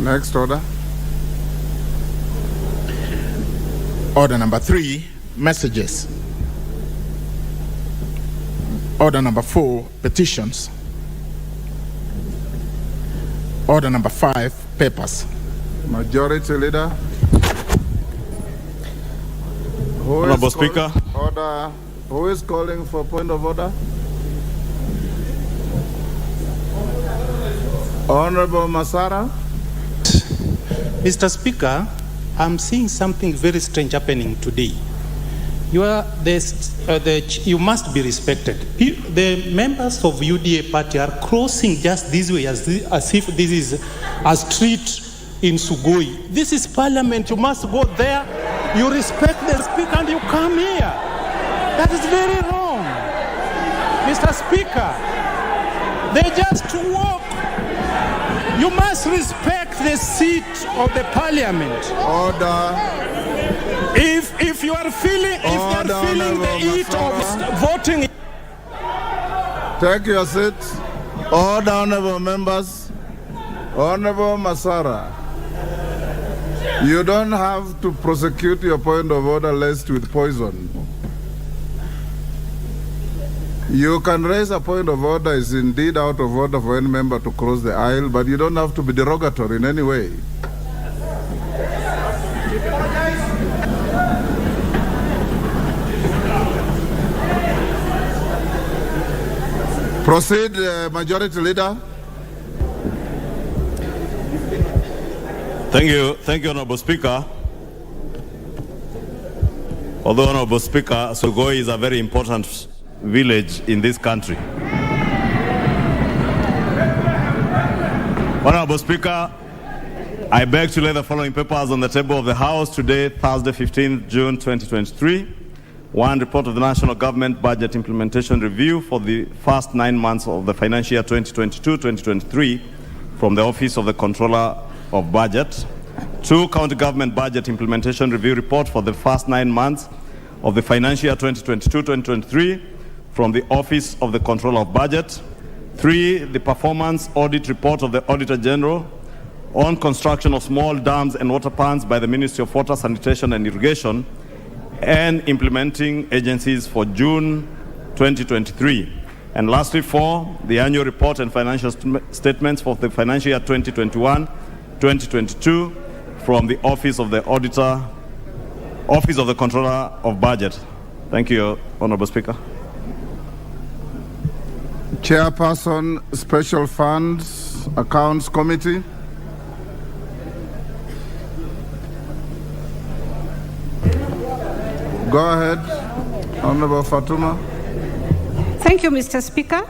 Next order. Order number 3, messages. Order number 4, petitions. Order number 5, papers. Majority Leader. Honorable Speaker. Order. Who is calling for point of order? Honorable Masara. Mr. Speaker, I'm seeing something very strange happening today. You must be respected. The members of UDA party are crossing just this way as if this is a street in Sugoi. This is parliament. You must go there. You respect the speaker and you come here. That is very wrong. Mr. Speaker, they just walk. You must respect the seat of the parliament. Order. If you are feeling, the heat of voting. Take your seats. Order, honorable members. Honorable Masara, you don't have to prosecute your point of order laced with poison. You can raise a point of order is indeed out of order for any member to cross the aisle, but you don't have to be derogatory in any way. Proceed, Majority Leader. Thank you, Honorable Speaker. Although, Honorable Speaker, Sugoi is a very important village in this country. Honorable Speaker, I beg to lay the following papers on the table of the House today, Thursday, 15th June 2023. 1, report of the National Government Budget Implementation Review for the first 9 months of the financial year 2022-2023 from the Office of the Controller of Budget. 2, County Government Budget Implementation Review Report for the first 9 months of the financial year 2022-2023 from the Office of the Controller of Budget. 3, the Performance Audit Report of the Auditor General on construction of small dams and water ponds by the Ministry of Water, Sanitation and Irrigation and implementing agencies for June 2023. And lastly, 4, the annual report and financial statements for the financial year 2021-2022 from the Office of the Auditor, Office of the Controller of Budget. Thank you, Honorable Speaker. Chairperson, Special Funds, Accounts Committee. Go ahead, Honorable Fatuma. Thank you, Mr. Speaker.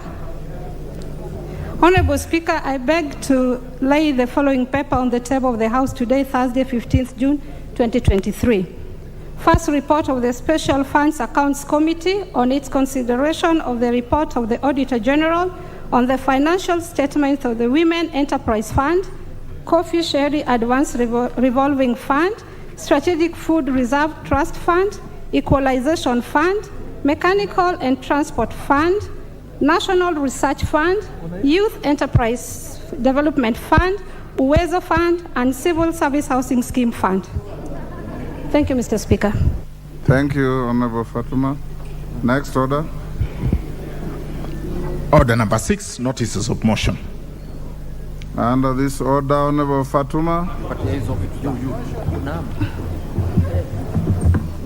Honorable Speaker, I beg to lay the following paper on the table of the House today, Thursday, 15th June 2023. First, report of the Special Funds Accounts Committee on its consideration of the report of the Auditor General on the financial statements of the Women Enterprise Fund, Coffee Sherry Advance Revolving Fund, Strategic Food Reserve Trust Fund, Equalization Fund, Mechanical and Transport Fund, National Research Fund, Youth Enterprise Development Fund, Uwezo Fund, and Civil Service Housing Scheme Fund. Thank you, Mr. Speaker. Thank you, Honorable Fatuma. Next order. Order number 6, notices of motion. Under this order, Honorable Fatuma.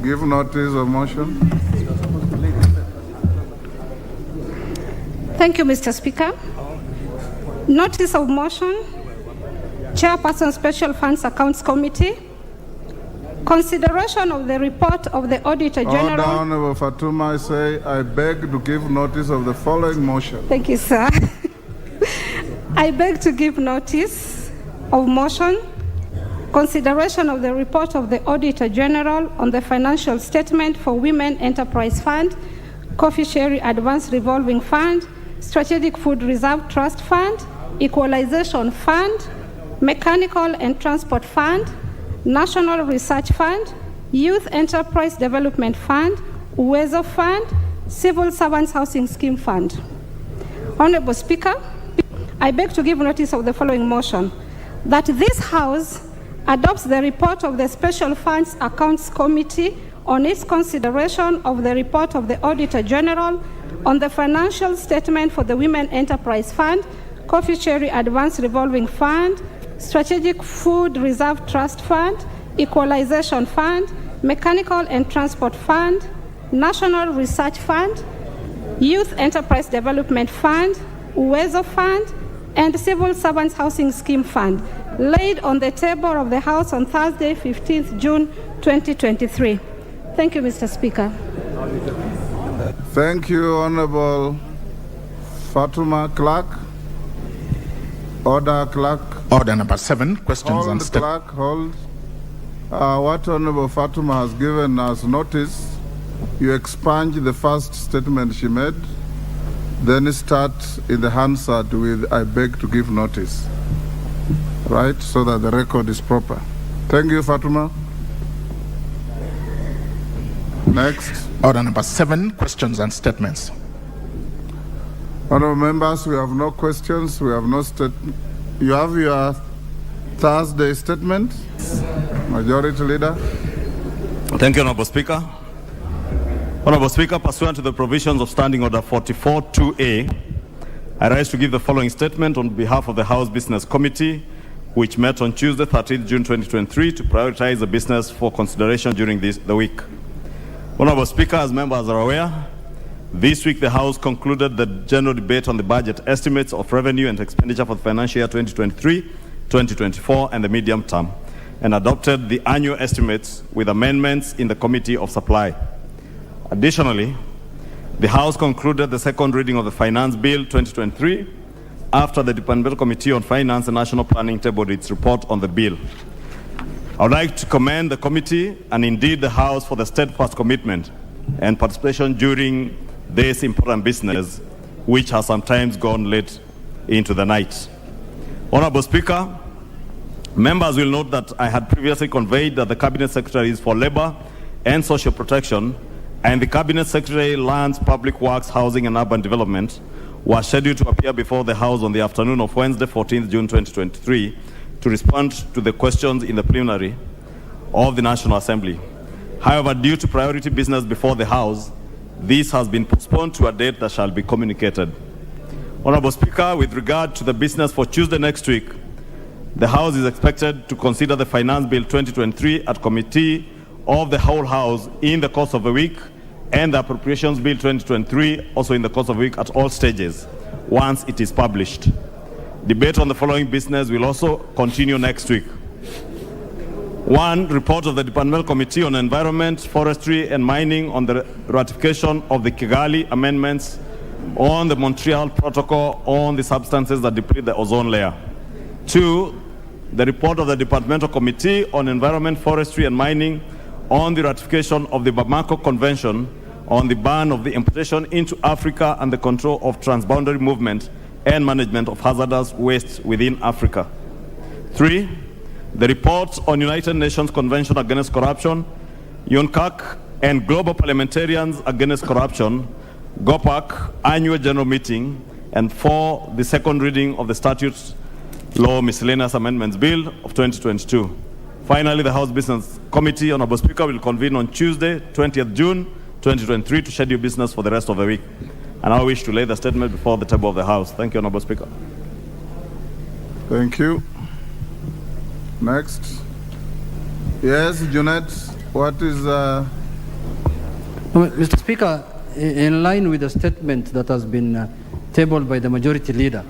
Give notice of motion. Thank you, Mr. Speaker. Notice of motion. Chairperson, Special Funds Accounts Committee. Consideration of the report of the Auditor General. Order, Honorable Fatuma, I say, I beg to give notice of the following motion. Thank you, sir. I beg to give notice of motion. Consideration of the report of the Auditor General on the financial statement for Women Enterprise Fund, Coffee Sherry Advance Revolving Fund, Strategic Food Reserve Trust Fund, Equalization Fund, Mechanical and Transport Fund, National Research Fund, Youth Enterprise Development Fund, Uwezo Fund, Civil Servants Housing Scheme Fund. Honorable Speaker, I beg to give notice of the following motion. that this House adopts the report of the Special Funds Accounts Committee on its consideration of the report of the Auditor General on the financial statement for the Women Enterprise Fund, Coffee Cherry Advance Revolving Fund, Strategic Food Reserve Trust Fund, Equalization Fund, Mechanical and Transport Fund, National Research Fund, Youth Enterprise Development Fund, Uwezo Fund, and Civil Servants Housing Scheme Fund, laid on the table of the House on Thursday, 15th June 2023. Thank you, Mr. Speaker. Thank you, Honorable Fatuma. Clerk. Order, Clerk. Order number 7, questions and Hold, Clerk, hold. What Honorable Fatuma has given us notice, you expunge the first statement she made, then start in the Hansard with "I beg to give notice," right, so that the record is proper. Thank you, Fatuma. Next. Order number 7, questions and statements. Honorable members, we have no questions. We have no statement. You have your Thursday statement. Majority Leader. Thank you, Honorable Speaker. Honorable Speaker, pursuant to the provisions of Standing Order 44-2A, I rise to give the following statement on behalf of the House Business Committee, which met on Tuesday, 13th June 2023, to prioritize the business for consideration during the week. Honorable Speaker, as members are aware, this week the House concluded the general debate on the budget estimates of revenue and expenditure for the financial year 2023, 2024, and the medium term, and adopted the annual estimates with amendments in the Committee of Supply. Additionally, the House concluded the second reading of the Finance Bill 2023 after the Departmental Committee on Finance and National Planning tabled its report on the bill. I would like to commend the committee and indeed the House for the steadfast commitment and participation during this important business, which has sometimes gone late into the night. Honorable Speaker, members will note that I had previously conveyed that the Cabinet Secretaries for Labour and Social Protection and the Cabinet Secretary Lands, Public Works, Housing and Urban Development were scheduled to appear before the House on the afternoon of Wednesday, 14th June 2023, to respond to the questions in the plenary of the National Assembly. However, due to priority business before the House, this has been postponed to a date that shall be communicated. Honorable Speaker, with regard to the business for Tuesday next week, the House is expected to consider the Finance Bill 2023 at Committee of the whole House in the course of a week, and the Appropriations Bill 2023 also in the course of a week at all stages, once it is published. Debate on the following business will also continue next week. 1. Report of the Departmental Committee on Environment, Forestry and Mining on the ratification of the Kigali Amendments on the Montreal Protocol on the substances that deplete the ozone layer. 2. The report of the Departmental Committee on Environment, Forestry and Mining on the ratification of the Bamako Convention on the ban of the importation into Africa and the control of transboundary movement and management of hazardous waste within Africa. 3. The report on United Nations Convention Against Corruption, UNCAC, and Global Parliamentarians Against Corruption, GOPAC, Annual General Meeting, and 4. The second reading of the Statute Law Miscellaneous Amendments Bill of 2022. Finally, the House Business Committee, Honorable Speaker, will convene on Tuesday, 20th June 2023 to schedule business for the rest of the week. And I wish to lay the statement before the table of the House. Thank you, Honorable Speaker. Thank you. Next. Yes, Junet, what is... Mr. Speaker, in line with the statement that has been tabled by the Majority Leader,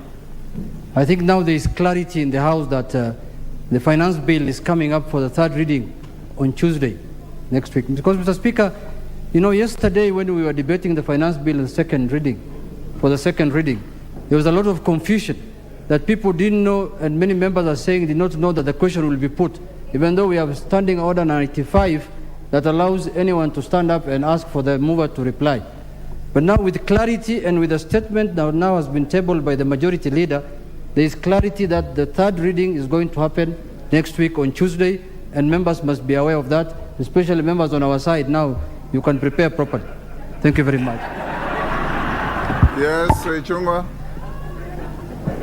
I think now there is clarity in the House that the Finance Bill is coming up for the third reading on Tuesday next week. Because, Mr. Speaker, you know, yesterday when we were debating the Finance Bill in second reading, for the second reading, there was a lot of confusion that people didn't know, and many members are saying did not know that the question will be put, even though we have Standing Order 95 that allows anyone to stand up and ask for the mover to reply. But now with clarity and with a statement that now has been tabled by the Majority Leader, there is clarity that the third reading is going to happen next week on Tuesday, and members must be aware of that, especially members on our side. Now you can prepare properly. Thank you very much. Yes, Chungwa.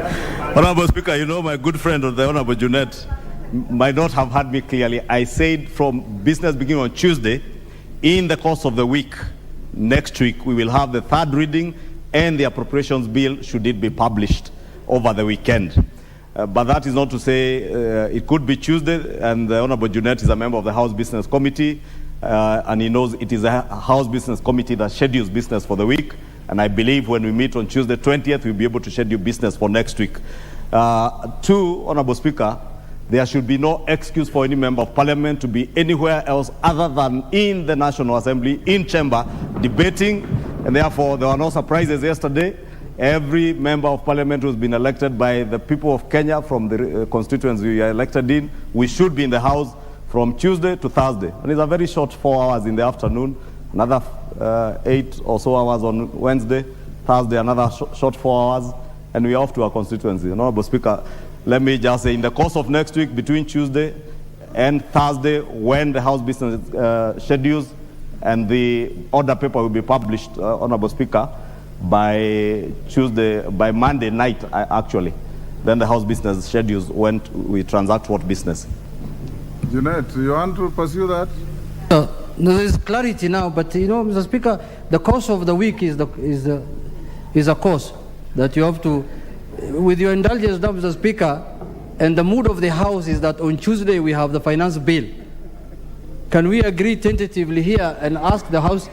Honorable Speaker, you know my good friend, the Honorable Junet, might not have heard me clearly. I said from business beginning on Tuesday, in the course of the week, next week, we will have the third reading and the appropriations bill, should it be published over the weekend. But that is not to say it could be Tuesday, and the Honorable Junet is a member of the House Business Committee, and he knows it is a House Business Committee that schedules business for the week. And I believe when we meet on Tuesday 20th, we'll be able to schedule business for next week. Two, Honorable Speaker, there should be no excuse for any member of parliament to be anywhere else other than in the National Assembly, in chamber, debating, and therefore there were no surprises yesterday. Every member of parliament who's been elected by the people of Kenya from the constituents we are elected in, we should be in the House from Tuesday to Thursday. And it's a very short 4 hours in the afternoon, another 8 or so hours on Wednesday, Thursday, another short 4 hours, and we're off to our constituency. Honorable Speaker, let me just say, in the course of next week, between Tuesday and Thursday, when the House business schedules and the order paper will be published, Honorable Speaker, by Monday night, actually. Then the House business schedules when we transact what business. Junet, you want to pursue that? No, there is clarity now, but you know, Mr. Speaker, the course of the week is a course that you have to, with your indulgence now, Mr. Speaker, and the mood of the House is that on Tuesday we have the finance bill. Can we agree tentatively here and ask the House,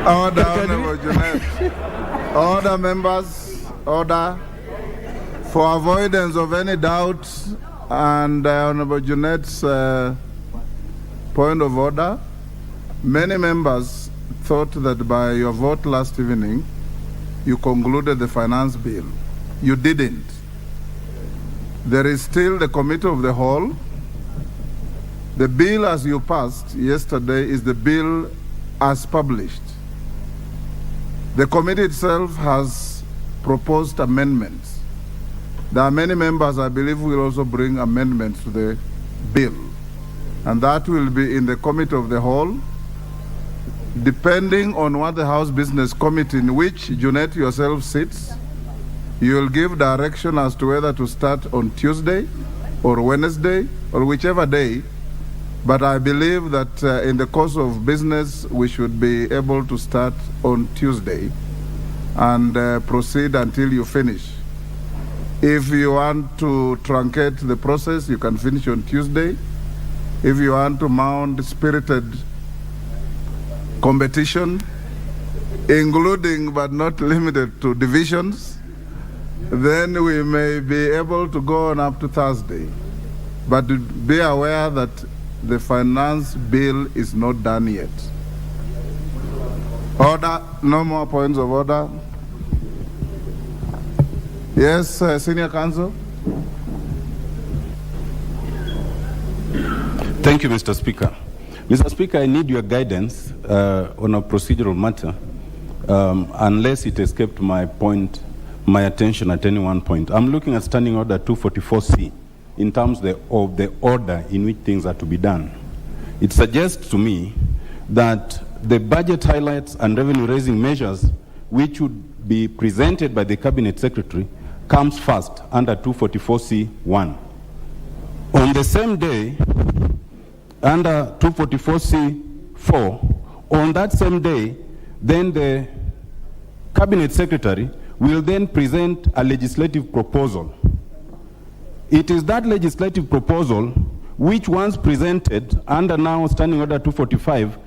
Order, Honorable Junet. Order, members. Order. For avoidance of any doubt and Honorable Junet's point of order, many members thought that by your vote last evening, you concluded the finance bill. You didn't. There is still the committee of the whole. The bill as you passed yesterday is the bill as published. The committee itself has proposed amendments. There are many members, I believe, who will also bring amendments to the bill. And that will be in the committee of the whole, depending on what the House Business Committee, in which Junet yourself sits, you will give direction as to whether to start on Tuesday or Wednesday or whichever day. But I believe that in the course of business, we should be able to start on Tuesday and proceed until you finish. If you want to truncate the process, you can finish on Tuesday. If you want to mount spirited competition, including but not limited to divisions, then we may be able to go on up to Thursday. But be aware that the finance bill is not done yet. Order, no more points of order. Yes, Senior Counsel. Thank you, Mr. Speaker. Mr. Speaker, I need your guidance on a procedural matter, unless it escaped my attention at any one point. I'm looking at Standing Order 244C in terms of the order in which things are to be done. It suggests to me that the budget highlights and revenue-raising measures which would be presented by the Cabinet Secretary comes first under 244C1. On the same day, under 244C4, on that same day, then the Cabinet Secretary will then present a legislative proposal. It is that legislative proposal which, once presented under now Standing Order 245,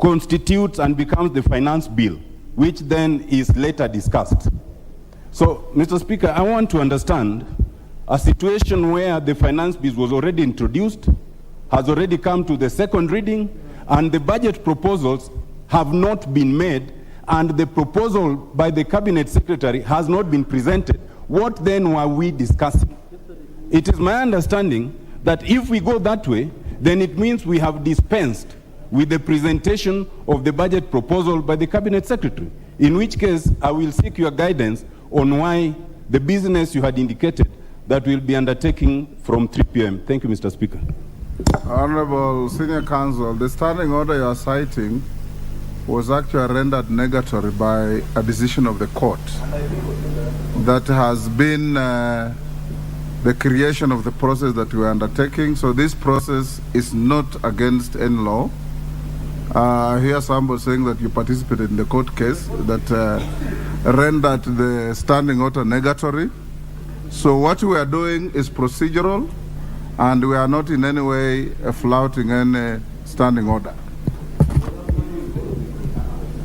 constitutes and becomes the finance bill, which then is later discussed. So, Mr. Speaker, I want to understand a situation where the finance bill was already introduced, has already come to the second reading, and the budget proposals have not been made, and the proposal by the Cabinet Secretary has not been presented. What then were we discussing? It is my understanding that if we go that way, then it means we have dispensed with the presentation of the budget proposal by the Cabinet Secretary, in which case I will seek your guidance on why the business you had indicated that will be undertaking from 3 p.m. Thank you, Mr. Speaker. Honorable Senior Counsel, the standing order you are citing was actually rendered negatory by a decision of the court that has been the creation of the process that we are undertaking. So this process is not against any law. I hear somebody saying that you participated in the court case that rendered the standing order negatory. So what we are doing is procedural, and we are not in any way flouting any standing order.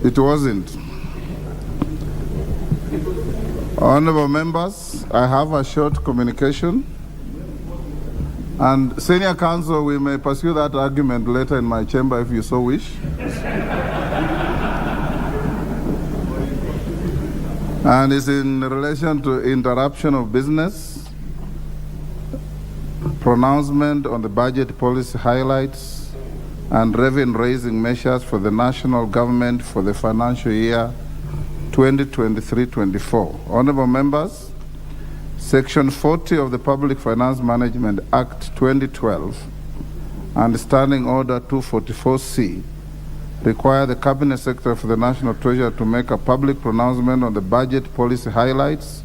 It wasn't. Honorable members, I have a short communication. And senior counsel, we may pursue that argument later in my chamber if you so wish. And it's in relation to interruption of business, pronouncement on the budget policy highlights, and revenue-raising measures for the national government for the financial year 2023-24. Honorable members, Section 40 of the Public Finance Management Act 2012 and Standing Order 244C require the Cabinet Secretary for the National Treasury to make a public pronouncement on the budget policy highlights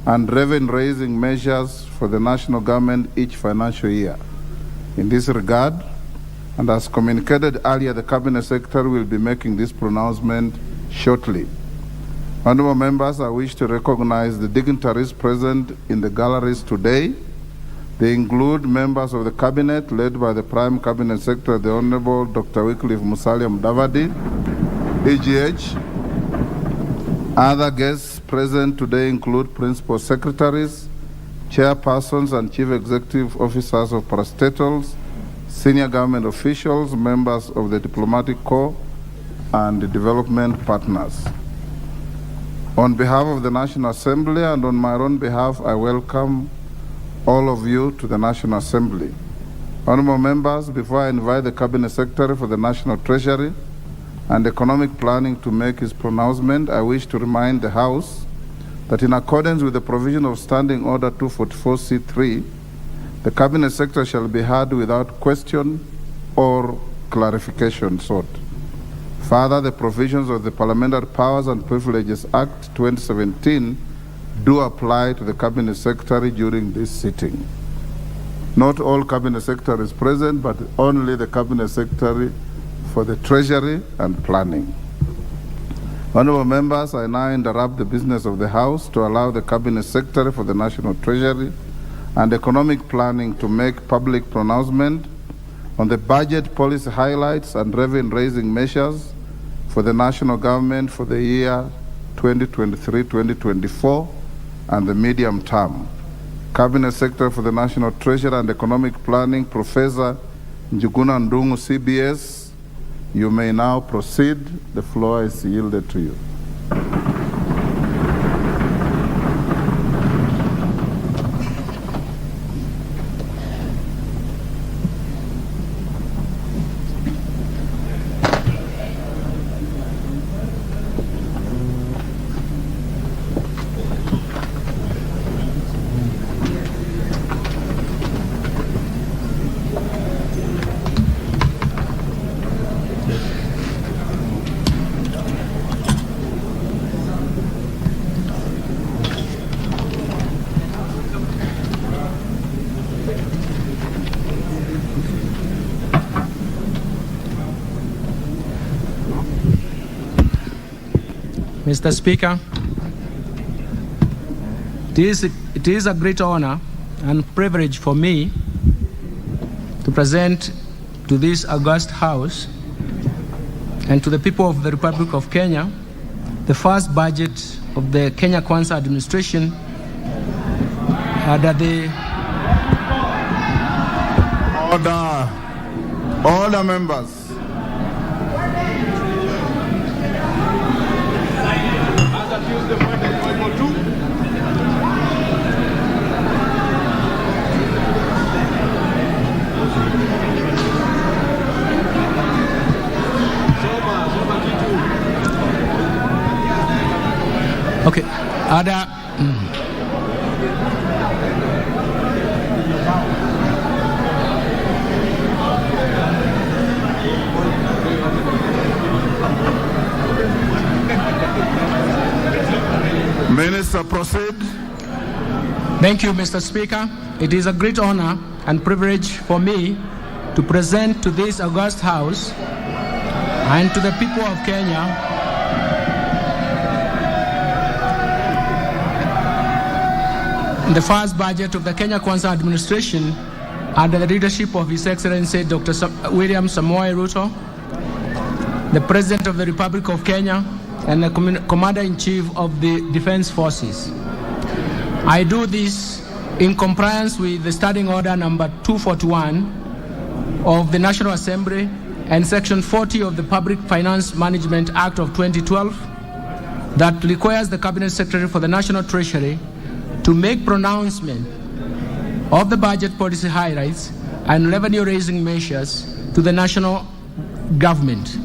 and revenue-raising measures for the national government each financial year. In this regard, and as communicated earlier, the Cabinet Secretary will be making this pronouncement shortly. Honorable members, I wish to recognize the dignitaries present in the galleries today. They include members of the Cabinet, led by the Prime Cabinet Secretary, the Honorable Dr. Wycliffe Musalia Mudavadi, EGH. Other guests present today include Principal Secretaries, Chairpersons, and Chief Executive Officers of parastatals, senior government officials, members of the Diplomatic Corps, and the development partners. On behalf of the National Assembly and on my own behalf, I welcome all of you to the National Assembly. Honorable members, before I invite the Cabinet Secretary for the National Treasury and Economic Planning to make his pronouncement, I wish to remind the House that in accordance with the provision of Standing Order 244C3, the Cabinet Secretary shall be heard without question or clarification sought. Further, the provisions of the Parliamentary Powers and Privileges Act 2017 do apply to the Cabinet Secretary during this sitting. Not all Cabinet Secretaries present, but only the Cabinet Secretary for the Treasury and Planning. Honorable members, I now interrupt the business of the House to allow the Cabinet Secretary for the National Treasury and Economic Planning to make public pronouncement on the budget policy highlights and revenue-raising measures for the national government for the year 2023-2024 and the medium term. Cabinet Secretary for the National Treasury and Economic Planning, Professor Njuguna Ndungu, CBS, you may now proceed. The floor is yielded to you. Mr. Speaker, it is a great honor and privilege for me to present to this august House and to the people of the Republic of Kenya the first budget of the Kenya Kwanza administration under the... Order, members. Okay, ada Proceed. Thank you, Mr. Speaker. It is a great honor and privilege for me to present to this august House and to the people of Kenya the first budget of the Kenya Kwanza administration under the leadership of His Excellency Dr. William Samoei Ruto, the President of the Republic of Kenya and the Commander-in-Chief of the Defense Forces. I do this in compliance with the Standing Order number 241 of the National Assembly and Section 40 of the Public Finance Management Act of 2012 that requires the Cabinet Secretary for the National Treasury to make pronouncement of the budget policy highlights and revenue-raising measures to the national government.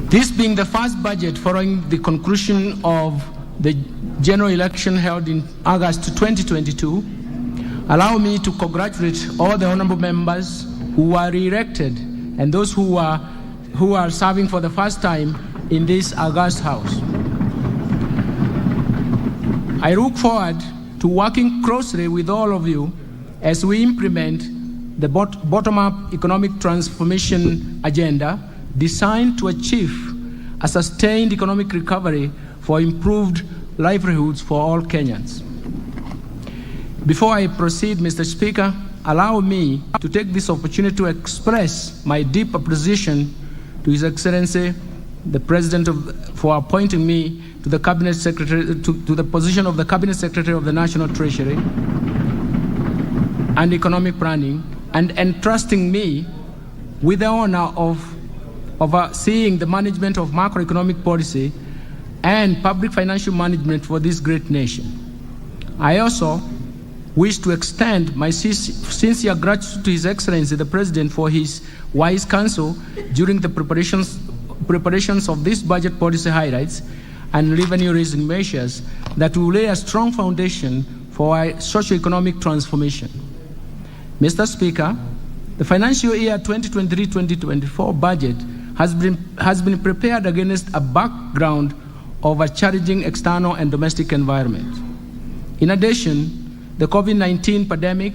This being the first budget following the conclusion of the general election held in August 2022, allow me to congratulate all the honorable members who were re-elected and those who are serving for the first time in this august House. I look forward to working closely with all of you as we implement the bottom-up economic transformation agenda designed to achieve a sustained economic recovery for improved livelihoods for all Kenyans. Before I proceed, Mr. Speaker, allow me to take this opportunity to express my deep appreciation to His Excellency, the President for appointing me to the Cabinet Secretary, to the position of the Cabinet Secretary of the National Treasury and Economic Planning, and entrusting me with the honor of overseeing the management of macroeconomic policy and public financial management for this great nation. I also wish to extend my sincere gratitude to His Excellency, the President, for his wise counsel during the preparations of this budget policy highlights and revenue-raising measures that will lay a strong foundation for our socio-economic transformation. Mr. Speaker, the financial year 2023-2024 budget has been prepared against a background of a challenging external and domestic environment. In addition, the COVID-19 pandemic,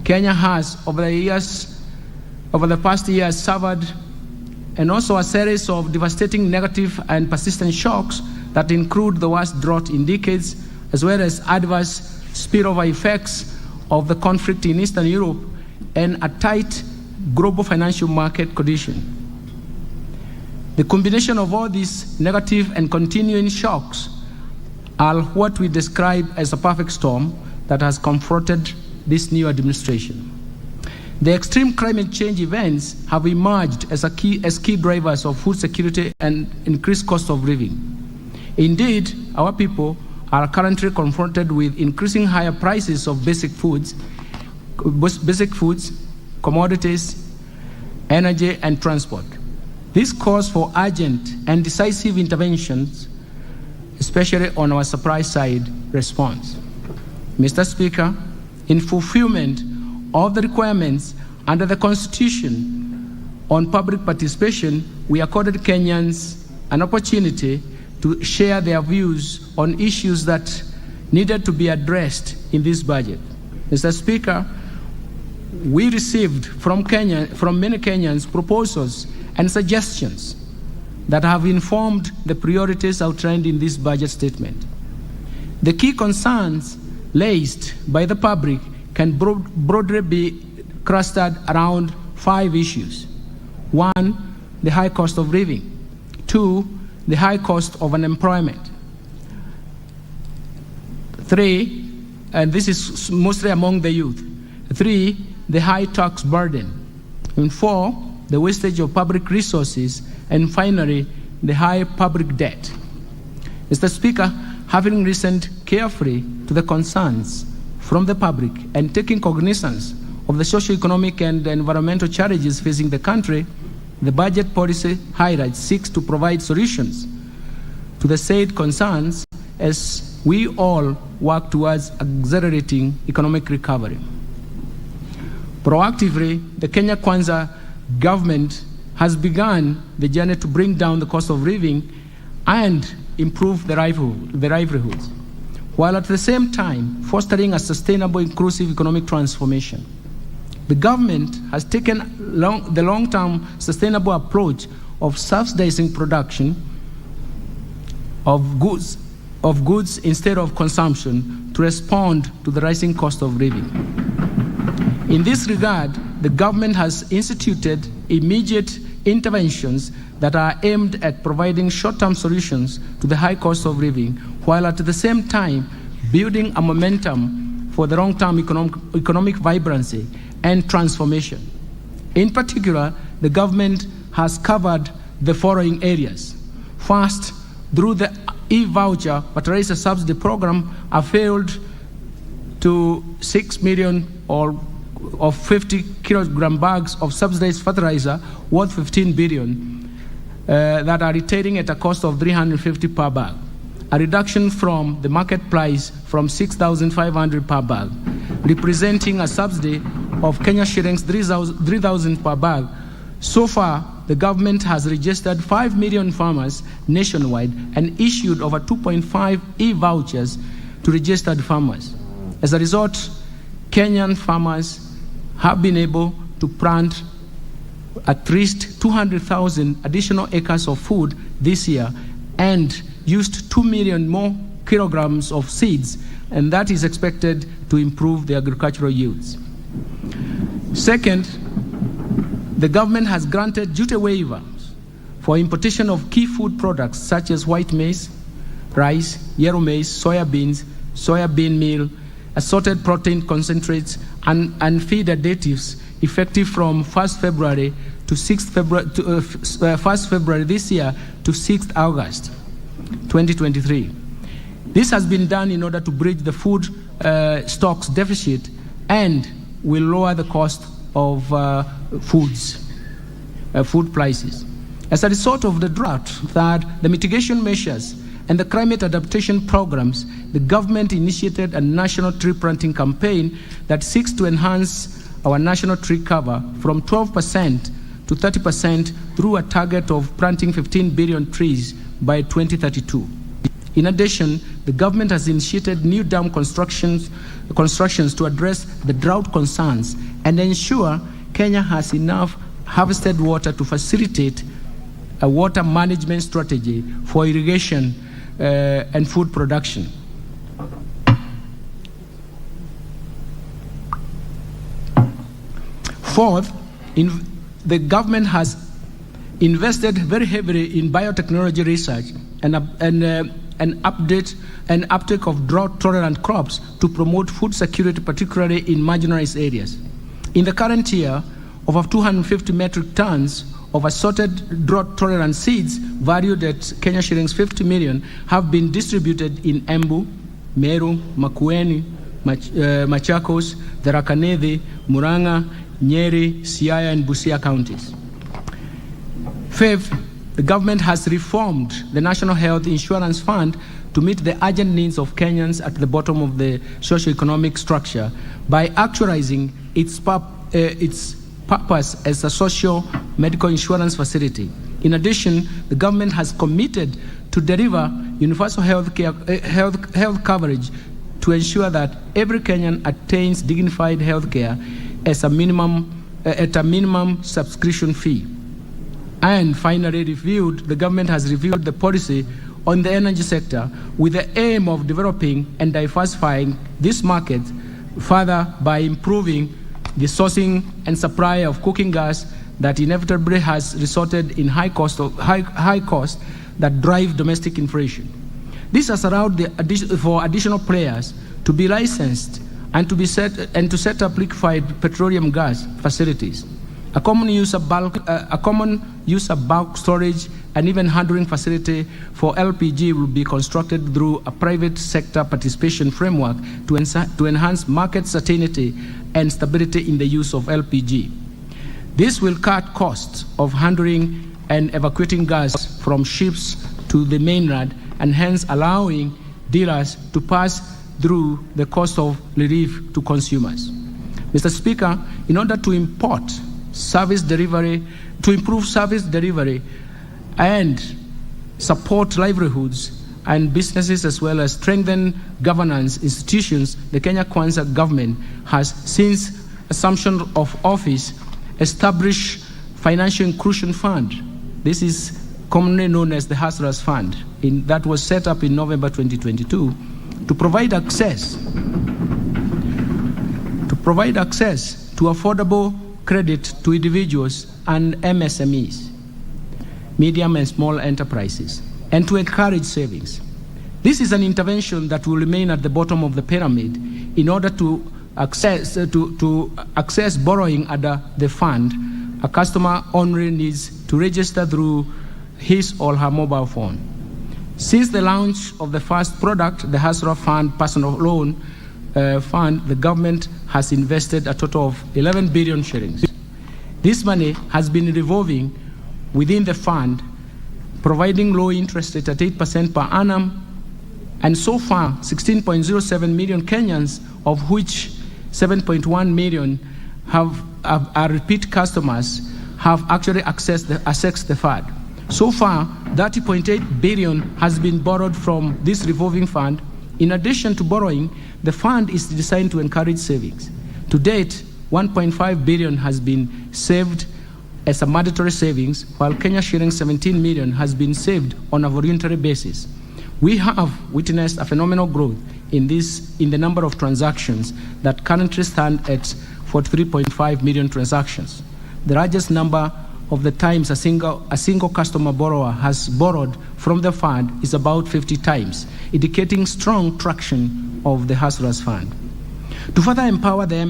Kenya has, over the past years, suffered and also a series of devastating negative and persistent shocks that include the worst drought in decades, as well as adverse spillover effects of the conflict in Eastern Europe and a tight global financial market condition. The combination of all these negative and continuing shocks are what we describe as a perfect storm that has confronted this new administration. The extreme climate change events have emerged as key drivers of food security and increased cost of living. Indeed, our people are currently confronted with increasing higher prices of basic foods, commodities, energy, and transport. This calls for urgent and decisive interventions, especially on our supply side response. Mr. Speaker, in fulfillment of the requirements under the Constitution on public participation, we accorded Kenyans an opportunity to share their views on issues that needed to be addressed in this budget. Mr. Speaker, we received from many Kenyans proposals and suggestions that have informed the priorities outlined in this budget statement. The key concerns raised by the public can broadly be clustered around 5 issues. 1, the high cost of living. 2, the high cost of unemployment. 3, and this is mostly among the youth. 3, the high tax burden. And 4, the wastage of public resources. And finally, the high public debt. Mr. Speaker, having listened carefully to the concerns from the public and taking cognizance of the socio-economic and environmental challenges facing the country, the budget policy highlights seeks to provide solutions to the said concerns as we all work towards accelerating economic recovery. Proactively, the Kenya Kwanza government has begun the journey to bring down the cost of living and improve the livelihoods. while at the same time fostering a sustainable, inclusive economic transformation. The government has taken the long-term sustainable approach of subsidizing production of goods instead of consumption to respond to the rising cost of living. In this regard, the government has instituted immediate interventions that are aimed at providing short-term solutions to the high cost of living, while at the same time building a momentum for the long-term economic vibrancy and transformation. In particular, the government has covered the following areas. First, through the e-voucher fertilizer subsidy program, availed to 6 million of 50 kilogram bags of subsidized fertilizer worth 15 billion that are retailing at a cost of 350 per bag, a reduction from the market price from 6,500 per bag, representing a subsidy of Kenya shillings 3,000 per bag. So far, the government has registered 5 million farmers nationwide and issued over 2.5 e-vouchers to registered farmers. As a result, Kenyan farmers have been able to plant at least 200,000 additional acres of food this year and used 2 million more kilograms of seeds, and that is expected to improve the agricultural yields. Second, the government has granted duty waivers for importation of key food products such as white maize, rice, yellow maize, soya beans, soya bean meal, assorted protein concentrates, and feed additives effective from 1st February to 6th February, 1st February this year to 6th August 2023. This has been done in order to bridge the food stocks deficit and will lower the cost of food prices. As a result of the drought, third, the mitigation measures and the climate adaptation programs, the government initiated a national tree planting campaign that seeks to enhance our national tree cover from 12% to 30% through a target of planting 15 billion trees by 2032. In addition, the government has initiated new dam constructions to address the drought concerns and ensure Kenya has enough harvested water to facilitate a water management strategy for irrigation and food production. Fourth, the government has invested very heavily in biotechnology research and uptake of drought-tolerant crops to promote food security, particularly in marginalized areas. In the current year, over 250 metric tons of assorted drought-tolerant seeds valued at Kenya shillings 50 million have been distributed in Embu, Meru, Makueni, Machakos, Tharaka Nithi, Murang'a, Nyeri, Siaya, and Busia counties. Fifth, the government has reformed the National Health Insurance Fund to meet the urgent needs of Kenyans at the bottom of the socio-economic structure by actualizing its purpose as a social medical insurance facility. In addition, the government has committed to deliver universal health coverage to ensure that every Kenyan attains dignified health care at a minimum subscription fee. And finally, the government has reviewed the policy on the energy sector with the aim of developing and diversifying this market further by improving the sourcing and supply of cooking gas that inevitably has resulted in high costs that drive domestic inflation. This has allowed for additional players to be licensed and to set up liquefied petroleum gas facilities. A common use of bulk storage and even handling facility for LPG will be constructed through a private sector participation framework to enhance market certainty and stability in the use of LPG. This will cut costs of handling and evacuating gas from ships to the mainland, and hence allowing dealers to pass through the cost of relief to consumers. Mr. Speaker, in order to improve service delivery and support livelihoods, and businesses, as well as strengthen governance institutions, the Kenya Kwanza government has, since assumption of office, established Financial Inclusion Fund. This is commonly known as the Hustlers Fund, that was set up in November 2022 to provide access to affordable credit to individuals and MSMEs, medium and small enterprises, and to encourage savings. This is an intervention that will remain at the bottom of the pyramid in order to access borrowing under the fund. A customer only needs to register through his or her mobile phone. Since the launch of the first product, the Hustler Fund Personal Loan Fund, the government has invested a total of 11 billion shillings. This money has been revolving within the fund, providing low interest rate at 8% per annum, and so far 16.07 million Kenyans, of which 7.1 million are repeat customers, have actually accessed the fund. So far, 30.8 billion has been borrowed from this revolving fund. In addition to borrowing, the fund is designed to encourage savings. To date, 1.5 billion has been saved as a mandatory savings, while Kenya shilling 17 million has been saved on a voluntary basis. We have witnessed a phenomenal growth in the number of transactions that currently stand at 43.5 million transactions. The largest number of the times a single customer borrower has borrowed from the fund is about 50 times, indicating strong traction of the Hustlers Fund. To further empower the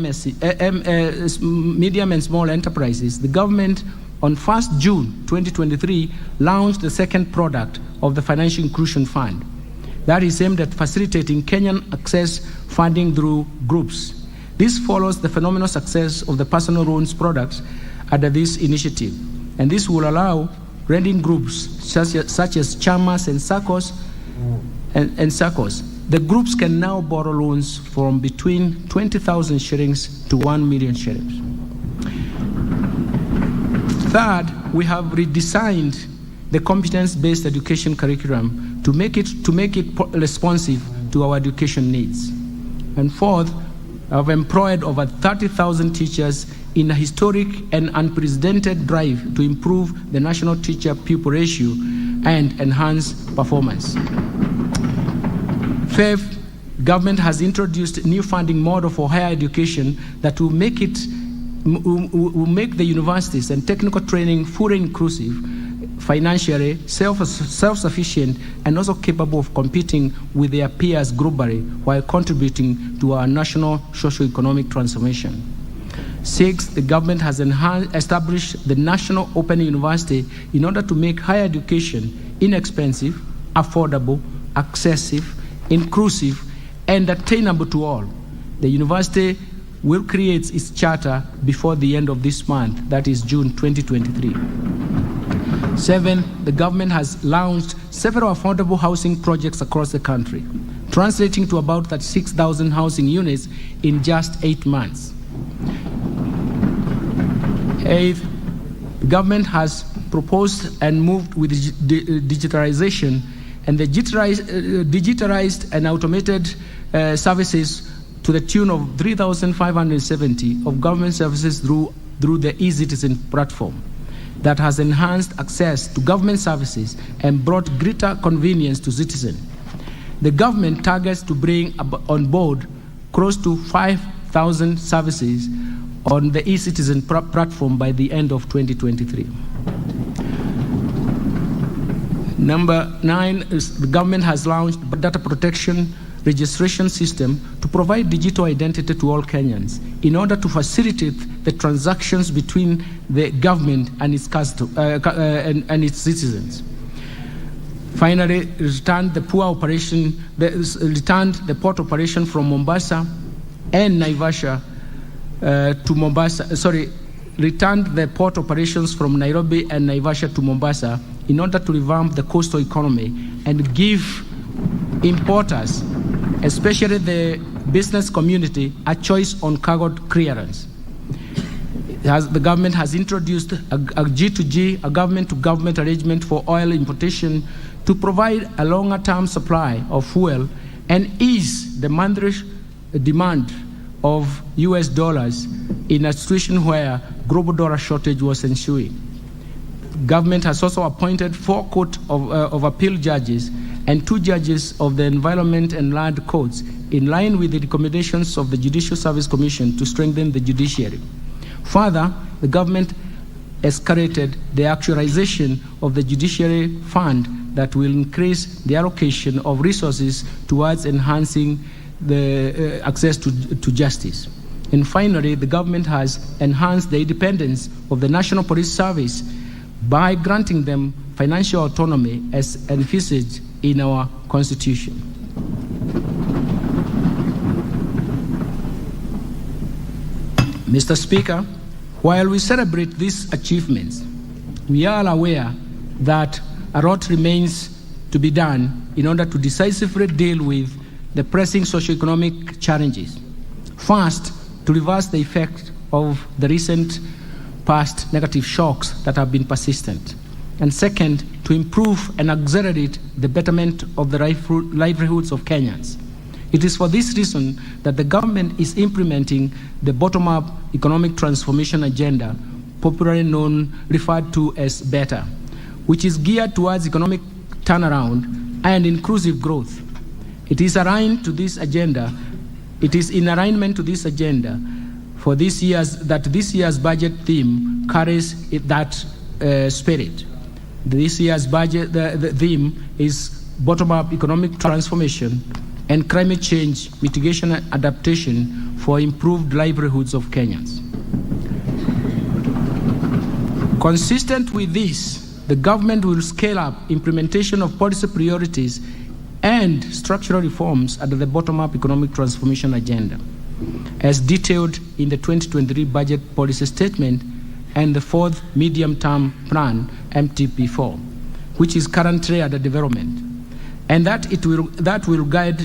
medium and small enterprises, the government on 1st June 2023 launched the second product of the Financial Inclusion Fund that is aimed at facilitating Kenyan access funding through groups. This follows the phenomenal success of the personal loans products under this initiative, and this will allow lending groups such as chamas and SACCOs and SACCOs. The groups can now borrow loans from between 20,000 shillings to 1 million shillings. Third, we have redesigned the competence-based education curriculum to make it responsive to our education needs. And fourth, I've employed over 30,000 teachers in a historic and unprecedented drive to improve the national teacher-pupil ratio and enhance performance. Fifth, government has introduced a new funding model for higher education that will make the universities and technical training fully inclusive, financially self-sufficient, and also capable of competing with their peers globally while contributing to our national socio-economic transformation. Sixth, the government has established the National Open University in order to make higher education inexpensive, affordable, accessible, inclusive, and attainable to all. The university will create its charter before the end of this month, that is June 2023. Seven, the government has launched several affordable housing projects across the country, translating to about 36,000 housing units in just 8 months. Eighth, the government has proposed and moved with digitalization, and the digitalized and automated services to the tune of 3,570 of government services through the eCitizen platform that has enhanced access to government services and brought greater convenience to citizens. The government targets to bring on board close to 5,000 services on the eCitizen platform by the end of 2023. Number 9 is the government has launched a data protection registration system to provide digital identity to all Kenyans in order to facilitate the transactions between the government and its citizens. Finally, returned the port operation from Mombasa and Naivasha to Mombasa. Returned the port operations from Nairobi and Naivasha to Mombasa in order to revamp the coastal economy and give importers, especially the business community, a choice on cargo clearance. The government has introduced a G2G, a government-to-government arrangement for oil importation to to provide a longer-term supply of fuel and ease the monthly demand of US dollars in a situation where global dollar shortage was ensuing. Government has also appointed 4 Court of Appeal judges and 2 judges of the Environment and Land Courts in line with the recommendations of the Judicial Service Commission to strengthen the judiciary. Further, the government escalated the actualization of the judiciary fund that will increase the allocation of resources towards enhancing the access to justice. And finally, the government has enhanced the independence of the National Police Service by granting them financial autonomy as envisaged in our Constitution. Mr. Speaker, while we celebrate these achievements, we are aware that a lot remains to be done in order to decisively deal with the pressing socioeconomic challenges. First, to reverse the effect of the recent past negative shocks that have been persistent. And second, to improve and accelerate the betterment of the livelihoods of Kenyans. It is for this reason that the government is implementing the bottom-up economic transformation agenda, popularly referred to as BETTER, which is geared towards economic turnaround and inclusive growth. It is aligned to this agenda. It is in alignment to this agenda for this year's budget theme carries that spirit. This year's budget the theme is bottom-up economic transformation and climate change mitigation and adaptation for improved livelihoods of Kenyans. Consistent with this, the government will scale up implementation of policy priorities and structural reforms under the bottom-up economic transformation agenda, as detailed in the 2023 budget policy statement and the 4th medium-term plan, MTP4, which is currently under development, and that it will guide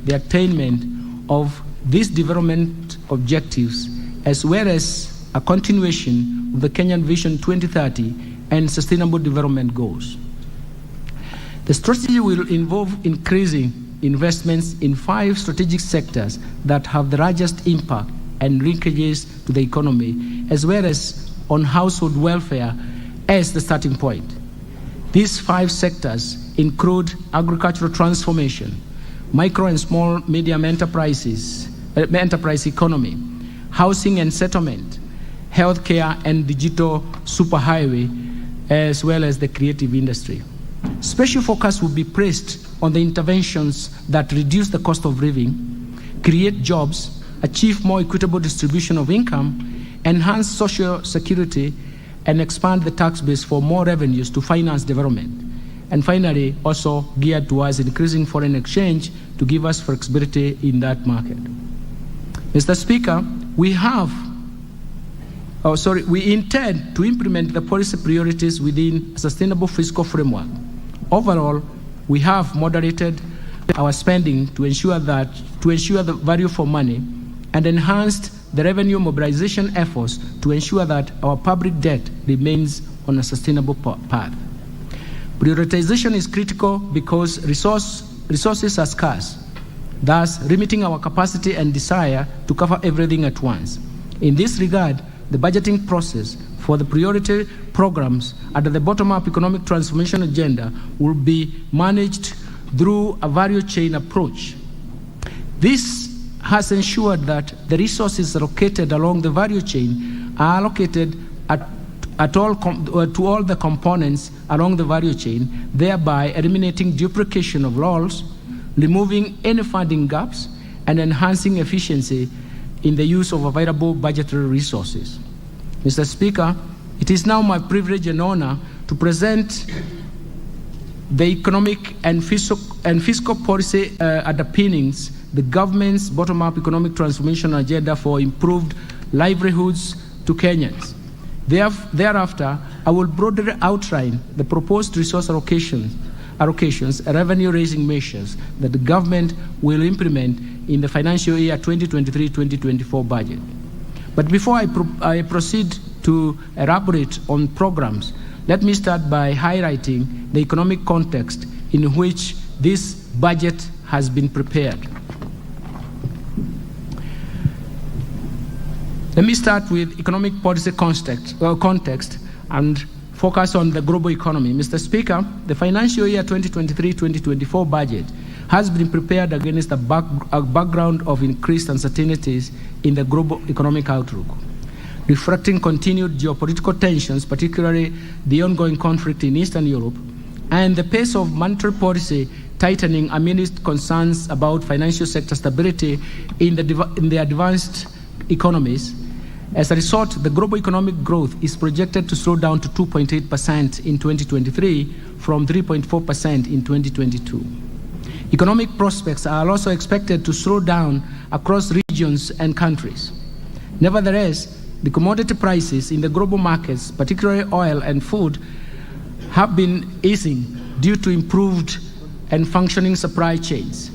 the attainment of these development objectives, as well as a continuation of the Kenyan Vision 2030 and Sustainable Development Goals. The strategy will involve increasing investments in 5 strategic sectors that have the largest impact and linkages to the economy, as well as on household welfare as the starting point. These 5 sectors include agricultural transformation, micro and small medium enterprise economy, housing and settlement, healthcare and digital superhighway, as well as the creative industry. Special focus will be placed on the interventions that reduce the cost of living, create jobs, achieve more equitable distribution of income, enhance social security, and expand the tax base for more revenues to finance development. And finally, also geared towards increasing foreign exchange to give us flexibility in that market. Mr. Speaker, we intend to implement the policy priorities within a sustainable fiscal framework. Overall, we have moderated our spending to ensure the value for money and enhanced the revenue mobilization efforts to ensure that our public debt remains on a sustainable path. Prioritization is critical because resources are scarce, thus limiting our capacity and desire to cover everything at once. In this regard, the budgeting process for the priority programs under the bottom-up economic transformation agenda will be managed through a value chain approach. This has ensured that the resources allocated along the value chain are allocated to all the components along the value chain, thereby eliminating duplication of roles, removing any funding gaps, and enhancing efficiency in the use of available budgetary resources. Mr. Speaker, it is now my privilege and honor to present the economic and fiscal policy underpinnings the government's bottom-up economic transformation agenda for improved livelihoods to Kenyans. Thereafter, I will broadly outline the proposed resource allocations and revenue-raising measures that the government will implement in the financial year 2023-2024 budget. But before I proceed to elaborate on programs, Let me start by highlighting the economic context in which this budget has been prepared. Let me start with economic policy context and focus on the global economy. Mr. Speaker, the financial year 2023-2024 budget has been prepared against a background of increased uncertainties in the global economic outlook, reflecting continued geopolitical tensions, particularly the ongoing conflict in Eastern Europe, and the pace of monetary policy tightening amidst concerns about financial sector stability in the advanced economies. As a result, the global economic growth is projected to slow down to 2.8% in 2023 from 3.4% in 2022. Economic prospects are also expected to slow down across regions and countries. Nevertheless, the commodity prices in the global markets, particularly oil and food, have been easing due to improved and functioning supply chains.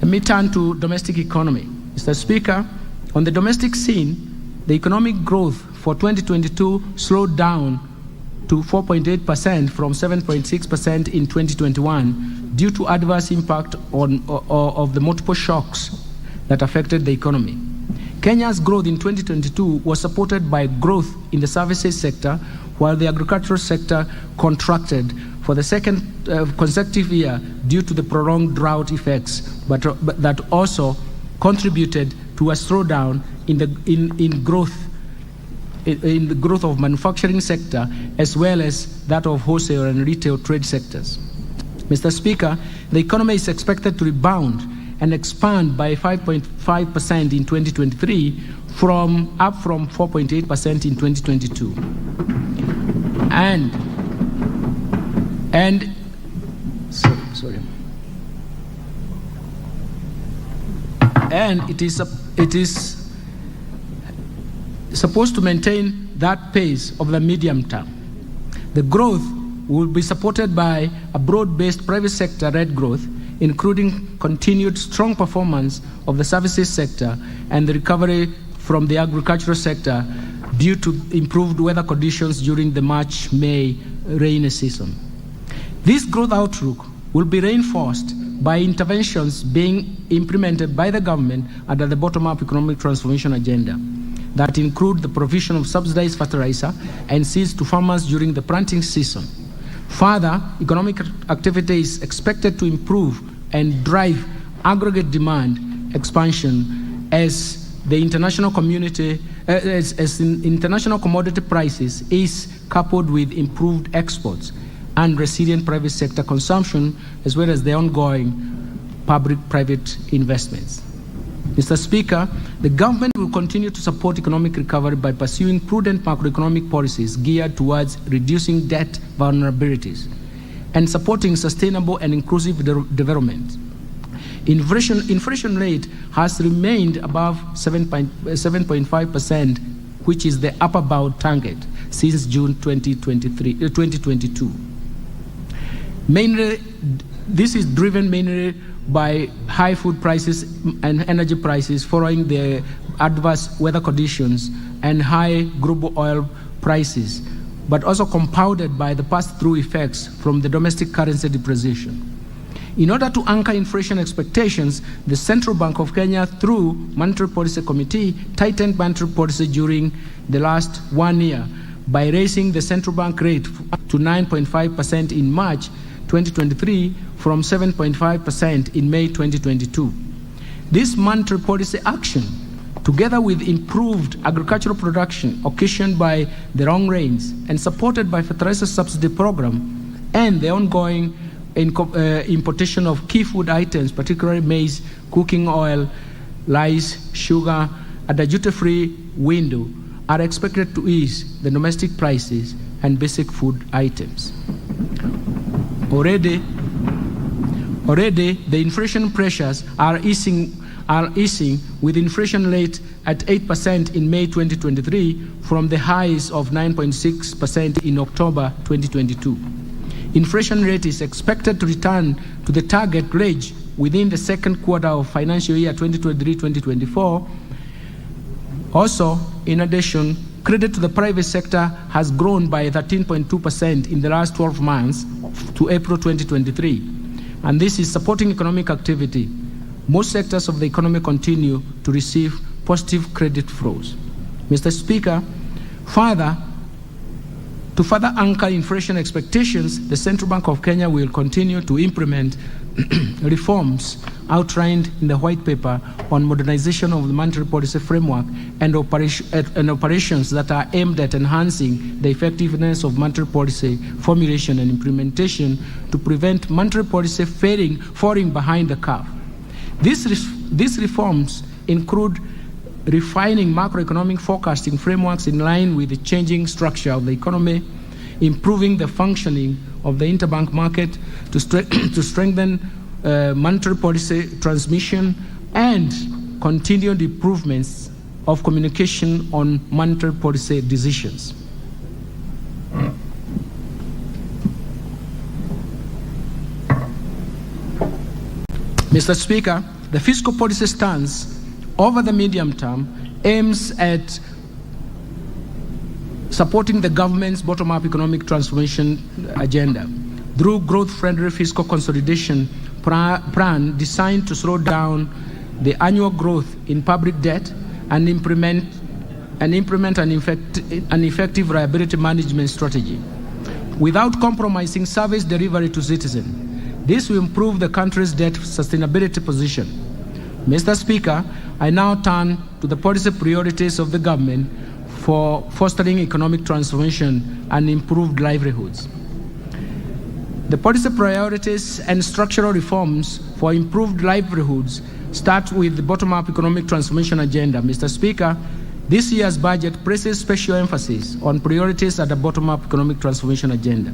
Let me turn to domestic economy. Mr. Speaker, on the domestic scene, the economic growth for 2022 slowed down to 4.8% from 7.6% in 2021 due to adverse impact of the multiple shocks that affected the economy. Kenya's growth in 2022 was supported by growth in the services sector, while the agricultural sector contracted for the second consecutive year due to the prolonged drought effects, but that also contributed to a slowdown in the growth of manufacturing sector as well as that of wholesale and retail trade sectors. Mr. Speaker, the economy is expected to rebound and expand by 5.5% in 2023 up from 4.8% in 2022. And it is supposed to maintain that pace of the medium term. The growth will be supported by a broad-based private sector-led growth, including continued strong performance of the services sector and the recovery from the agricultural sector due to improved weather conditions during the March-May rainy season. This growth outlook will be reinforced by interventions being implemented by the government under the bottom-up economic transformation agenda that include the provision of subsidized fertilizer and seeds to farmers during the planting season. Further, economic activity is expected to improve and drive aggregate demand expansion as the international community, international commodity prices is coupled with improved exports and resilient private sector consumption, as well as the ongoing public-private investments. Mr. Speaker, the government will continue to support economic recovery by pursuing prudent macroeconomic policies geared towards reducing debt vulnerabilities and supporting sustainable and inclusive development. Inflation rate has remained above 7.5%, which is the upper bound target since June 2022. This is driven mainly by high food prices and energy prices following the adverse weather conditions and high global oil prices, but also compounded by the pass-through effects from the domestic currency depreciation. In order to anchor inflation expectations, the Central Bank of Kenya, through Monetary Policy Committee, tightened monetary policy during the last 1 year by raising the central bank rate to 9.5% in March 2023 from 7.5% in May 2022. This monetary policy action, together with improved agricultural production occasioned by the long rains and supported by fertilizer subsidy program and the ongoing importation of key food items, particularly maize, cooking oil, rice, sugar, at a duty-free window, are expected to ease the domestic prices and basic food items. Already, the inflation pressures are easing with inflation rate at 8% in May 2023 from the highs of 9.6% in October 2022. Inflation rate is expected to return to the target range within the second quarter of financial year 2023-2024. Also, in addition credit to the private sector has grown by 13.2% in the last 12 months to April 2023. And this is supporting economic activity. Most sectors of the economy continue to receive positive credit flows. Mr. Speaker, to further anchor inflation expectations, the Central Bank of Kenya will continue to implement reforms outlined in the White Paper on modernization of the monetary policy framework and operations that are aimed at enhancing the effectiveness of monetary policy formulation and implementation to prevent monetary policy falling behind the curve. These reforms include refining macroeconomic forecasting frameworks in line with the changing structure of the economy, improving the functioning of the interbank market to strengthen monetary policy transmission, and continued improvements of communication on monetary policy decisions. Mr. Speaker, the fiscal policy stance over the medium term aims at supporting the government's bottom-up economic transformation agenda through growth-friendly fiscal consolidation plan designed to slow down the annual growth in public debt and implement an effective liability management strategy without compromising service delivery to citizens. This will improve the country's debt sustainability position. Mr. Speaker, I now turn to the policy priorities of the government for fostering economic transformation and improved livelihoods. The policy priorities and structural reforms for improved livelihoods start with the bottom-up economic transformation agenda. Mr. Speaker, this year's budget places special emphasis on priorities at the bottom-up economic transformation agenda,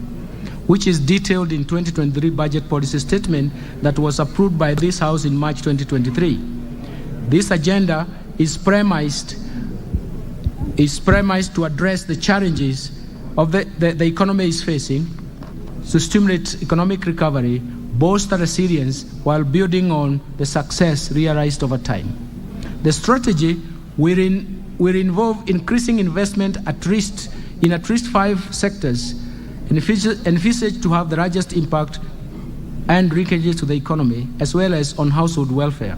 which is detailed in 2023 budget policy statement that was approved by this House in March 2023. This agenda is premised to address the challenges of the economy is facing, to stimulate economic recovery, bolster resilience while building on the success realized over time. The strategy will involve increasing investment in at least 5 sectors envisaged to have the largest impact and linkages to the economy, as well as on household welfare.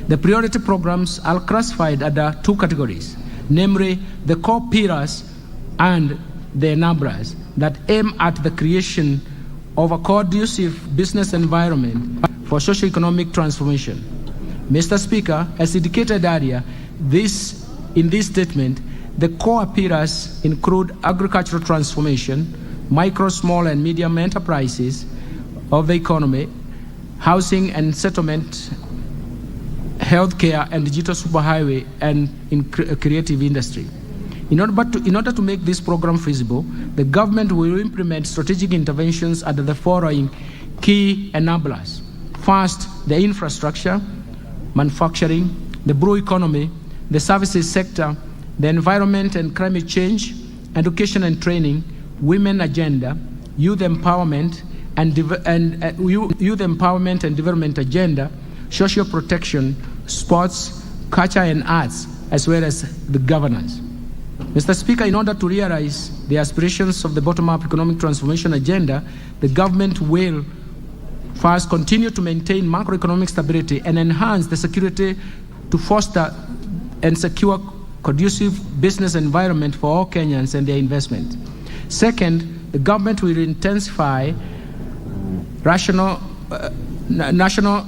The priority programs are classified under 2 categories, namely the core pillars and the enablers that aim at the creation of a conducive business environment for socio-economic transformation. Mr. Speaker, as indicated earlier, in this statement, the core pillars include agricultural transformation, micro, small, and medium enterprises of the economy, housing and settlement, healthcare and digital superhighway, and in creative industry. In order to make this program feasible, the government will implement strategic interventions under the following key enablers. First, the infrastructure, manufacturing, the blue economy, the services sector, the environment and climate change, education and training, women agenda, youth empowerment and development agenda, social protection, sports, culture and arts, as well as the governance. Mr. Speaker, in order to realize the aspirations of the bottom-up economic transformation agenda, the government will first continue to maintain macroeconomic stability and enhance the security to foster and secure conducive business environment for all Kenyans and their investment. Second, the government will intensify national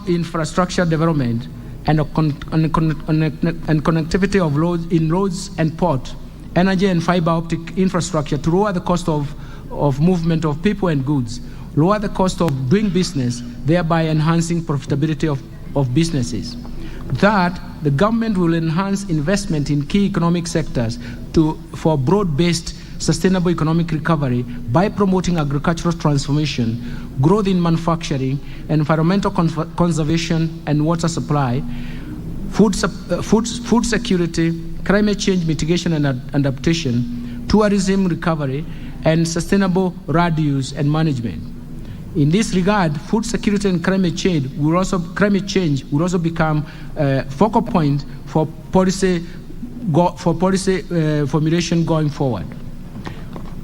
infrastructure development and connectivity of roads and port, energy and fiber optic infrastructure to lower the cost of movement of people and goods, lower the cost of doing business, thereby enhancing profitability of businesses. Third, the government will enhance investment in key economic sectors for broad-based sustainable economic recovery by promoting agricultural transformation, growth in manufacturing, environmental conservation and water supply, food security, climate change mitigation and adaptation, tourism recovery, and sustainable land use and management. In this regard, food security and climate change will also become a focal point for policy policy formulation going forward.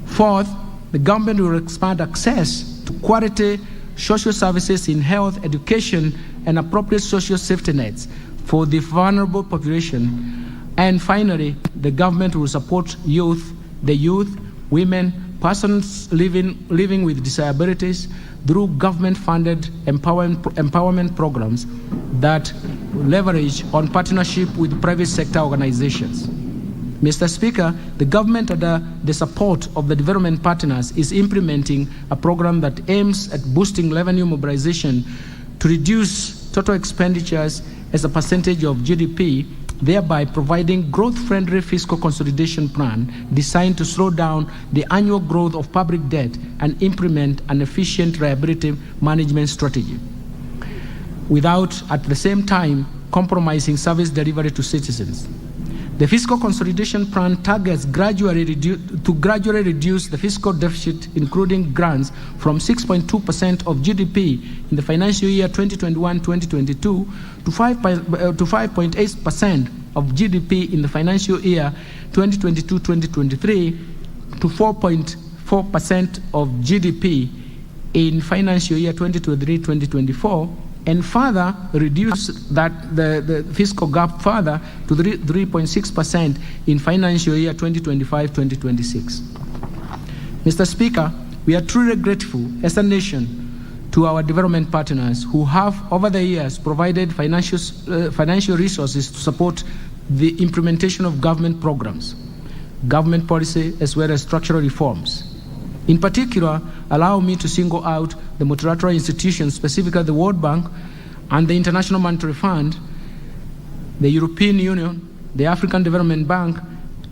Fourth, the government will expand access to quality social services in health, education, and appropriate social safety nets for the vulnerable population. And finally, the government will support the youth, women, persons living with disabilities through government-funded empowerment programs that leverage on partnership with private sector organizations. Mr. Speaker, the government, under the support of the development partners, is implementing a program that aims at boosting revenue mobilization to reduce total expenditures as a percentage of GDP, thereby providing growth-friendly fiscal consolidation plan designed to slow down the annual growth of public debt and implement an efficient liability management strategy, without at the same time compromising service delivery to citizens. The fiscal consolidation plan targets gradually reduce the fiscal deficit, including grants, from 6.2% of GDP in the financial year 2021-2022 to 5.8% of GDP in the financial year 2022-2023 to 4.4% of GDP in financial year 2023-2024, and further reduce the fiscal gap further to 3.6% in financial year 2025-2026. Mr. Speaker, we are truly grateful as a nation to our development partners who have over the years provided financial resources to support the implementation of government programs, government policy, as well as structural reforms. In particular, allow me to single out the multilateral institutions, specifically the World Bank and the International Monetary Fund, the European Union, the African Development Bank,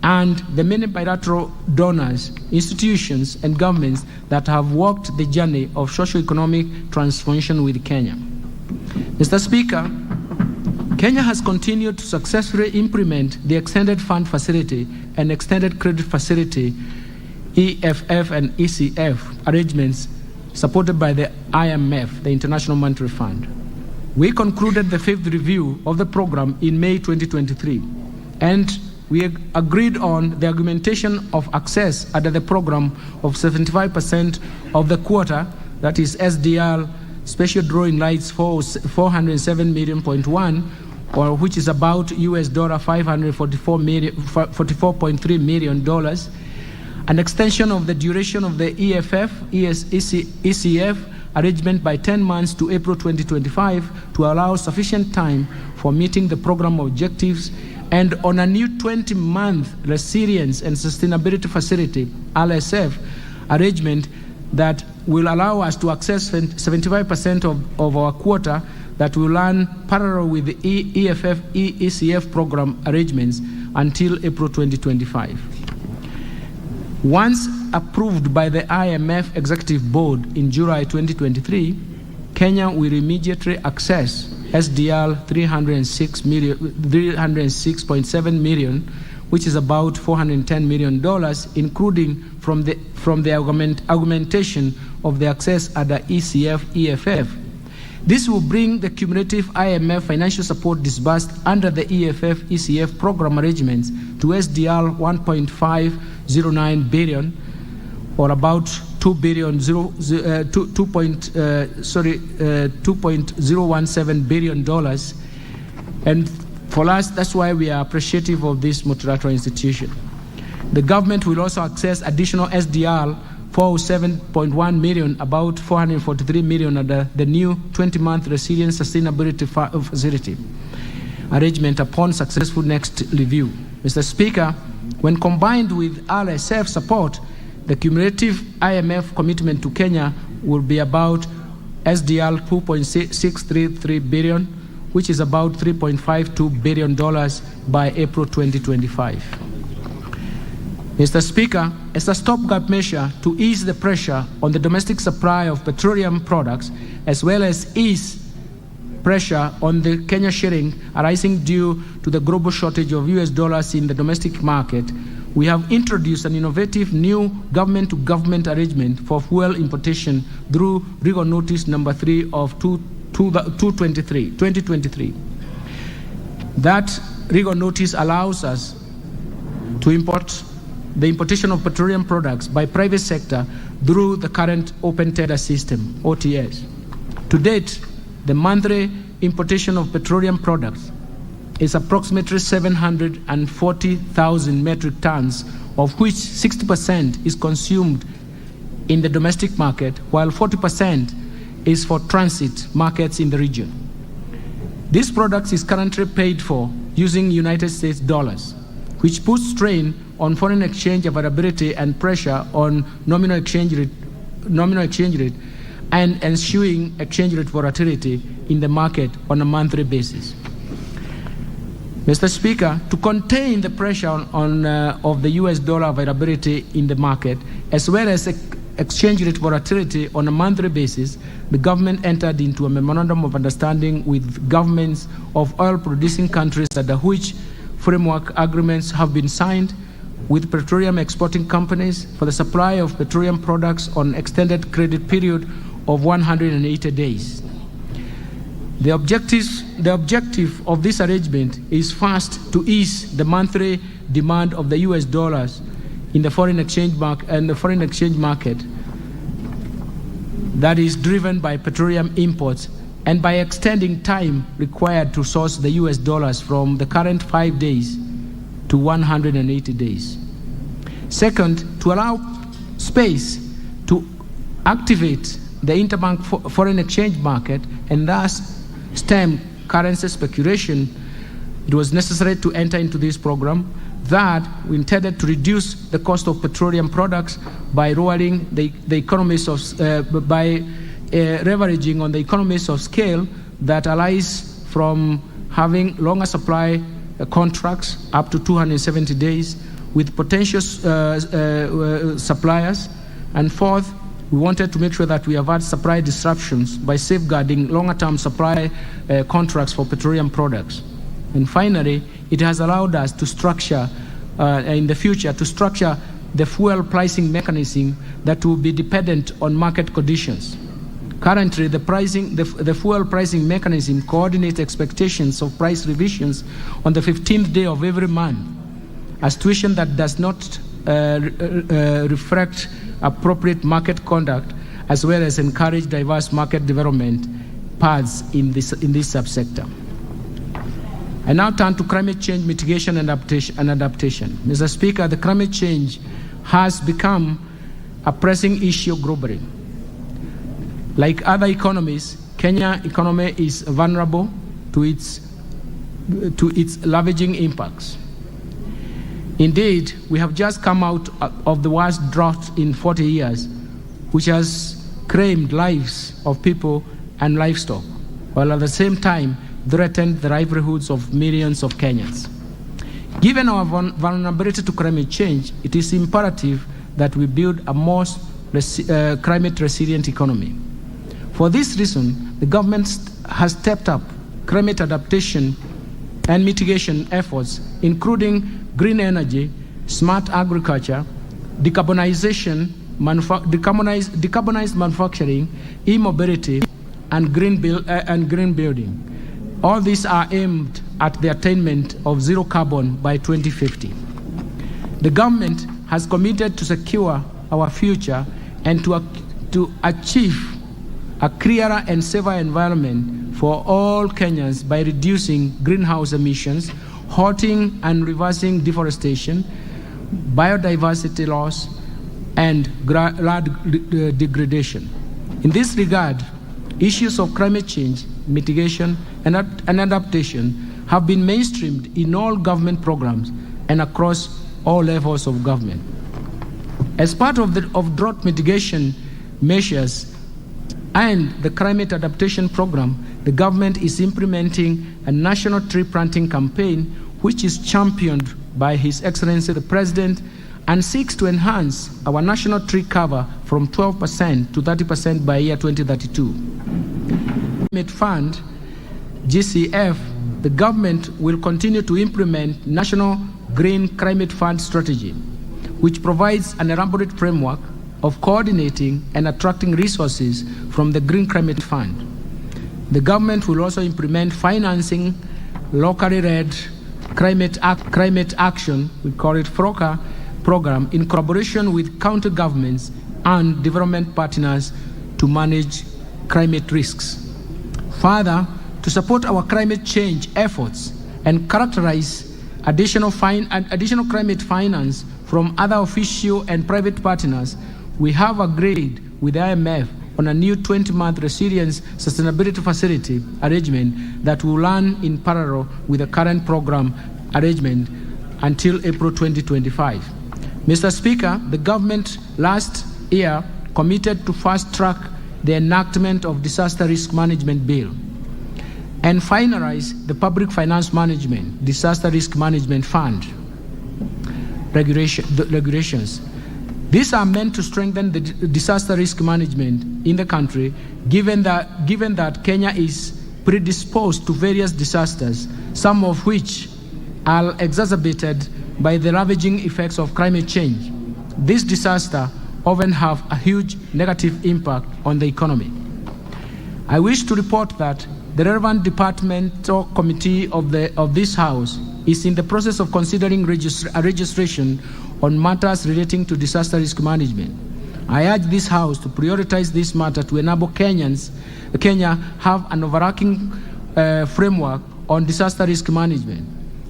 and the many bilateral donors, institutions, and governments that have walked the journey of socio-economic transformation with Kenya. Mr. Speaker, Kenya has continued to successfully implement the Extended Fund Facility and Extended Credit Facility EFF and ECF arrangements supported by the IMF, the International Monetary Fund. We concluded the fifth review of the program in May 2023, and we agreed on the augmentation of access under the program of 75% of the quota, that is SDR, special drawing rights for 407.1 million, or which is about US $544.3 million, an extension of the duration of the ECF arrangement by 10 months to April 2025 to allow sufficient time for meeting the program objectives, and on a new 20-month Resilience and Sustainability Facility, RSF, arrangement that will allow us to access 75% of our quota that will run parallel with the ECF program arrangements until April 2025. Once approved by the IMF Executive Board in July 2023, Kenya will immediately access SDR 306.7 million, which is about $410 million, including from the augmentation of the access under ECF, EFF. This will bring the cumulative IMF financial support disbursed under the EFF, ECF program arrangements to SDR 1.509 billion, or about $2.017 billion. And for us, that's why we are appreciative of this multilateral institution. The government will also access additional SDR 407.1 million, about 443 million under the new 20-month Resilience Sustainability Facility arrangement upon successful next review. Mr. Speaker, when combined with RSF support, the cumulative IMF commitment to Kenya will be about SDR 2.633 billion, which is about $3.52 billion by April 2025. Mr. Speaker, as a stopgap measure to ease the pressure on the domestic supply of petroleum products, as well as ease pressure on the Kenya shilling arising due to the global shortage of US dollars in the domestic market, we have introduced an innovative new government-to-government arrangement for fuel importation through Legal Notice number 3 of 2023. That legal notice allows us to import the importation of petroleum products by private sector through the current open tender system, OTS. To date, the monthly importation of petroleum products is approximately 740,000 metric tons, of which 60% is consumed in the domestic market, while 40% is for transit markets in the region. This product is currently paid for using United States dollars, which puts strain on foreign exchange availability and pressure on nominal exchange rate and ensuing exchange rate volatility in the market on a monthly basis. Mr. Speaker, to contain the pressure of the US dollar availability in the market, as well as exchange rate volatility on a monthly basis, the government entered into a memorandum of understanding with governments of oil-producing countries, under which framework agreements have been signed with petroleum exporting companies for the supply of petroleum products on extended credit period of 180 days. The objective of this arrangement is first to ease the monthly demand of the US dollars in the foreign exchange market that is driven by petroleum imports, and by extending time required to source the US dollars from the current 5 days to 180 days. Second, to allow space to activate the interbank foreign exchange market and thus stem currency speculation, it was necessary to enter into this program that we intended to reduce the cost of petroleum products by lowering the economies of leveraging on the economies of scale that arise from having longer supply contracts up to 270 days with potential suppliers. And fourth, we wanted to make sure that we avoid supply disruptions by safeguarding longer-term supply contracts for petroleum products. And finally, it has allowed us to structure, in the future, to structure the fuel pricing mechanism that will be dependent on market conditions. Currently, the fuel pricing mechanism coordinates expectations of price revisions on the 15th day of every month, a situation that does not reflect appropriate market conduct, as well as encourage diverse market development paths in this subsector. I now turn to climate change mitigation and adaptation. Mr. Speaker, the climate change has become a pressing issue globally. Like other economies, Kenya's economy is vulnerable to its ravaging impacts. Indeed, we have just come out of the worst drought in 40 years, which has claimed lives of people and livestock, while at the same time threatened the livelihoods of millions of Kenyans. Given our vulnerability to climate change, it is imperative that we build a more climate-resilient economy. For this reason, the government has stepped up climate adaptation and mitigation efforts, including green energy, smart agriculture, decarbonized manufacturing, e-mobility, and green building. All these are aimed at the attainment of zero carbon by 2050. The government has committed to secure our future and to achieve a clearer and safer environment for all Kenyans by reducing greenhouse emissions, halting and reversing deforestation, biodiversity loss, and land degradation. In this regard, issues of climate change, mitigation, and adaptation have been mainstreamed in all government programs and across all levels of government. As part of drought mitigation measures and the climate adaptation program, the government is implementing a national tree planting campaign, which is championed by His Excellency the President, and seeks to enhance our national tree cover from 12% to 30% by year 2032. Climate Fund, GCF, the government will continue to implement National Green Climate Fund strategy, which provides an elaborate framework of coordinating and attracting resources from the Green Climate Fund. The government will also implement financing locally led climate action, we call it FROCA program, in collaboration with county governments and development partners to manage climate risks. Further, to support our climate change efforts and characterize additional climate finance from other official and private partners, we have agreed with the IMF on a new 20-month resilience sustainability facility arrangement that will run in parallel with the current program arrangement until April 2025. Mr. Speaker, the government last year committed to fast-track the enactment of Disaster Risk Management Bill and finalize the Public Finance Management Disaster Risk Management Fund regulations. These are meant to strengthen the disaster risk management in the country, given that Kenya is predisposed to various disasters, some of which are exacerbated by the ravaging effects of climate change. These disasters often have a huge negative impact on the economy. I wish to report that the relevant departmental committee of this House is in the process of considering registration on matters relating to disaster risk management. I urge this House to prioritize this matter to enable Kenya have an overarching framework on disaster risk management.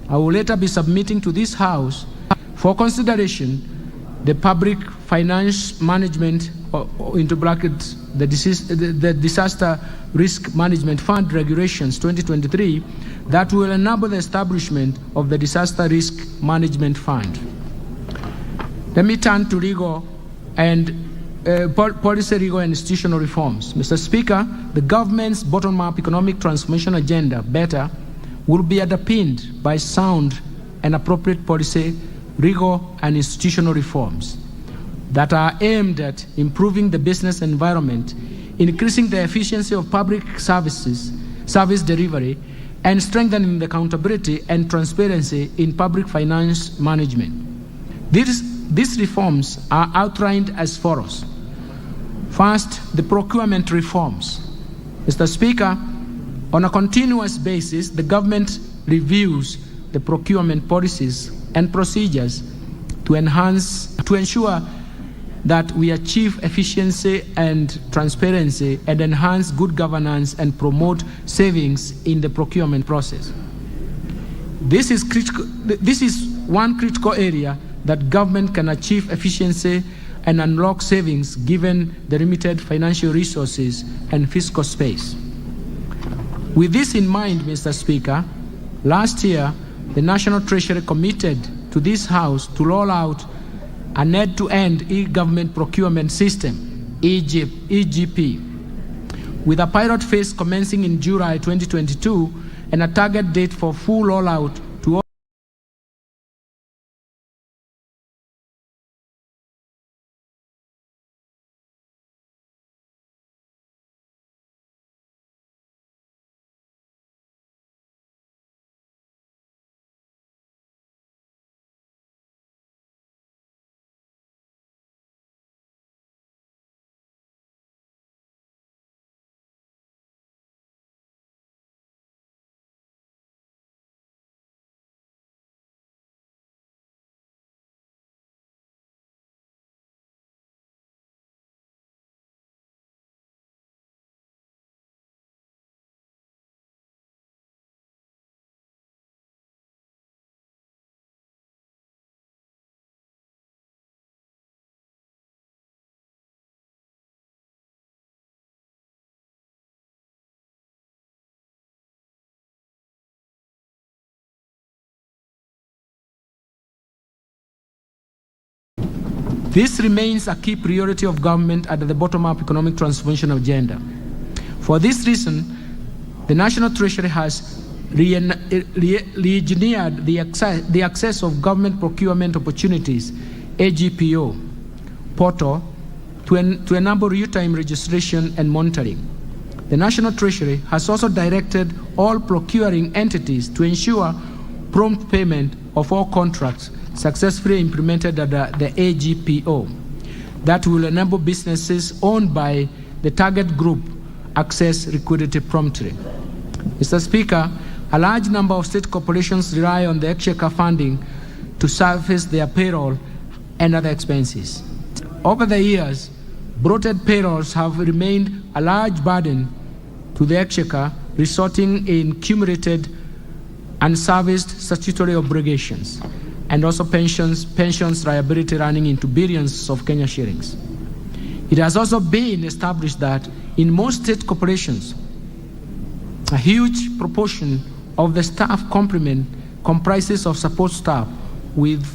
I will later be submitting to this House for consideration the Public Finance Management, into brackets, the Disaster Risk Management Fund Regulations 2023 that will enable the establishment of the Disaster Risk Management Fund. Let me turn to legal and policy, legal and institutional reforms. Mr. Speaker, the government's bottom-up economic transformation agenda, BETTER, will be underpinned by sound and appropriate policy, legal and institutional reforms that are aimed at improving the business environment, increasing the efficiency of public service delivery, and strengthening the accountability and transparency in public finance management. These reforms are outlined as follows. First, the procurement reforms. Mr. Speaker, on a continuous basis, the government reviews the procurement policies and procedures to ensure that we achieve efficiency and transparency and enhance good governance and promote savings in the procurement process. This is one critical area that government can achieve efficiency and unlock savings given the limited financial resources and fiscal space. With this in mind, Mr. Speaker, last year, the National Treasury committed to this House to roll out an end-to-end e-government procurement system, EGP, with a pilot phase commencing in July 2022 and a target date for full rollout to all This remains a key priority of government under the bottom-up economic transformation agenda. For this reason, the National Treasury has re-engineered the access of government procurement opportunities, AGPO, portal to enable real-time registration and monitoring. The National Treasury has also directed all procuring entities to ensure prompt payment of all contracts successfully implemented under the AGPO that will enable businesses owned by the target group access liquidity promptly. Mr. Speaker, A large number of state corporations rely on the exchequer funding to service their payroll and other expenses. Over the years, bloated payrolls have remained a large burden to the exchequer, resulting in cumulated unserviced statutory obligations and also pensions liability running into billions of Kenya shillings. It has also been established that in most state corporations, a huge proportion of the staff complement comprises of support staff with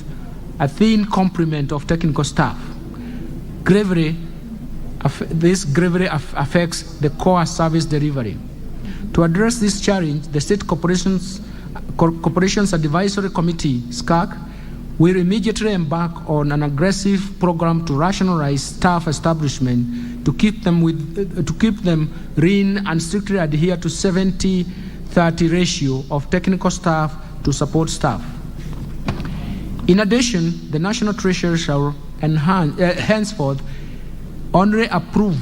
a thin complement of technical staff. This gravely affects the core service delivery. To address this challenge, the State Corporations Advisory Committee, SCAC, will immediately embark on an aggressive program to rationalize staff establishment to keep them lean and strictly adhere to 70-30 ratio of technical staff to support staff. In addition, the National Treasury shall henceforth only approve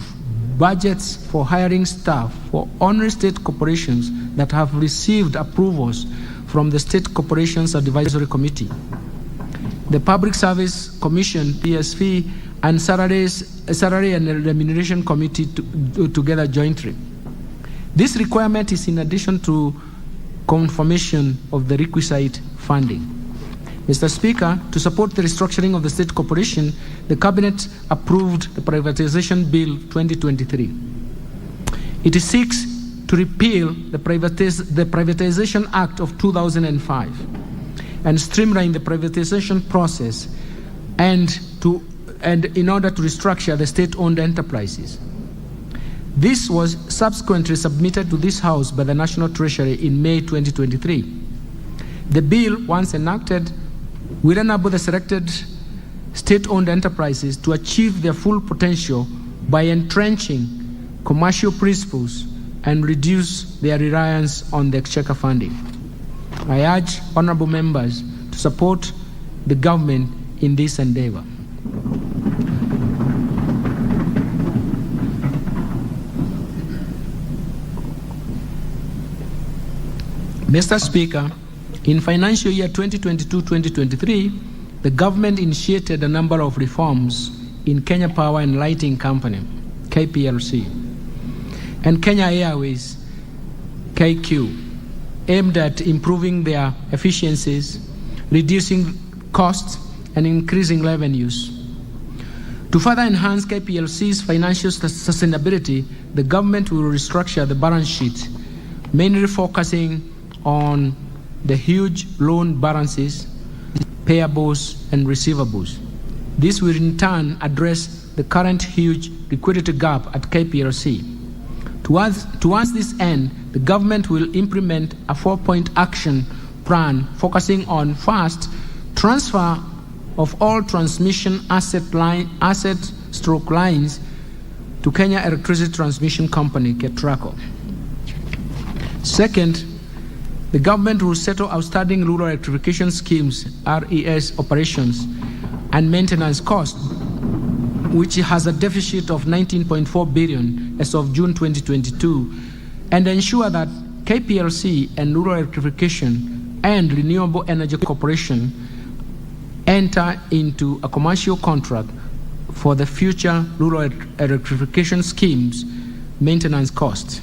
budgets for hiring staff for only state corporations that have received approvals from the State Corporations Advisory Committee, the Public Service Commission, PSV, and Salary and Remuneration Committee together jointly. This requirement is in addition to confirmation of the requisite funding. Mr. Speaker, to support the restructuring of the state corporation, the Cabinet approved the Privatization Bill 2023. It seeks to repeal the Privatization Act of 2005 and streamline the privatization process and in order to restructure the state-owned enterprises. This was subsequently submitted to this House by the National Treasury in May 2023. The bill, once enacted, will enable the selected state-owned enterprises to achieve their full potential by entrenching commercial principles and reduce their reliance on the exchequer funding. I urge honorable members to support the government in this endeavor. Mr. Speaker, in financial year 2022-2023, the government initiated a number of reforms in Kenya Power and Lighting Company, KPLC, and Kenya Airways, KQ, aimed at improving their efficiencies, reducing costs, and increasing revenues. To further enhance KPLC's financial sustainability, the government will restructure the balance sheet, mainly focusing on the huge loan balances, payables, and receivables. This will in turn address the current huge liquidity gap at KPLC. Towards this end, the government will implement a 4-point action plan focusing on, first, transfer of all transmission asset lines to Kenya Electricity Transmission Company, KETRACO. Second, the government will settle outstanding rural electrification schemes, RES operations and maintenance costs, which has a deficit of 19.4 billion as of June 2022, and ensure that KPLC and Rural Electrification and Renewable Energy Corporation enter into a commercial contract for the future rural electrification schemes maintenance costs.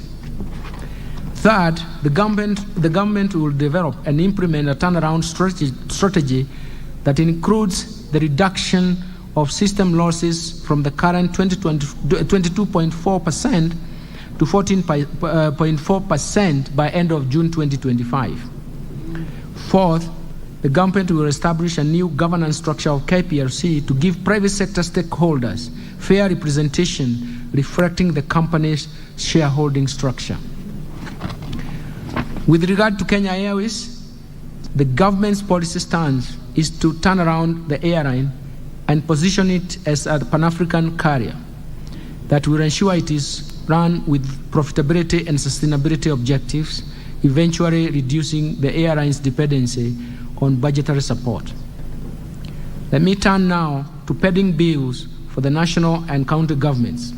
Third, the government will develop and implement a turnaround strategy that includes the reduction of system losses from the current 22.4% to 14.4% by end of June 2025. Fourth, the government will establish a new governance structure of KPLC to give private sector stakeholders fair representation reflecting the company's shareholding structure. With regard to Kenya Airways, the government's policy stance is to turn around the airline and position it as a Pan-African carrier that will ensure it is run with profitability and sustainability objectives, eventually reducing the airline's dependency on budgetary support. Let me turn now to pending bills for the national and county governments.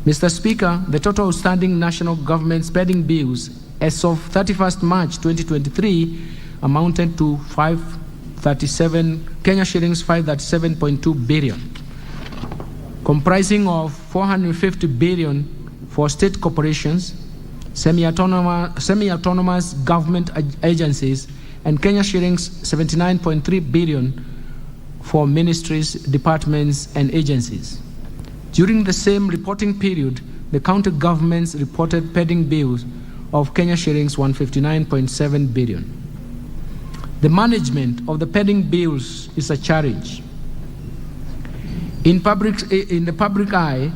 Mr. Speaker, the total outstanding national government pending bills as of 31st March 2023 amounted to 537 Kenya shillings 537.2 billion, comprising of 450 billion for state corporations, semi-autonomous government agencies, and Kenya shillings 79.3 billion for ministries, departments, and agencies. During the same reporting period, the county governments reported pending bills of Kenya shillings 159.7 billion. The management of the pending bills is a challenge. In the public eye,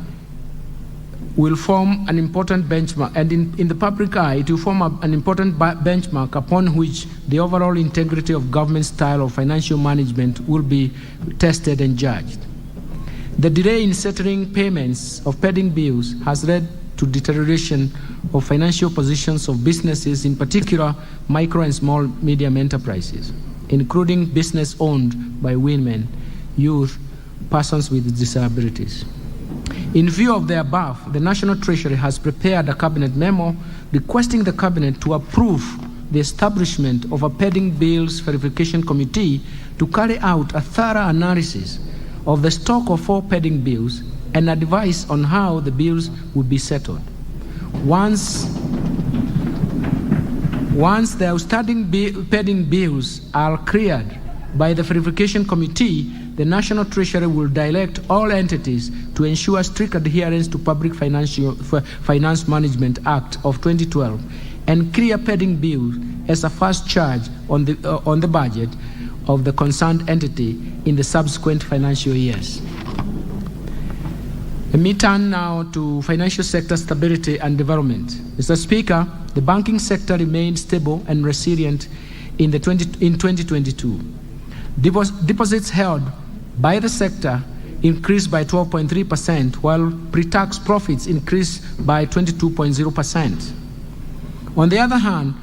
will form an important benchmark, and in the public eye, it will form an important benchmark upon which the overall integrity of government style of financial management will be tested and judged. The delay in settling payments of pending bills has led to deterioration of financial positions of businesses, in particular micro and small medium enterprises, including business owned by women, youth, persons with disabilities. In view of the above, the National Treasury has prepared a cabinet memo requesting the cabinet to approve the establishment of a pending bills verification committee to carry out a thorough analysis of the stock of all pending bills and advice on how the bills would be settled. Once the outstanding pending bills are cleared by the verification committee, the National Treasury will direct all entities to ensure strict adherence to Public Finance Management Act of 2012 and clear pending bills as a first charge on the budget of the concerned entity in the subsequent financial years. Let me turn now to financial sector stability and development. Mr. Speaker, the banking sector remained stable and resilient in 2022. Deposits held by the sector increased by 12.3%, while pre-tax profits increased by 22.0%. On the other hand,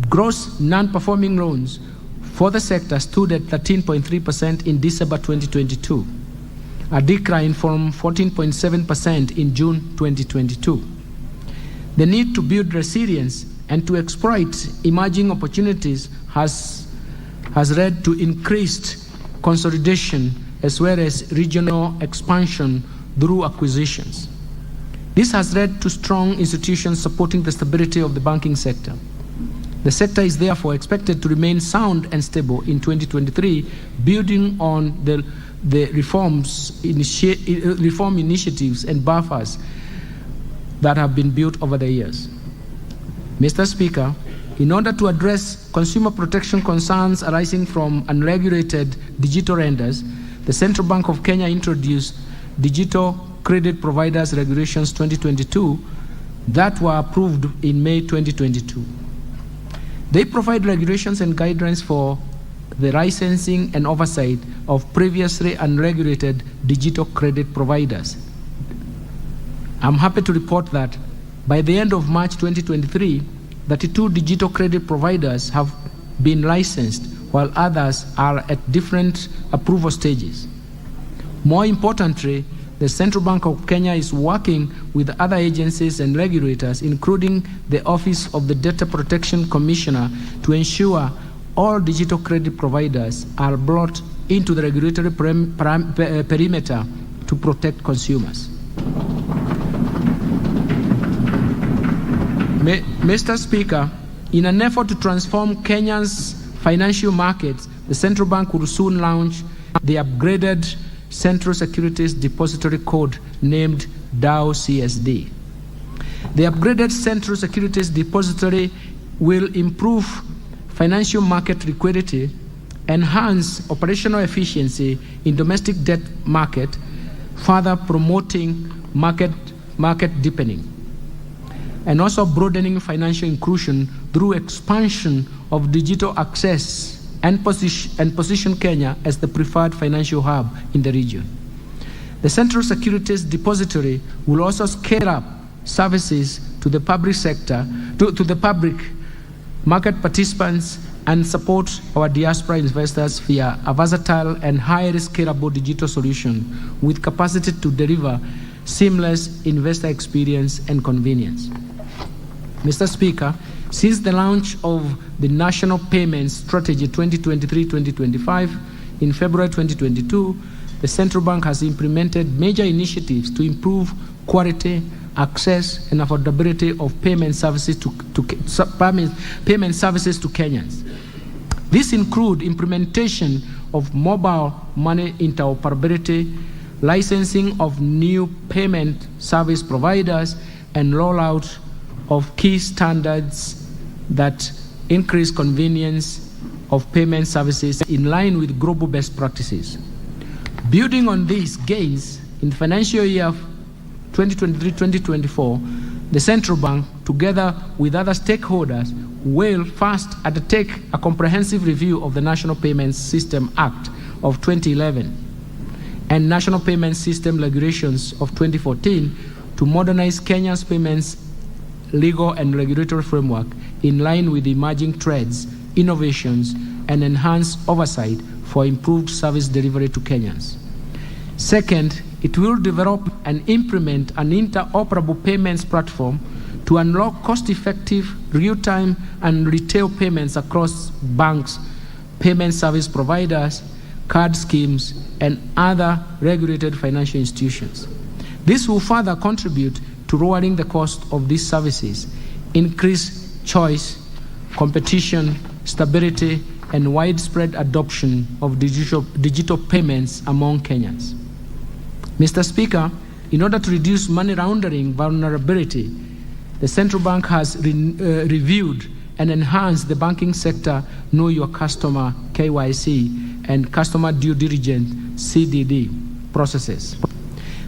gross non-performing loans for the sector stood at 13.3% in December 2022, a decline from 14.7% in June 2022. The need to build resilience and to exploit emerging opportunities has led to increased consolidation as well as regional expansion through acquisitions. This has led to strong institutions supporting the stability of the banking sector. The sector is therefore expected to remain sound and stable in 2023, building on the reform initiatives and buffers that have been built over the years. Mr. Speaker, in order to address consumer protection concerns arising from unregulated digital lenders, the Central Bank of Kenya introduced Digital Credit Providers Regulations 2022 that were approved in May 2022. They provide regulations and guidelines for the licensing and oversight of previously unregulated digital credit providers. I'm happy to report that by the end of March 2023, 32 digital credit providers have been licensed, while others are at different approval stages. More importantly, the Central Bank of Kenya is working with other agencies and regulators, including the Office of the Data Protection Commissioner, to ensure all digital credit providers are brought into the regulatory perimeter to protect consumers. Mr. Speaker, in an effort to transform Kenya's financial markets, the Central Bank will soon launch the upgraded Central Securities Depository Code named DAO CSD. The upgraded Central Securities Depository will improve financial market liquidity, enhance operational efficiency in domestic debt market, further promoting market deepening, and also broadening financial inclusion through expansion of digital access and position Kenya as the preferred financial hub in the region. The Central Securities Depository will also scale up services to the public sector, to the public market participants, and support our diaspora investors via a versatile and highly scalable digital solution with capacity to deliver seamless investor experience and convenience. Mr. Speaker, Since the launch of the National Payments Strategy 2023-2025 in February 2022, the Central Bank has implemented major initiatives to improve quality, access, and affordability of payment services to Kenyans. These include implementation of mobile money interoperability, licensing of new payment service providers, and rollout of key standards that increase convenience of payment services in line with global best practices. Building on these gains, in the financial year 2023-2024, the Central Bank, together with other stakeholders, will first undertake a comprehensive review of the National Payments System Act of 2011 and National Payment System Regulations of 2014 to modernize Kenya's payments legal and regulatory framework in line with emerging trends, innovations, and enhance oversight for improved service delivery to Kenyans. Second, it will develop and implement an interoperable payments platform to unlock cost-effective, real-time, and retail payments across banks, payment service providers, card schemes, and other regulated financial institutions. This will further contribute to lowering the cost of these services, increase choice, competition, stability, and widespread adoption of digital payments among Kenyans. Mr. Speaker, in order to reduce money laundering vulnerability, the Central Bank has reviewed and enhanced the banking sector Know Your Customer (KYC) and Customer Due Diligence (CDD) processes.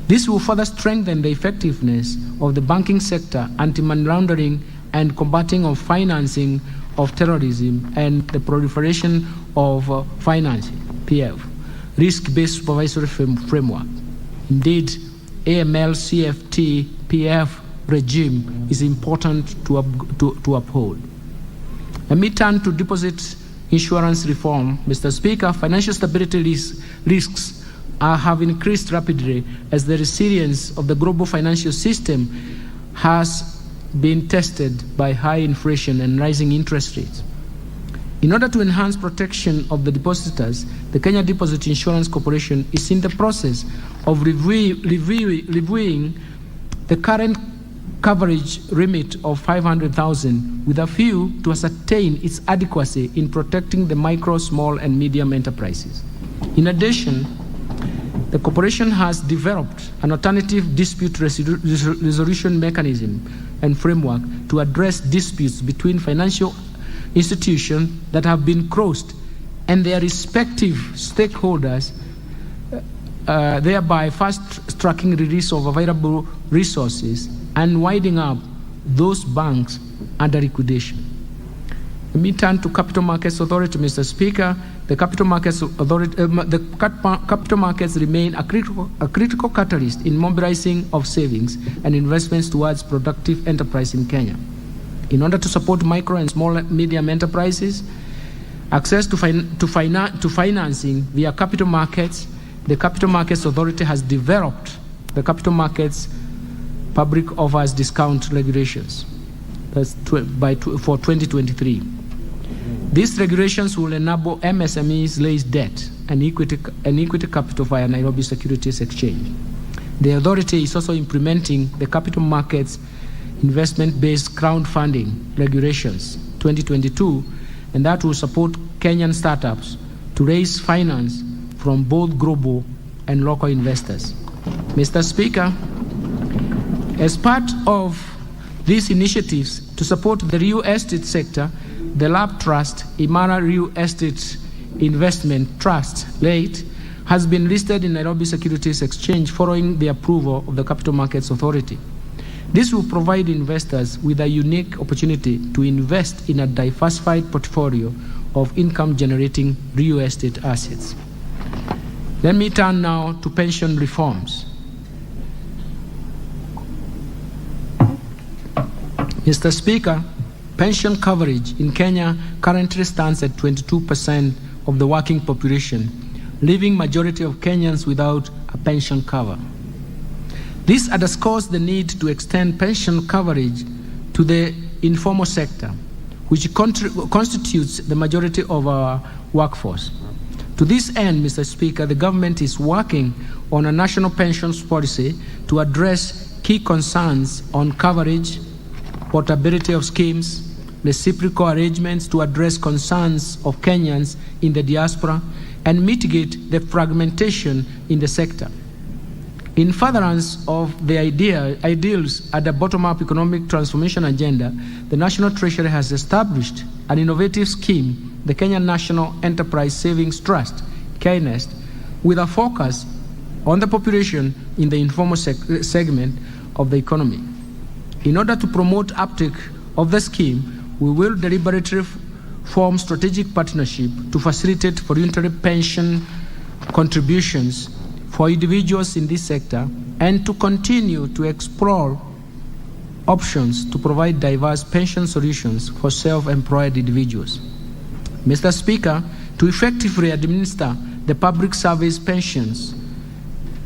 This will further strengthen the effectiveness of the banking sector anti-money laundering and combating of financing of terrorism and the proliferation of financing (PF), risk-based supervisory framework. Indeed, AML CFT PF regime is important to uphold. Let me turn to deposit insurance reform. Mr. Speaker, financial stability risks have increased rapidly as the resilience of the global financial system has been tested by high inflation and rising interest rates. In order to enhance protection of the depositors, the Kenya Deposit Insurance Corporation is in the process of reviewing the current coverage limit of 500,000 with a view to ascertain its adequacy in protecting the micro, small, and medium enterprises. In addition, the corporation has developed an alternative dispute resolution mechanism and framework to address disputes between financial institutions that have been crossed and their respective stakeholders, thereby fast-tracking release of available resources and winding up those banks under liquidation. Let me turn to Capital Markets Authority, Mr. Speaker. The Capital Markets Authority, capital markets remain a critical catalyst in mobilizing of savings and investments towards productive enterprise in Kenya. In order to support micro and small and medium enterprises, access to financing via capital markets, the Capital Markets Authority has developed the Capital Markets Public Offers Discount Regulations for 2023. These regulations will enable MSMEs raise debt and equity capital via Nairobi Securities Exchange. The authority is also implementing the Capital Markets Investment-Based Crowdfunding Regulations 2022, and that will support Kenyan startups to raise finance from both global and local investors. Mr. Speaker, as part of these initiatives to support the real estate sector, the Lab Trust, Imara Real Estate Investment Trust, late, has been listed in Nairobi Securities Exchange following the approval of the Capital Markets Authority. This will provide investors with a unique opportunity to invest in a diversified portfolio of income-generating real estate assets. Let me turn now to pension reforms. Mr. Speaker, pension coverage in Kenya currently stands at 22% of the working population, leaving majority of Kenyans without a pension cover. This underscores the need to extend pension coverage to the informal sector, which constitutes the majority of our workforce. To this end, Mr. Speaker, the government is working on a national pensions policy to address key concerns on coverage, portability of schemes, reciprocal arrangements to address concerns of Kenyans in the diaspora, and mitigate the fragmentation in the sector. In furtherance of the ideals at the bottom-up economic transformation agenda, the National Treasury has established an innovative scheme, the Kenya National Enterprise Savings Trust, KNEST, with a focus on the population in the informal segment of the economy. In order to promote uptake of the scheme, we will deliberately form strategic partnership to facilitate voluntary pension contributions for individuals in this sector and to continue to explore options to provide diverse pension solutions for self-employed individuals. Mr. Speaker, to effectively administer the public service pensions,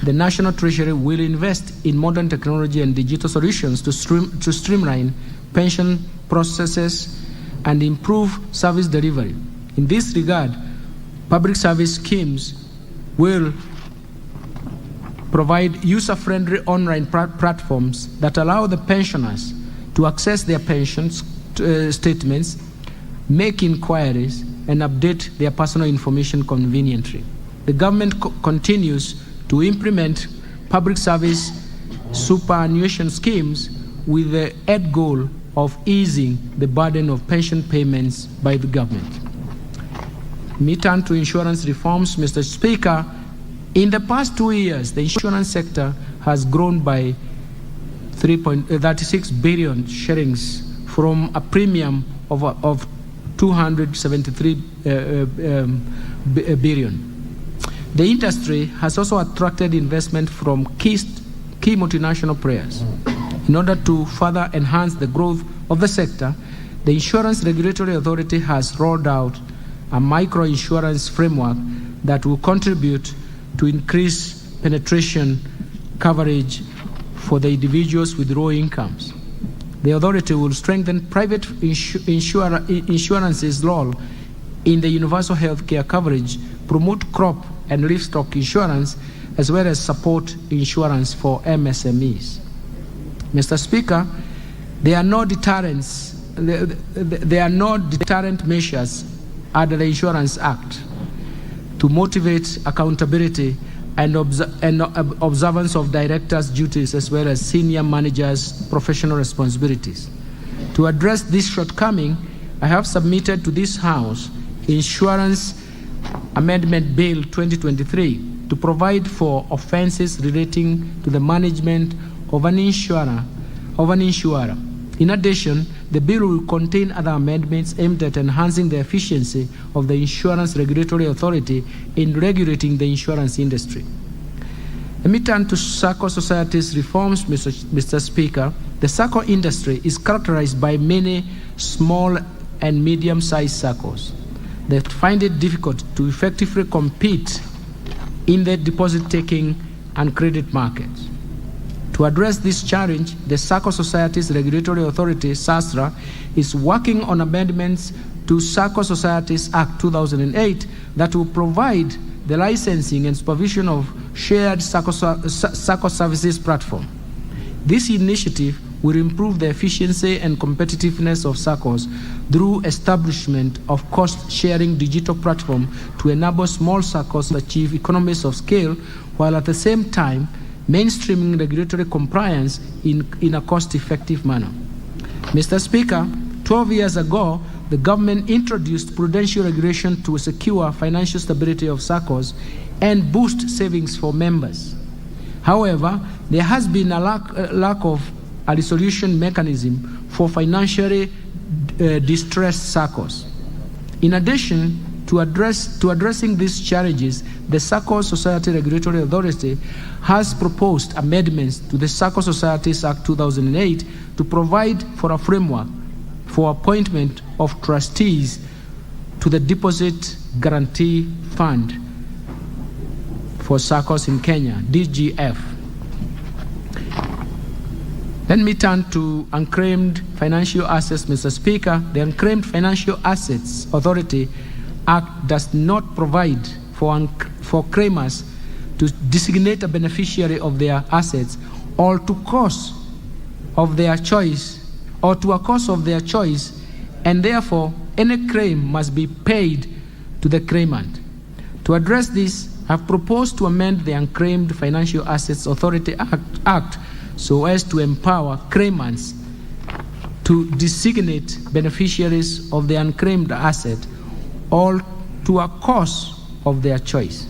the National Treasury will invest in modern technology and digital solutions to streamline pension processes and improve service delivery. In this regard, public service schemes will provide user-friendly online platforms that allow the pensioners to access their pension statements, make inquiries, and update their personal information conveniently. The government continues to implement public service superannuation schemes with the end goal of easing the burden of pension payments by the government. Me turn to insurance reforms, Mr. Speaker. In the past 2 years, the insurance sector has grown by 3.36 billion shillings from a premium of 273 billion. The industry has also attracted investment from key multinational players. In order to further enhance the growth of the sector, the Insurance Regulatory Authority has rolled out a micro-insurance framework that will contribute to increase penetration coverage for the individuals with low incomes. The authority will strengthen private insurance's role in the universal health care coverage, promote crop and livestock insurance, as well as support insurance for MSMEs. Mr. Speaker, there are no deterrent measures under the Insurance Act to motivate accountability and observance of directors' duties as well as senior managers' professional responsibilities. To address this shortcoming, I have submitted to this House Insurance Amendment Bill 2023 to provide for offences relating to the management of an insurer. In addition, the bill will contain other amendments aimed at enhancing the efficiency of the Insurance Regulatory Authority in regulating the insurance industry. Let me turn to SACCO societies reforms, Mr. Speaker. The SACCO industry is characterized by many small and medium-sized SACCOs that find it difficult to effectively compete in the deposit-taking and credit markets. To address this challenge, the SACCO Societies Regulatory Authority, SASRA, is working on amendments to SACCO Societies Act 2008 that will provide the licensing and supervision of shared SACCO services platform. This initiative will improve the efficiency and competitiveness of SACCOs through establishment of cost-sharing digital platform to enable small SACCOs to achieve economies of scale, while at the same time mainstreaming regulatory compliance in a cost-effective manner. Mr. Speaker, 12 years ago, the government introduced prudential regulation to secure financial stability of SACCOs and boost savings for members. However, there has been a lack of a resolution mechanism for financially distressed SACCOs. In addition to addressing these challenges, the SACCO Society Regulatory Authority has proposed amendments to the SACCO Societies Act 2008 to provide for a framework for appointment of trustees to the Deposit Guarantee Fund for SACCOs in Kenya, DGF. Let me turn to unclaimed financial assets, Mr. Speaker. The Unclaimed Financial Assets Authority Act does not provide for claimants to designate a beneficiary of their assets or to a cause of their choice, and therefore any claim must be paid to the claimant. To address this, I've proposed to amend the Unclaimed Financial Assets Authority Act so as to empower claimants to designate beneficiaries of the unclaimed asset or to a cause of their choice.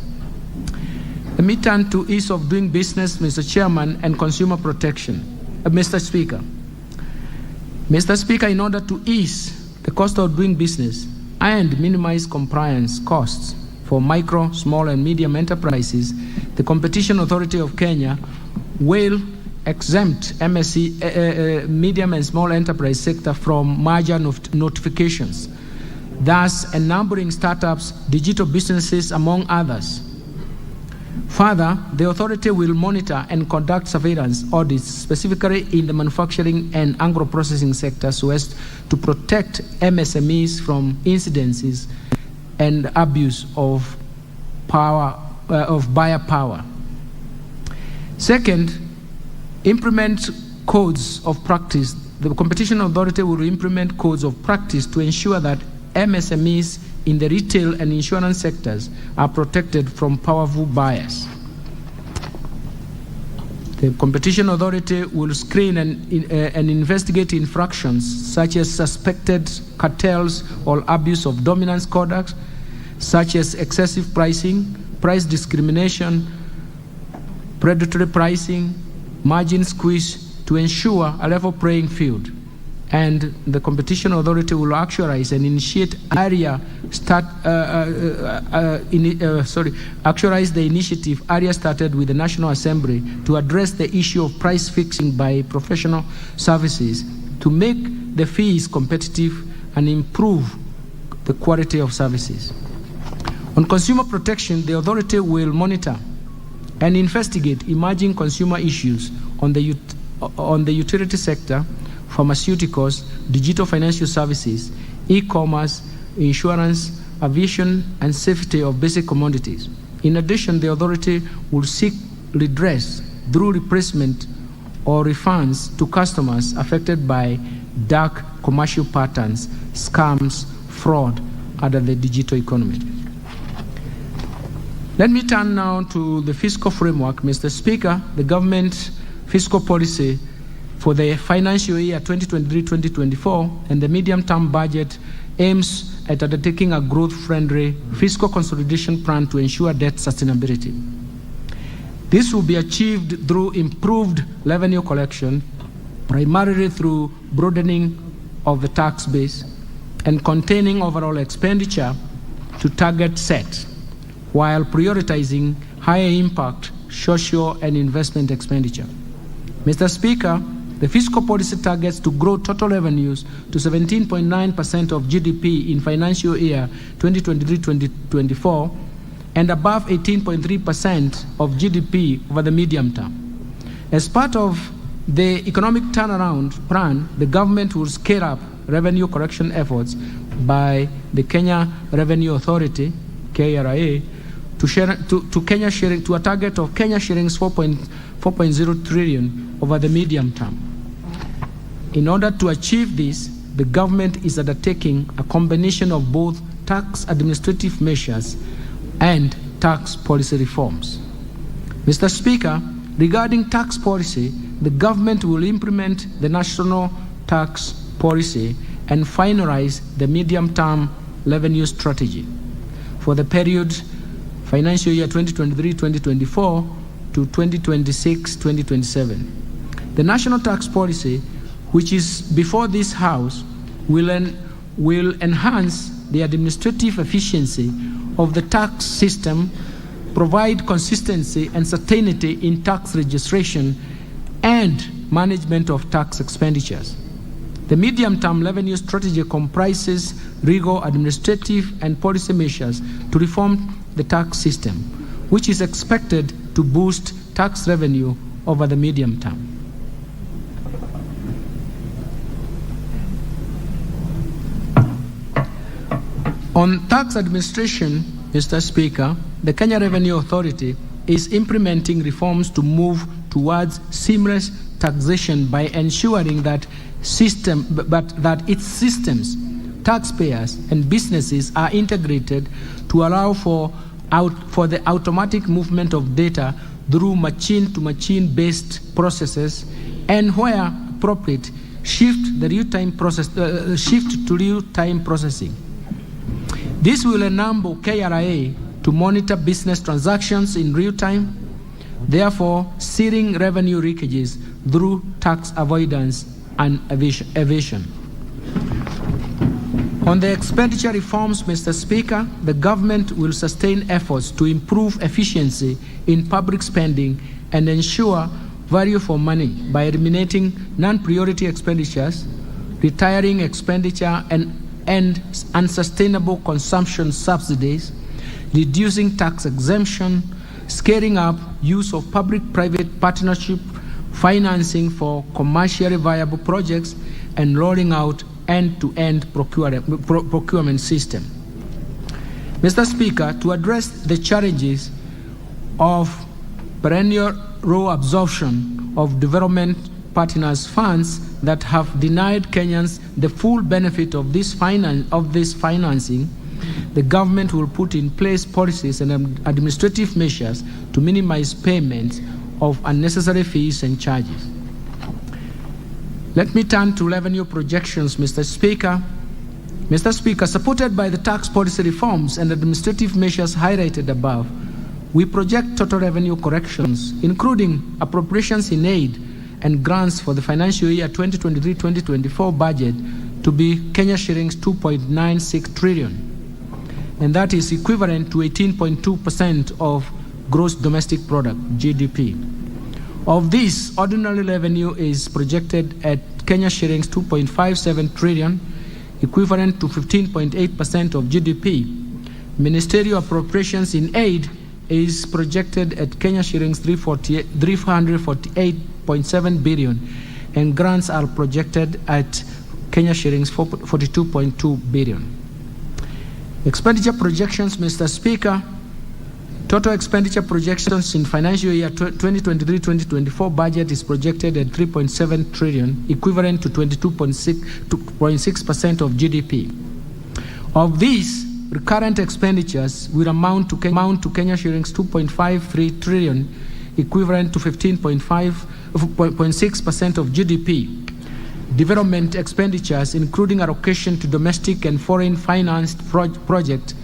Let me turn to ease of doing business, Mr. Chairman, and consumer protection. Mr. Speaker. Mr. Speaker, in order to ease the cost of doing business and minimize compliance costs for micro, small, and medium enterprises, the Competition Authority of Kenya will exempt MSE, medium and small enterprise sector from merger notifications, thus enabling startups, digital businesses, among others. Further, the authority will monitor and conduct surveillance audits specifically in the manufacturing and agro-processing sector so as to protect MSMEs from incidences and abuse of buyer power. Second, implement codes of practice. The Competition Authority will implement codes of practice to ensure that MSMEs in the retail and insurance sectors are protected from powerful buyers. The Competition Authority will screen and investigate infractions such as suspected cartels or abuse of dominance conduct, such as excessive pricing, price discrimination, predatory pricing, margin squeeze, to ensure a level playing field. And the Competition Authority will actualize and initiate actualize the initiative started with the National Assembly to address the issue of price fixing by professional services to make the fees competitive and improve the quality of services. On consumer protection, the authority will monitor and investigate emerging consumer issues on the utility sector, pharmaceuticals, digital financial services, e-commerce, insurance, aviation, and safety of basic commodities. In addition, the authority will seek redress through replacement or refunds to customers affected by dark commercial patterns, scams, fraud under the digital economy. Let me turn now to the fiscal framework. Mr. Speaker, the government fiscal policy for the financial year 2023-2024 and the medium-term budget aims at undertaking a growth-friendly fiscal consolidation plan to ensure debt sustainability. This will be achieved through improved revenue collection, primarily through broadening of the tax base and containing overall expenditure to target set, while prioritizing higher impact social and investment expenditure. Mr. Speaker, the fiscal policy targets to grow total revenues to 17.9% of GDP in financial year 2023-2024 and above 18.3% of GDP over the medium term. As part of the economic turnaround plan, the government will scale up revenue collection efforts by the Kenya Revenue Authority, KRA, to a target of Kenya shillings 4.0 trillion over the medium term. In order to achieve this, the government is undertaking a combination of both tax administrative measures and tax policy reforms. Mr. Speaker, regarding tax policy, the government will implement the national tax policy and finalize the medium-term revenue strategy for the period financial year 2023-2024 to 2026-2027. The national tax policy, which is before this House, will enhance the administrative efficiency of the tax system, provide consistency and certainty in tax registration and management of tax expenditures. The medium-term revenue strategy comprises legal, administrative, and policy measures to reform the tax system, which is expected to boost tax revenue over the medium term. On tax administration, Mr. Speaker, the Kenya Revenue Authority is implementing reforms to move towards seamless taxation by ensuring that its systems, taxpayers, and businesses are integrated to allow for the automatic movement of data through machine-to-machine based processes, and where appropriate, shift to real-time processing. This will enable KRA to monitor business transactions in real time, therefore sealing revenue leakages through tax avoidance and evasion. On the expenditure reforms, Mr. Speaker, the government will sustain efforts to improve efficiency in public spending and ensure value for money by eliminating non-priority expenditures, retiring expenditure and unsustainable consumption subsidies, reducing tax exemption, scaling up use of public-private partnership financing for commercially viable projects, and rolling out end-to-end procurement system. Mr. Speaker, to address the challenges of perennial low absorption of development partners' funds that have denied Kenyans the full benefit of this financing, the government will put in place policies and administrative measures to minimize payments of unnecessary fees and charges. Let me turn to revenue projections, Mr. Speaker. Mr. Speaker, supported by the tax policy reforms and administrative measures highlighted above, we project total revenue corrections, including appropriations in aid and grants for the financial year 2023-2024 budget to be Kenya shillings 2.96 trillion, and that is equivalent to 18.2% of gross domestic product, GDP. Of this, ordinary revenue is projected at Kenya shillings 2.57 trillion, equivalent to 15.8% of GDP. Ministerial appropriations in aid is projected at Kenya shillings 348.7 billion, and grants are projected at Kenya shillings 42.2 billion. Expenditure projections, Mr. Speaker. Total expenditure projections in financial year 2023-2024 budget is projected at 3.7 trillion, equivalent to 22.6% of GDP. Of these, recurrent expenditures will amount to Kenya shillings 2.53 trillion, equivalent to 15.6% of GDP. Development expenditures, including allocation to domestic and foreign financed project,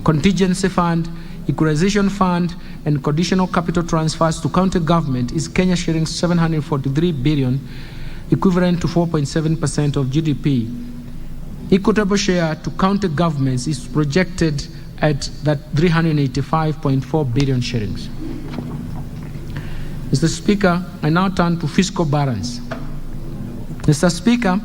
contingency fund, equalization fund, and conditional capital transfers to county government, is Kenya shillings 743 billion, equivalent to 4.7% of GDP. Equitable share to county governments is projected at that 385.4 billion shillings. Mr. Speaker, I now turn to fiscal balance. Mr. Speaker,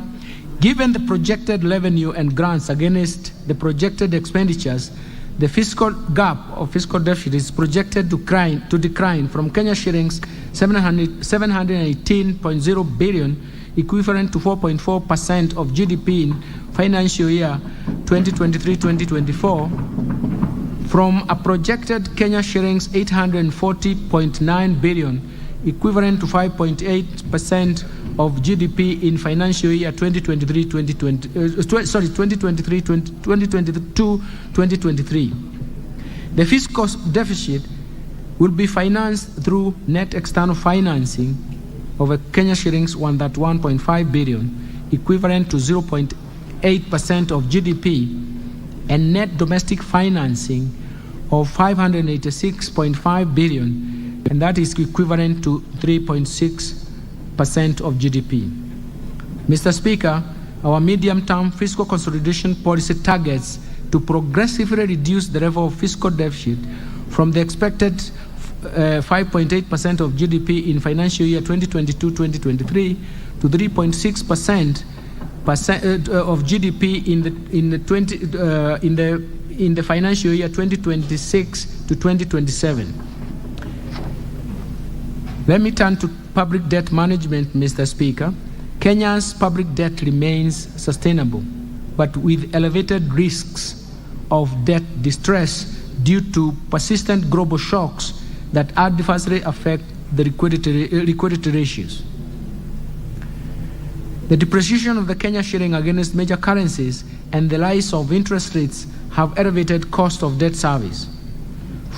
given the projected revenue and grants against the projected expenditures, the fiscal gap of fiscal deficit is projected to decline from Kenya shillings 718.0 billion, equivalent to 4.4% of GDP in financial year 2023-2024, from a projected Kenya shillings 840.9 billion, equivalent to 5.8% of GDP in financial year 2022-2023. The fiscal deficit will be financed through net external financing of a Kenya shillings 1.5 billion, equivalent to 0.8% of GDP, and net domestic financing of 586.5 billion, and that is equivalent to 3.6% of GDP. Mr. Speaker, our medium-term fiscal consolidation policy targets to progressively reduce the level of fiscal deficit from the expected 5.8% of GDP in financial year 2022-2023 to 3.6% of GDP in the financial year 2026 to 2027. Let me turn to public debt management, Mr. Speaker. Kenya's public debt remains sustainable. but with elevated risks of debt distress due to persistent global shocks that adversely affect the liquidity ratios. The depreciation of the Kenya shilling against major currencies and the rise of interest rates have elevated cost of debt service.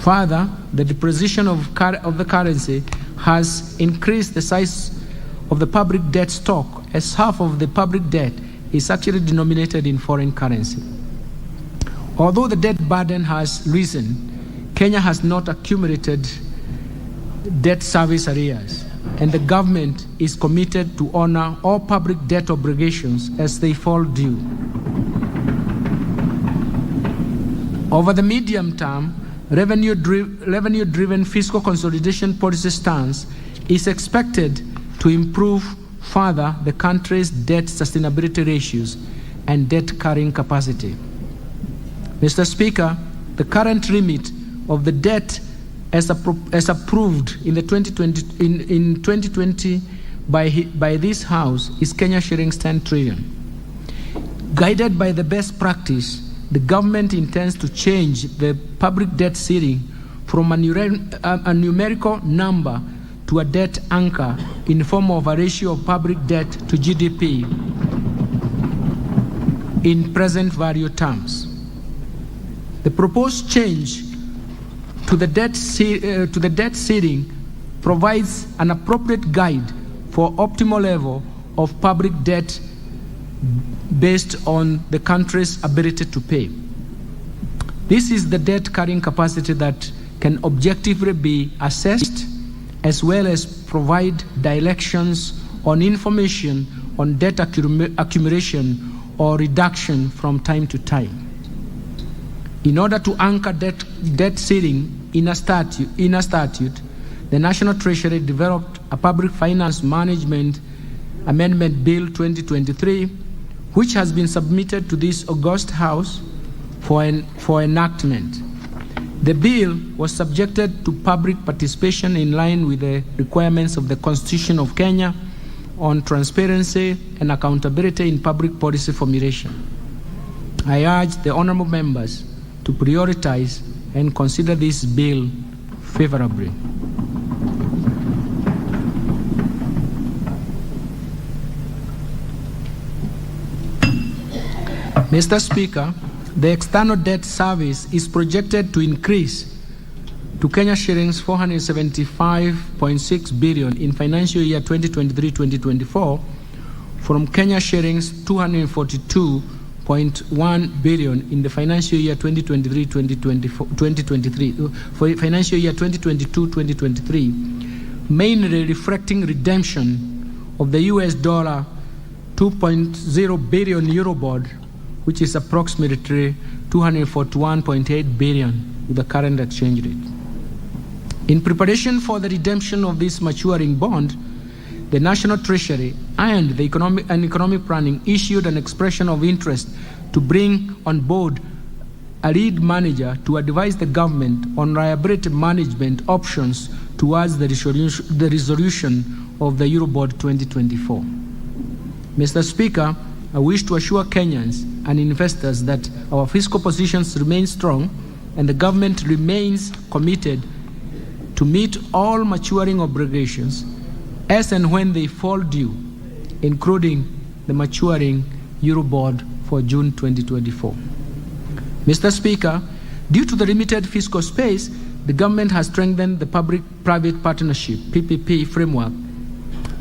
Further, the depreciation of the currency has increased the size of the public debt stock, as half of the public debt is actually denominated in foreign currency. Although the debt burden has risen, Kenya has not accumulated debt service arrears, and the government is committed to honor all public debt obligations as they fall due. Over the medium term, revenue-driven fiscal consolidation policy stance is expected to improve further the country's debt sustainability ratios and debt carrying capacity. Mr. Speaker, the current limit of the debt as approved in 2020 by this House is Kenya shillings 10 trillion. Guided by the best practice, the government intends to change the public debt ceiling from a numerical number to a debt anchor in the form of a ratio of public debt to GDP in present value terms. The proposed change to the debt ceiling provides an appropriate guide for optimal level of public debt based on the country's ability to pay. This is the debt carrying capacity that can objectively be assessed, as well as provide directions on information on debt accumulation or reduction from time to time. In order to anchor debt ceiling in a statute, the National Treasury developed a Public Finance Management Amendment Bill 2023, which has been submitted to this august House for enactment. The bill was subjected to public participation in line with the requirements of the Constitution of Kenya on transparency and accountability in public policy formulation. I urge the honorable members to prioritize and consider this bill favorably. Mr. Speaker, the external debt service is projected to increase to Kenya shillings 475.6 billion in financial year 2023-2024 from Kenya shillings 242.1 billion in the financial year 2023 for financial year 2022-2023, mainly reflecting redemption of the US dollar 2.0 billion Eurobond, which is approximately 241.8 billion with the current exchange rate. In preparation for the redemption of this maturing bond, the National Treasury and the Economic Planning issued an expression of interest to bring on board a lead manager to advise the government on liability management options towards the resolution of the Eurobond 2024. Mr. Speaker, I wish to assure Kenyans and investors that our fiscal positions remain strong and the government remains committed to meet all maturing obligations as and when they fall due, including the maturing Eurobond for June 2024. Mr. Speaker, due to the limited fiscal space, the government has strengthened the public-private partnership, PPP framework,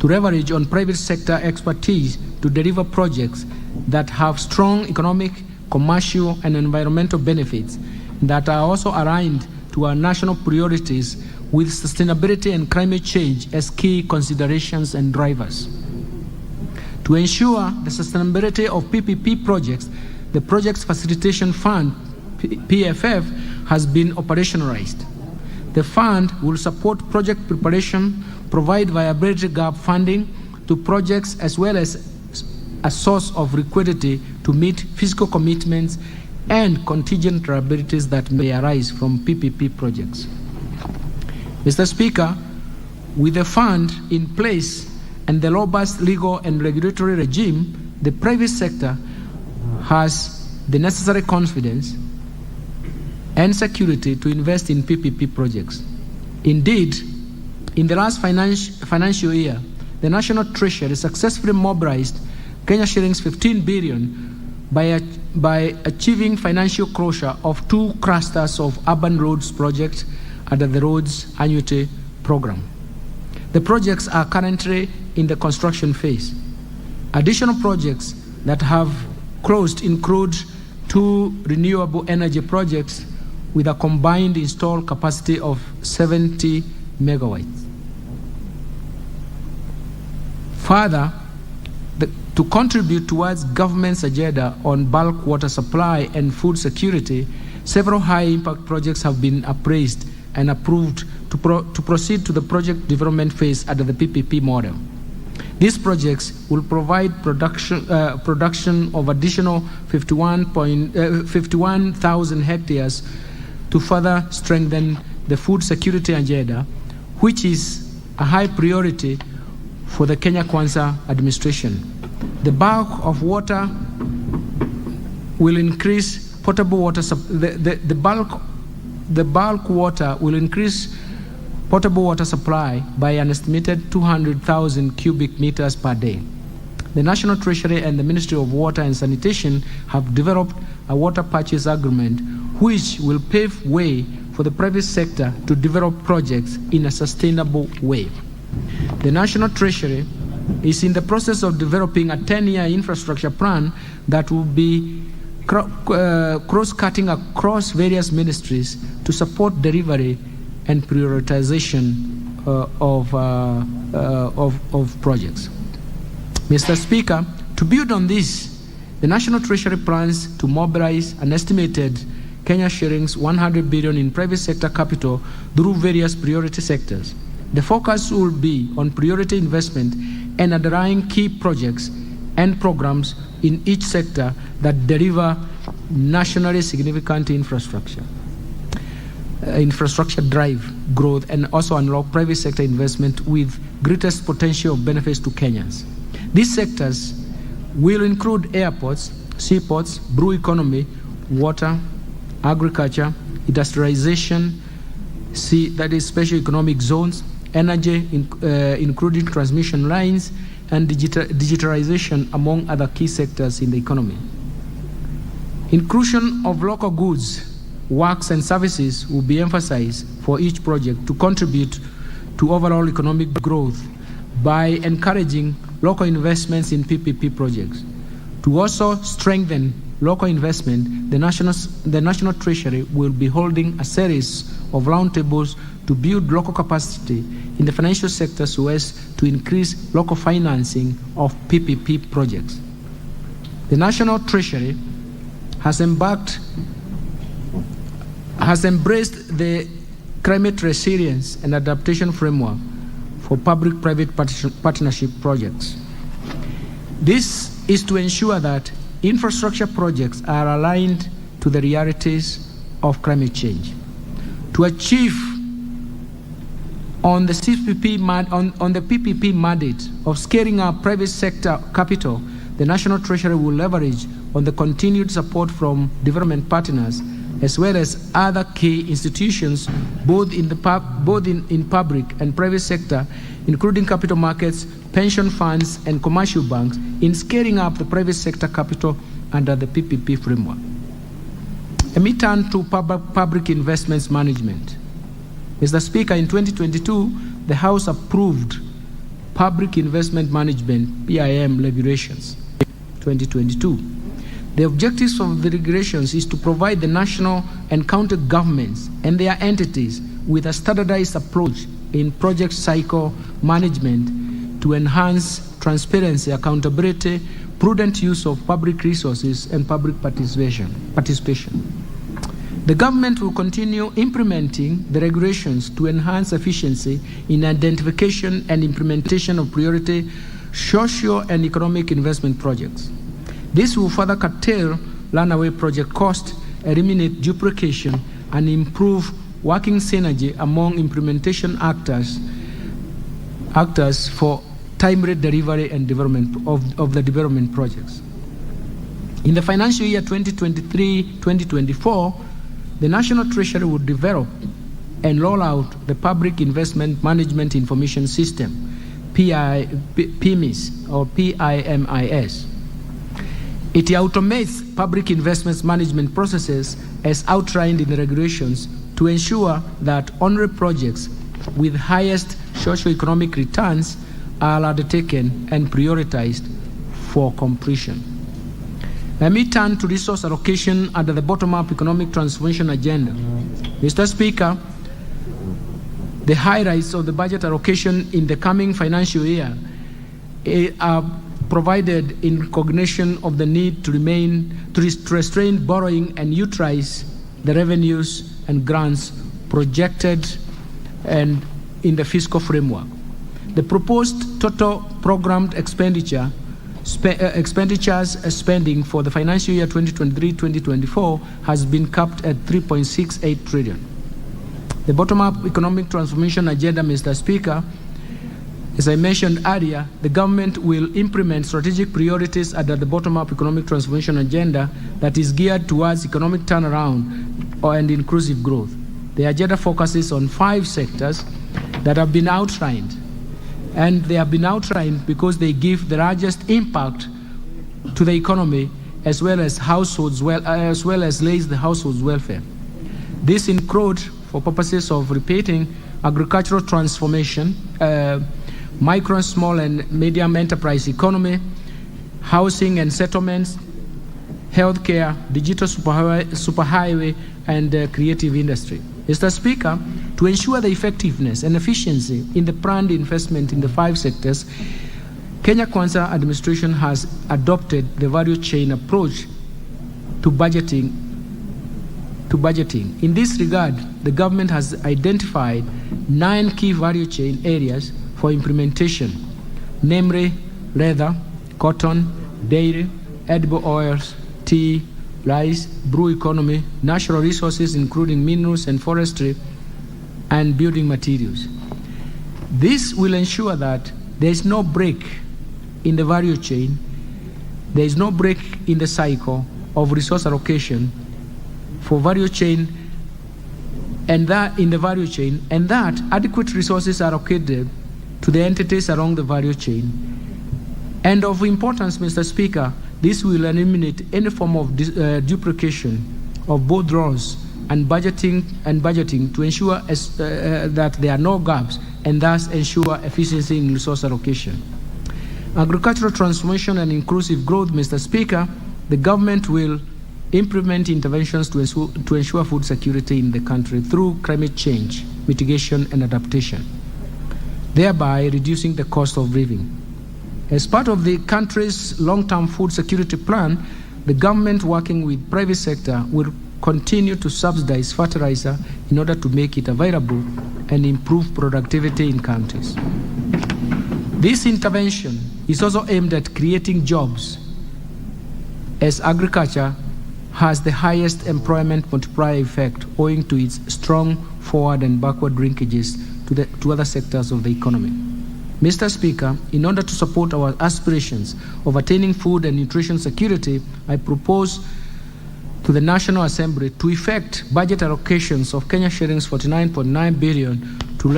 to leverage on private sector expertise to deliver projects that have strong economic, commercial, and environmental benefits that are also aligned to our national priorities with sustainability and climate change as key considerations and drivers. To ensure the sustainability of PPP projects, the Projects Facilitation Fund, PFF, has been operationalized. The fund will support project preparation, provide viability gap funding to projects, as well as a source of liquidity to meet fiscal commitments and contingent liabilities that may arise from PPP projects. Mr. Speaker, with the fund in place and the robust legal and regulatory regime, the private sector has the necessary confidence and security to invest in PPP projects. Indeed, in the last financial year, the National Treasury successfully mobilized Kenya shillings 15 billion by achieving financial closure of 2 clusters of urban roads projects under the Roads Annuity Program. The projects are currently in the construction phase. Additional projects that have closed include 2 renewable energy projects with a combined installed capacity of 70 megawatts. Further, to contribute towards government's agenda on bulk water supply and food security, several high-impact projects have been appraised and approved to proceed to the project development phase under the PPP model. These projects will provide production of additional 51,000 hectares to further strengthen the food security agenda, which is a high priority for the Kenya Kwanza administration. The bulk of water will increase potable water. The bulk water will increase potable water supply by an estimated 200,000 cubic meters per day. The National Treasury and the Ministry of Water and Sanitation have developed a water purchase agreement which will pave way for the private sector to develop projects in a sustainable way. The National Treasury is in the process of developing a 10-year infrastructure plan that will be cross-cutting across various ministries to support delivery and prioritization of projects. Mr. Speaker, to build on this, the National Treasury plans to mobilize an estimated Kenya shillings 100 billion in private sector capital through various priority sectors. The focus will be on priority investment and underlying key projects and programs in each sector that deliver nationally significant infrastructure drive growth and also unlock private sector investment with greatest potential benefits to Kenyans. These sectors will include airports, seaports, blue economy, water, agriculture, industrialization, that is special economic zones, energy, including transmission lines, and digitalization, among other key sectors in the economy. Inclusion of local goods, works, and services will be emphasized for each project to contribute to overall economic growth by encouraging local investments in PPP projects. To also strengthen local investment, the National Treasury will be holding a series of roundtables to build local capacity in the financial sector so as to increase local financing of PPP projects. The National Treasury has embraced the climate resilience and adaptation framework for public-private partnership projects. This is to ensure that infrastructure projects are aligned to the realities of climate change. To achieve on the PPP mandate of scaling up private sector capital, the National Treasury will leverage on the continued support from development partners as well as other key institutions, both in public and private sector, including capital markets, pension funds, and commercial banks, in scaling up the private sector capital under the PPP framework. Let me turn to public investments management. Mr. Speaker, in 2022, the House approved Public Investment Management, PIM, regulations, 2022. The objectives of the regulations is to provide the national and county governments and their entities with a standardized approach in project cycle management to enhance transparency, accountability, prudent use of public resources, and public participation. The government will continue implementing the regulations to enhance efficiency in identification and implementation of priority social and economic investment projects. This will further curtail runaway project cost, eliminate duplication, and improve working synergy among implementation actors for timely delivery and development of the development projects. In the financial year 2023-2024, the National Treasury would develop and roll out the Public Investment Management Information System, PIMIS or PIMIS. It automates public investments management processes as outlined in the regulations to ensure that only projects with highest socio-economic returns are undertaken and prioritized for completion. Let me turn to resource allocation under the bottom-up economic transformation agenda. Mr. Speaker, the highlights of the budget allocation in the coming financial year are provided in recognition of the need to restrain borrowing and utilize the revenues and grants projected and in the fiscal framework. The proposed total programmed expenditures spending for the financial year 2023-2024 has been capped at 3.68 trillion. The bottom-up economic transformation agenda, Mr. Speaker, as I mentioned earlier, the government will implement strategic priorities under the bottom-up economic transformation agenda that is geared towards economic turnaround and inclusive growth. The agenda focuses on 5 sectors that have been outlined, and they have been outlined because they give the largest impact to the economy as well as households, as well as lays the households' welfare. This includes, for purposes of repeating, agricultural transformation, micro, small and medium enterprise economy, housing and settlements, healthcare, digital superhighway, and creative industry. Mr. Speaker, to ensure the effectiveness and efficiency in the planned investment in the 5 sectors, Kenya Kwanza administration has adopted the value chain approach to budgeting. In this regard, the government has identified 9 key value chain areas for implementation, namely leather, cotton, dairy, edible oils, tea, rice, brew economy, natural resources including minerals and forestry, and building materials. This will ensure that there is no break in the value chain, there is no break in the cycle of resource allocation for value chain, and that in the value chain, and that adequate resources are allocated to the entities along the value chain. And of importance, Mr. Speaker, this will eliminate any form of duplication of both roles and budgeting to ensure that there are no gaps and thus ensure efficiency in resource allocation. Agricultural transformation and inclusive growth, Mr. Speaker, the government will implement interventions to ensure food security in the country through climate change, mitigation and adaptation, thereby reducing the cost of living. As part of the country's long-term food security plan, the government, working with private sector, will continue to subsidize fertilizer in order to make it available and improve productivity in counties. This intervention is also aimed at creating jobs, as agriculture has the highest employment multiplier effect owing to its strong forward and backward linkages to other sectors of the economy. Mr. Speaker, in order to support our aspirations of attaining food and nutrition security, I propose to the National Assembly to effect budget allocations of Kenya shillings 49.9 billion to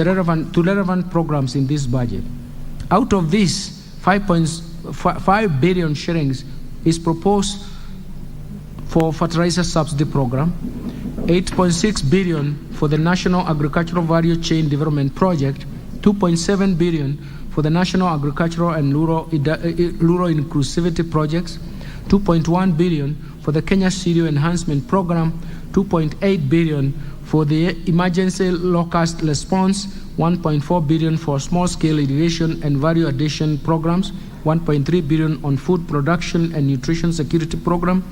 relevant programs in this budget. Out of this, 5 billion shillings is proposed for fertilizer subsidy program, 8.6 billion for the National Agricultural Value Chain Development Project, 2.7 billion for the National Agricultural and Rural Inclusivity Projects, 2.1 billion for the Kenya Cereal Enhancement Program, 2.8 billion for the Emergency Locust Response, 1.4 billion for small-scale irrigation and value addition programs, 1.3 billion on food production and nutrition security program,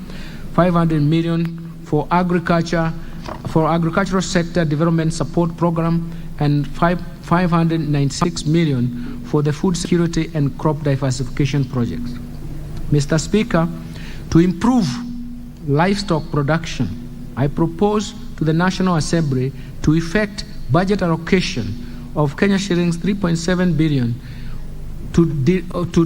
500 million for agricultural sector development support program, and 596 million for the food security and crop diversification projects. Mr. Speaker, to improve livestock production, I propose to the National Assembly to effect budget allocation of Kenya shillings 3.7 billion to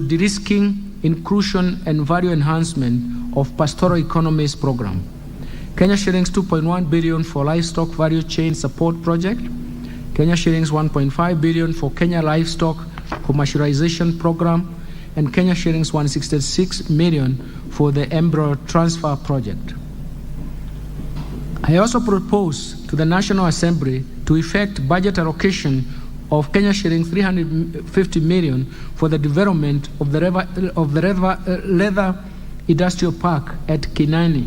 de-risking inclusion and value enhancement of pastoral economies program. Kenya shillings 2.1 billion for livestock value chain support project. Kenya shillings 1.5 billion for Kenya livestock commercialization program, and Kenya shillings 166 million for the embryo transfer project. I also propose to the National Assembly to effect budget allocation of Kenya shillings 350 million for the development of the leather industrial park at Kinani.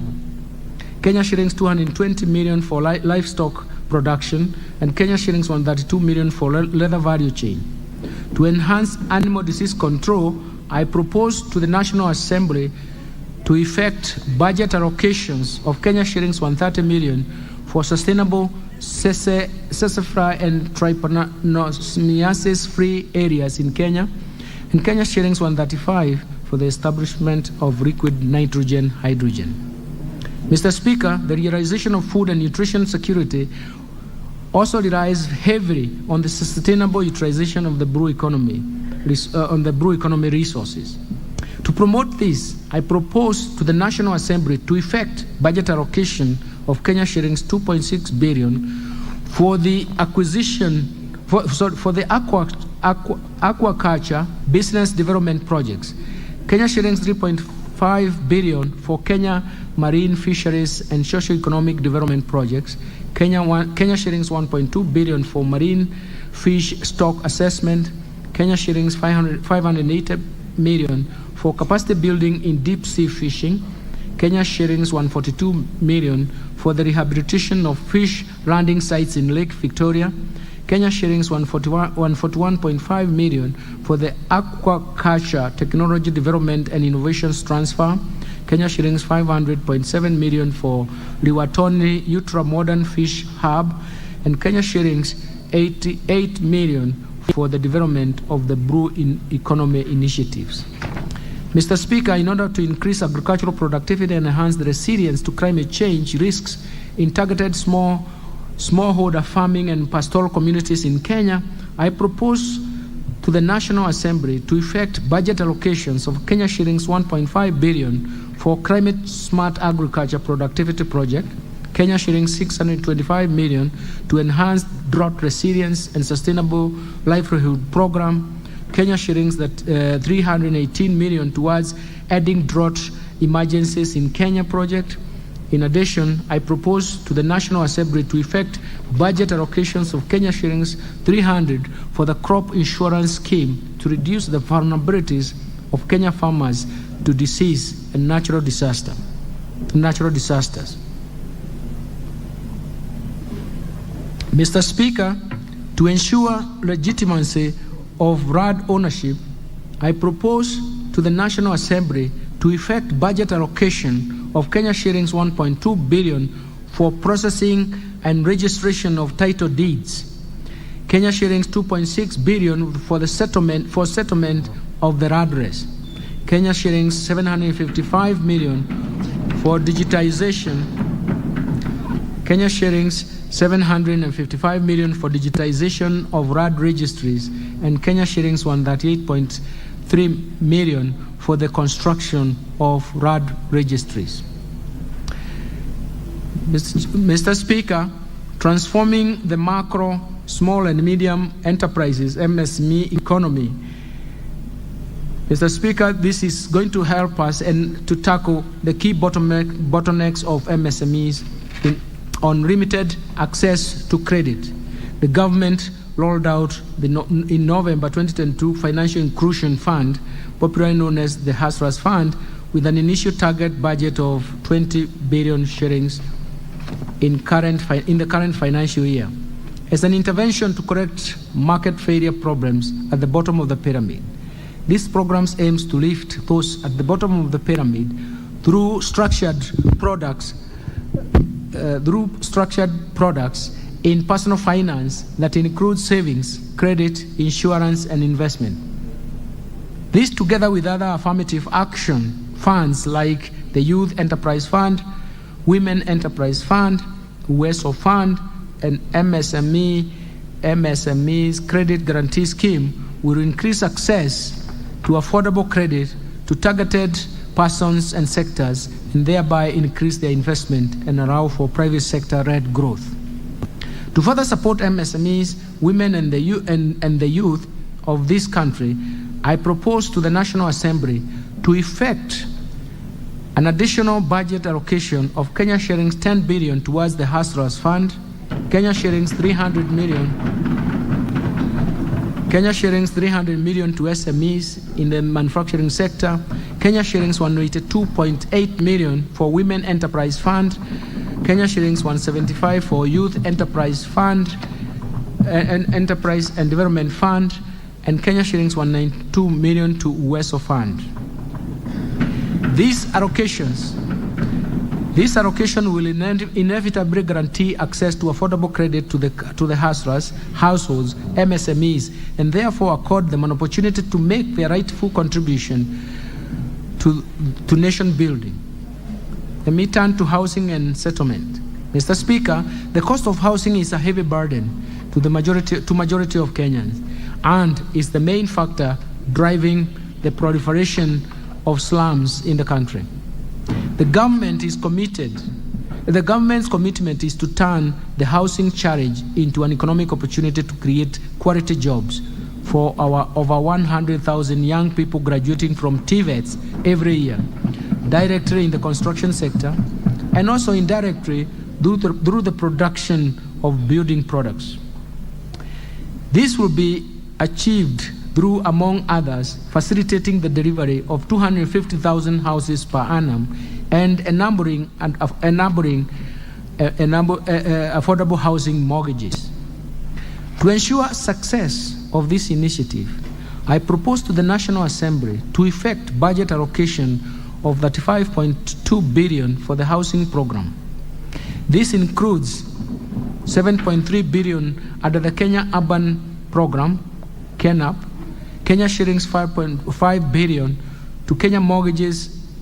Kenya shillings 220 million for livestock production, and Kenya shillings 132 million for leather value chain. To enhance animal disease control, I propose to the National Assembly to effect budget allocations of Kenya shillings 130 million for sustainable sassafras and trypanosomiasis-free areas in Kenya, and Kenya shillings 135 for the establishment of liquid nitrogen hydrogen. Mr. Speaker, the realization of food and nutrition security also relies heavily on the sustainable utilization of the brew economy, resources. To promote this, I propose to the National Assembly to effect budget allocation of Kenya shillings 2.6 billion for the acquisition for the aquaculture business development projects. Kenya shillings 3.5 billion for Kenya marine fisheries and socio-economic development projects. Kenya shillings 1.2 billion for marine fish stock assessment. Kenya shillings 580 million for capacity building in deep sea fishing. Kenya shillings 142 million for the rehabilitation of fish landing sites in Lake Victoria. Kenya shillings 141.5 million for the aquaculture technology development and innovations transfer. Kenya shillings 500.7 million for Liwatoni ultra-modern fish hub, and Kenya shillings 88 million for the development of the brew economy initiatives. Mr. Speaker, in order to increase agricultural productivity and enhance the resilience to climate change risks in targeted smallholder farming and pastoral communities in Kenya, I propose to the National Assembly to effect budget allocations of Kenya shillings 1.5 billion for climate smart agriculture productivity project, Kenya shillings 625 million to enhance drought resilience and sustainable livelihood program, Kenya shillings 318 million towards adding drought emergencies in Kenya project. In addition, I propose to the National Assembly to effect budget allocations of Kenya shillings 300 for the crop insurance scheme to reduce the vulnerabilities of Kenya farmers to disease and natural disasters. Mr. Speaker, to ensure legitimacy of RAD ownership, I propose to the National Assembly to effect budget allocation of Kenya shillings 1.2 billion for processing and registration of title deeds, Kenya shillings 2.6 billion for the settlement of the RAD race, Kenya shillings 755 million for digitization, Kenya shillings 755 million for digitization of RAD registries, and Kenya shillings 138.3 million for the construction of RAD registries. Mr. Speaker, transforming the macro, small and medium enterprises, MSME economy. Mr. Speaker, this is going to help us and to tackle the key bottlenecks of MSMEs on limited access to credit. The government rolled out in November 2022 Financial Inclusion Fund, popularly known as the Hustlers Fund, with an initial target budget of 20 billion shillings in the current financial year, as an intervention to correct market failure problems at the bottom of the pyramid. This program aims to lift those at the bottom of the pyramid through structured products in personal finance that includes savings, credit, insurance, and investment. This, together with other affirmative action funds like the Youth Enterprise Fund, Women Enterprise Fund, WESO Fund, and MSME's Credit Guarantee Scheme, will increase access to affordable credit to targeted persons and sectors, and thereby increase their investment and allow for private sector-led growth. To further support MSMEs, women and the youth of this country, I propose to the National Assembly to effect an additional budget allocation of Kenya shillings 10 billion towards the Hustlers Fund, Kenya shillings 300 million to SMEs in the manufacturing sector, Kenya shillings 182.8 million for Women Enterprise Fund, Kenya shillings 175 for Youth Enterprise Fund, Enterprise and Development Fund, and Kenya shillings 192 million to UESO Fund. These allocation will inevitably guarantee access to affordable credit to the hustlers, households, MSMEs, and therefore accord them an opportunity to make their rightful contribution to nation building. Let me turn to housing and settlement. Mr. Speaker, the cost of housing is a heavy burden to the majority of Kenyans and is the main factor driving the proliferation of slums in the country. The government's commitment is to turn the housing challenge into an economic opportunity to create quality jobs for our over 100,000 young people graduating from TVETs every year, directly in the construction sector, and also indirectly through the production of building products. This will be achieved through, among others, facilitating the delivery of 250,000 houses per annum and enabling affordable housing mortgages. To ensure success of this initiative, I propose to the National Assembly to effect budget allocation of 35.2 billion for the housing program. This includes 7.3 billion under the Kenya Urban Program, KENAP, Kenya shillings 5.5 billion to Kenya Mortgage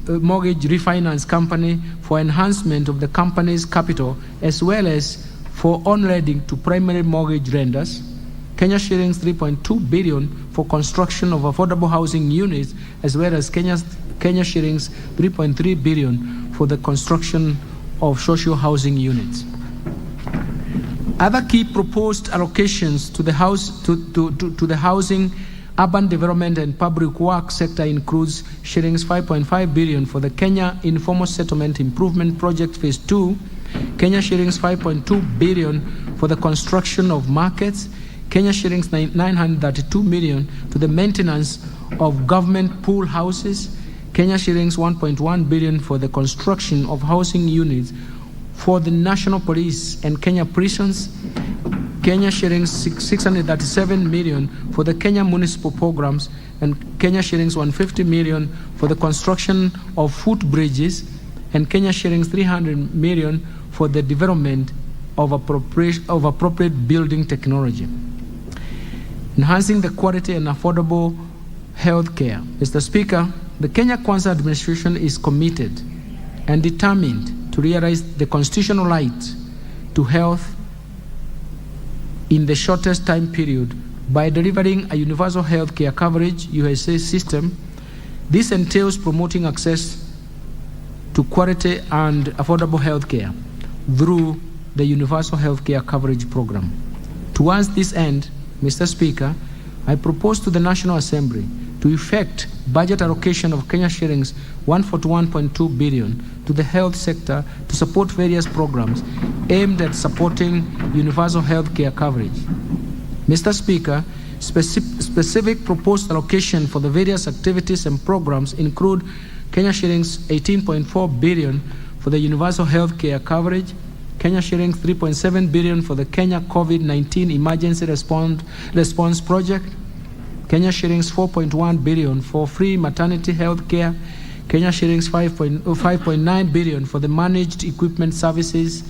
Refinance Company for enhancement of the company's capital, as well as for on-lending to primary mortgage lenders, Kenya shillings 3.2 billion for construction of affordable housing units, as well as Kenya shillings 3.3 billion for the construction of social housing units. Other key proposed allocations to the housing, urban development and public works sector includes shillings 5.5 billion for the Kenya Informal Settlement Improvement Project Phase 2, Kenya shillings 5.2 billion for the construction of markets, Kenya shillings 932 million to the maintenance of government pool houses, Kenya shillings 1.1 billion for the construction of housing units for the National Police and Kenya prisons, Kenya shillings 637 million for the Kenya municipal programs, and Kenya shillings 150 million for the construction of footbridges, and Kenya shillings 300 million for the development of appropriate building technology. Enhancing the quality and affordable health care. Mr. Speaker, the Kenya Kwanza administration is committed and determined to realize the constitutional right to health in the shortest time period by delivering a universal health care coverage USA system. This entails promoting access to quality and affordable health care through the universal health care coverage program. Towards this end, Mr. Speaker, I propose to the National Assembly to effect budget allocation of Kenya shillings 141.2 billion to the health sector to support various programs aimed at supporting universal health care coverage. Mr. Speaker, specific proposed allocation for the various activities and programs include Kenya shillings 18.4 billion for the universal health care coverage, Kenya shillings 3.7 billion for the Kenya COVID-19 Emergency Response Project, Kenya shillings 4.1 billion for free maternity health care, Kenya shillings 5.9 billion for the managed equipment services,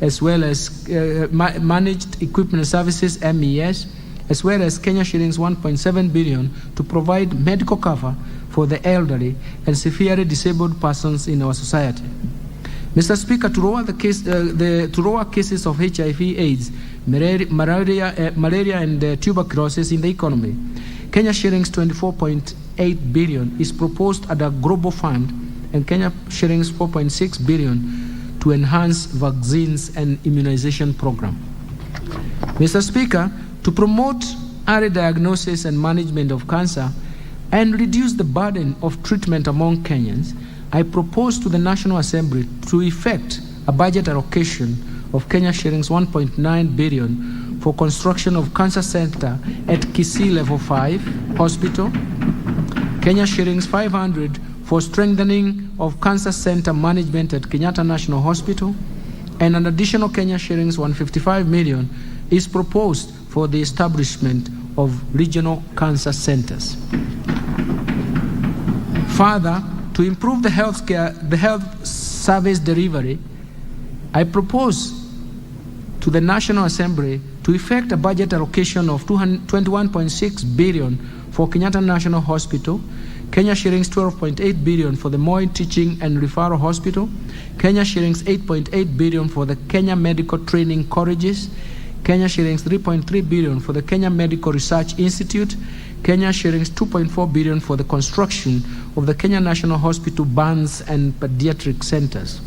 as well as managed equipment services, MES, as well as Kenya shillings 1.7 billion to provide medical cover for the elderly and severely disabled persons in our society. Mr. Speaker, to lower cases of HIV/AIDS, malaria and tuberculosis in the economy, Kenya shillings 24.8 billion is proposed at a global fund and Kenya shillings 4.6 billion to enhance vaccines and immunization program. Mr. Speaker, to promote early diagnosis and management of cancer and reduce the burden of treatment among Kenyans, I propose to the National Assembly to effect a budget allocation of Kenya shillings 1.9 billion for construction of cancer center at Kisii Level 5 Hospital, Kenya shillings 500 for strengthening of cancer center management at Kenyatta National Hospital, and an additional Kenya shillings 155 million is proposed for the establishment of regional cancer centers. Further, to improve the health service delivery, I propose to the National Assembly to effect a budget allocation of 21.6 billion for Kenyatta National Hospital, Kenya shillings 12.8 billion for the Moi Teaching and Referral Hospital, Kenya shillings 8.8 billion for the Kenya Medical Training Colleges, Kenya shillings 3.3 billion for the Kenya Medical Research Institute, Kenya shillings 2.4 billion for the construction of the Kenya National Hospital Burns and Pediatric Centers,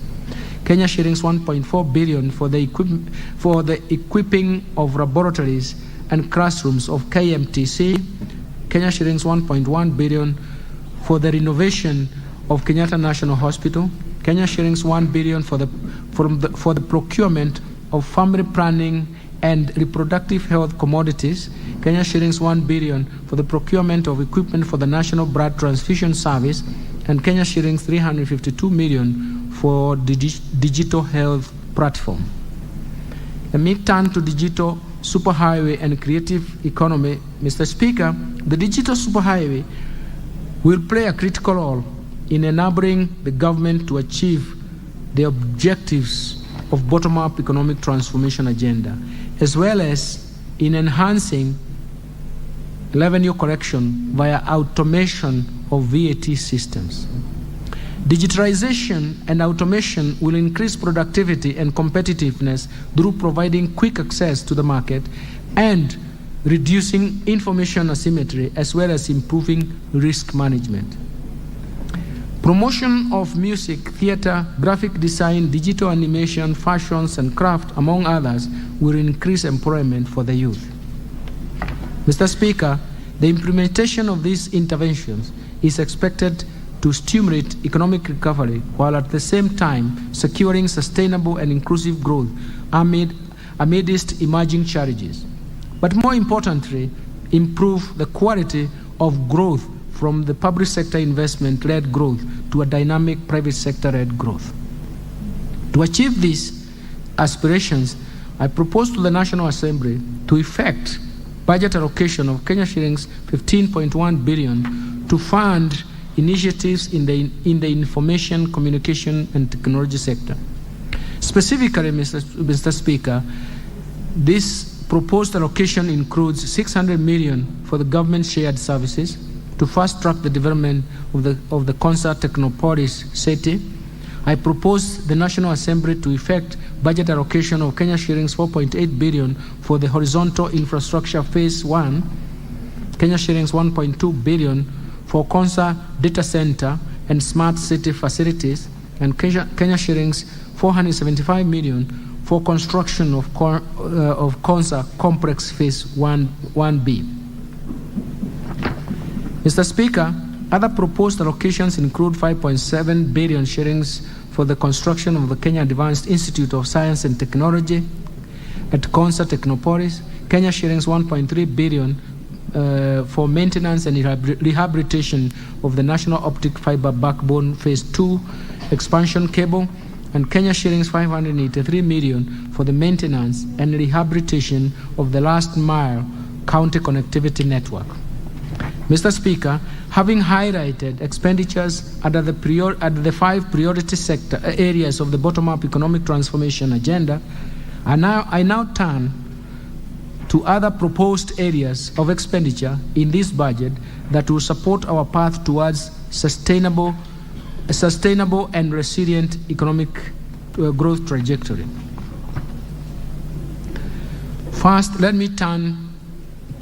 Kenya shillings 1.4 billion for the equipping of laboratories and classrooms of KMTC, Kenya shillings 1.1 billion for the renovation of Kenyatta National Hospital, Kenya shillings 1 billion for the procurement of family planning and reproductive health commodities, Kenya shillings 1 billion for the procurement of equipment for the National Blood Transfusion Service, and Kenya shillings 352 million for the digital health platform. Let me turn to digital superhighway and creative economy. Mr. Speaker, the digital superhighway will play a critical role in enabling the government to achieve the objectives of bottom-up economic transformation agenda, as well as in enhancing revenue collection via automation of VAT systems. Digitalization and automation will increase productivity and competitiveness through providing quick access to the market and reducing information asymmetry, as well as improving risk management. Promotion of music, theater, graphic design, digital animation, fashions, and craft, among others, will increase employment for the youth. Mr. Speaker, the implementation of these interventions is expected to stimulate economic recovery while at the same time securing sustainable and inclusive growth amidst emerging challenges. But more importantly, improve the quality of growth from the public sector investment-led growth to a dynamic private sector-led growth. To achieve these aspirations, I propose to the National Assembly to effect budget allocation of Kenya shillings 15.1 billion to fund initiatives in the information, communication, and technology sector. Specifically, Mr. Speaker, this proposed allocation includes 600 million for the government shared services to fast-track the development of the Concert Technopolis city. I propose the National Assembly to effect budget allocation of Kenya shillings 4.8 billion for the horizontal infrastructure phase 1, Kenya shillings 1.2 billion for Concert data center and smart city facilities, and Kenya shillings 475 million for construction of Concert complex phase 1B. Mr. Speaker, other proposed allocations include 5.7 billion shillings for the construction of the Kenya Advanced Institute of Science and Technology at Concert Technopolis, Kenya shillings 1.3 billion for maintenance and rehabilitation of the National Optic Fiber Backbone Phase 2 expansion cable, and Kenya shillings 583 million for the maintenance and rehabilitation of the last mile county connectivity network. Mr. Speaker, having highlighted expenditures under the 5 priority sector areas of the bottom-up economic transformation agenda, I now turn to other proposed areas of expenditure in this budget that will support our path towards sustainable and resilient economic growth trajectory. First, let me turn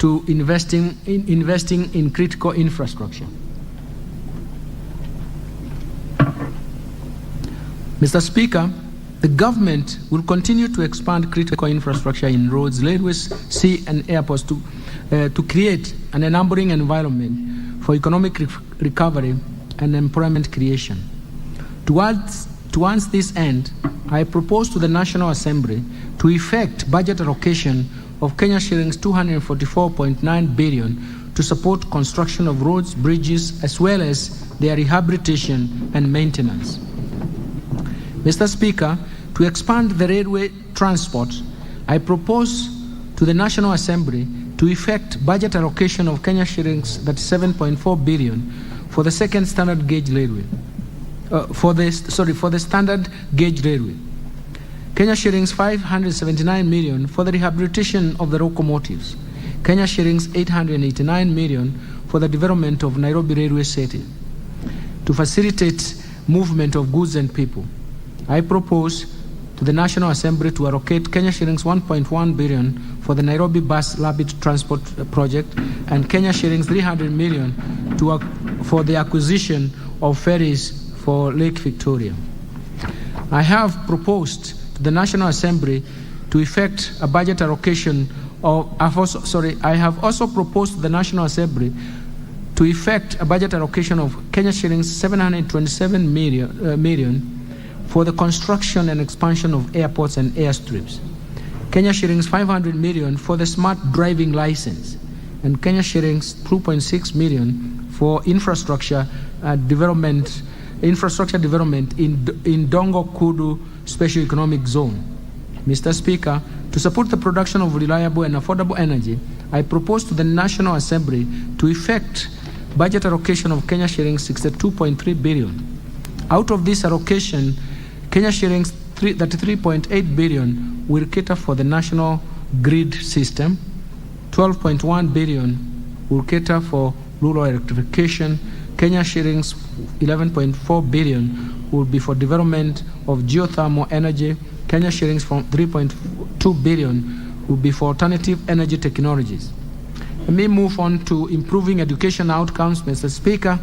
to investing in critical infrastructure. Mr. Speaker, the government will continue to expand critical infrastructure in roads, railways, sea, and airports to create an enabling environment for economic recovery and employment creation. Towards this end, I propose to the National Assembly to effect budget allocation of Kenya shillings 244.9 billion to support construction of roads, bridges, as well as their rehabilitation and maintenance. Mr. Speaker, to expand the railway transport, I propose to the National Assembly to effect budget allocation of Kenya shillings 37.4 billion for the second standard gauge railway. For the standard gauge railway. Kenya shillings 579 million for the rehabilitation of the locomotives. Kenya shillings 889 million for the development of Nairobi Railway City to facilitate movement of goods and people. I propose to the National Assembly to allocate Kenya shillings 1.1 billion for the Nairobi Bus Rapid Transport Project and Kenya shillings 300 million for the acquisition of ferries for Lake Victoria. I have proposed to the National Assembly to effect a budget allocation of, I have also proposed to the National Assembly to effect a budget allocation of Kenya shillings 727 million for the construction and expansion of airports and airstrips. Kenya shillings 500 million for the smart driving license, and Kenya shillings 2.6 million for infrastructure development in Ndungu Kudu Special Economic Zone. Mr. Speaker, to support the production of reliable and affordable energy, I propose to the National Assembly to effect budget allocation of Kenya shillings 62.3 billion. Out of this allocation, Kenya shillings 33.8 billion will cater for the national grid system, 12.1 billion will cater for rural electrification, Kenya shillings 11.4 billion will be for development of geothermal energy, Kenya shillings from 3.2 billion will be for alternative energy technologies. Let me move on to improving education outcomes, Mr. Speaker.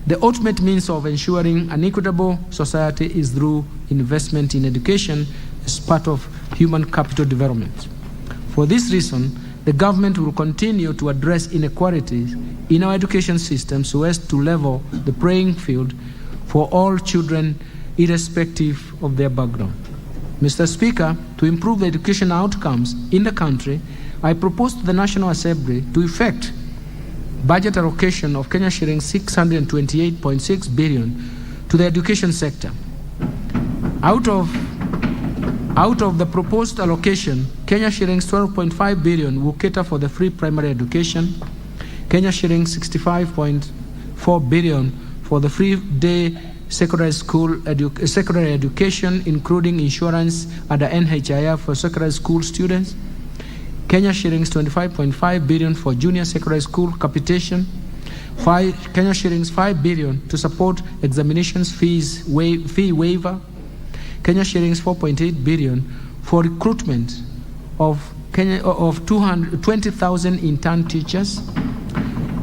The ultimate means of ensuring an equitable society is through investment in education as part of human capital development. For this reason, the government will continue to address inequalities in our education system so as to level the playing field for all children irrespective of their background. Mr. Speaker, to improve the education outcomes in the country, I propose to the National Assembly to effect budget allocation of Kenya shillings 628.6 billion to the education sector. Out of the proposed allocation, Kenya shillings 12.5 billion will cater for the free primary education, Kenya shillings 65.4 billion for the free day secondary education, including insurance under NHIF for secondary school students, Kenya shillings 25.5 billion for junior secondary school capitation, Kenya shillings 5 billion to support examinations fee waiver, Kenya shillings 4.8 billion for recruitment of 20,000 intern teachers,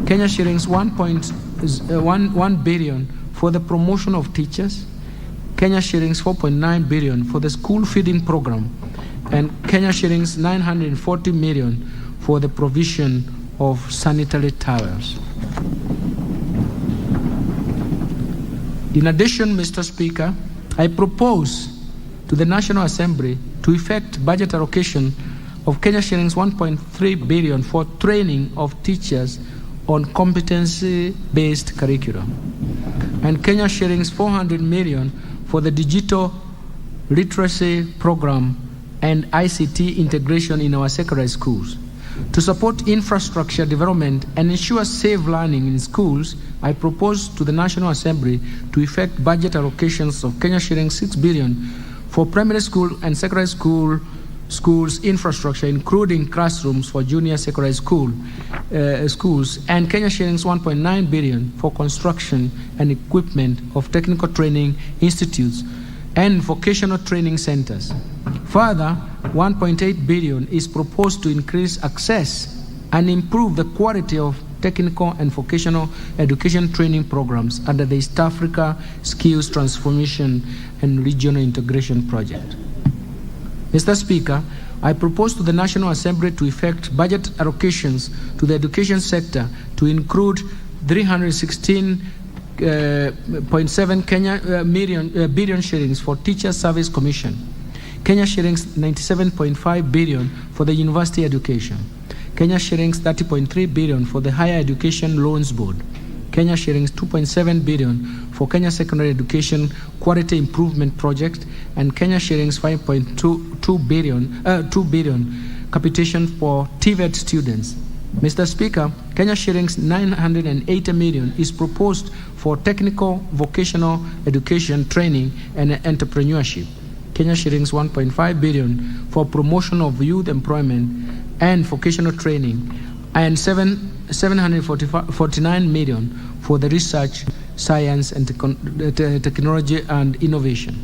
Kenya shillings 1 billion for the promotion of teachers, Kenya shillings 4.9 billion for the school feeding program, and Kenya shillings 940 million for the provision of sanitary towels. In addition, Mr. Speaker, I propose to the National Assembly to effect budget allocation of Kenya shillings 1.3 billion for training of teachers on competency-based curriculum, and Kenya shillings 400 million for the digital literacy program and ICT integration in our secondary schools. To support infrastructure development and ensure safe learning in schools, I propose to the National Assembly to effect budget allocations of Kenya shillings 6 billion for primary school and secondary schools infrastructure, including classrooms for junior secondary schools, and Kenya shillings 1.9 billion for construction and equipment of technical training institutes and vocational training centers. Further, 1.8 billion is proposed to increase access and improve the quality of technical and vocational education training programs under the East Africa Skills Transformation and Regional Integration Project. Mr. Speaker, I propose to the National Assembly to effect budget allocations to the education sector to include 316.7 billion shillings for Teacher Service Commission, Kenya shillings 97.5 billion for the university education, Kenya shillings 30.3 billion for the Higher Education Loans Board, Kenya shillings 2.7 billion for Kenya Secondary Education Quality Improvement Project, and Kenya shillings 5.2 billion capitation for TVET students. Mr. Speaker, Kenya shillings 980 million is proposed for technical vocational education training and entrepreneurship. Kenya shillings 1.5 billion for promotion of youth employment and vocational training, and 749 million for the research, science, and technology and innovation.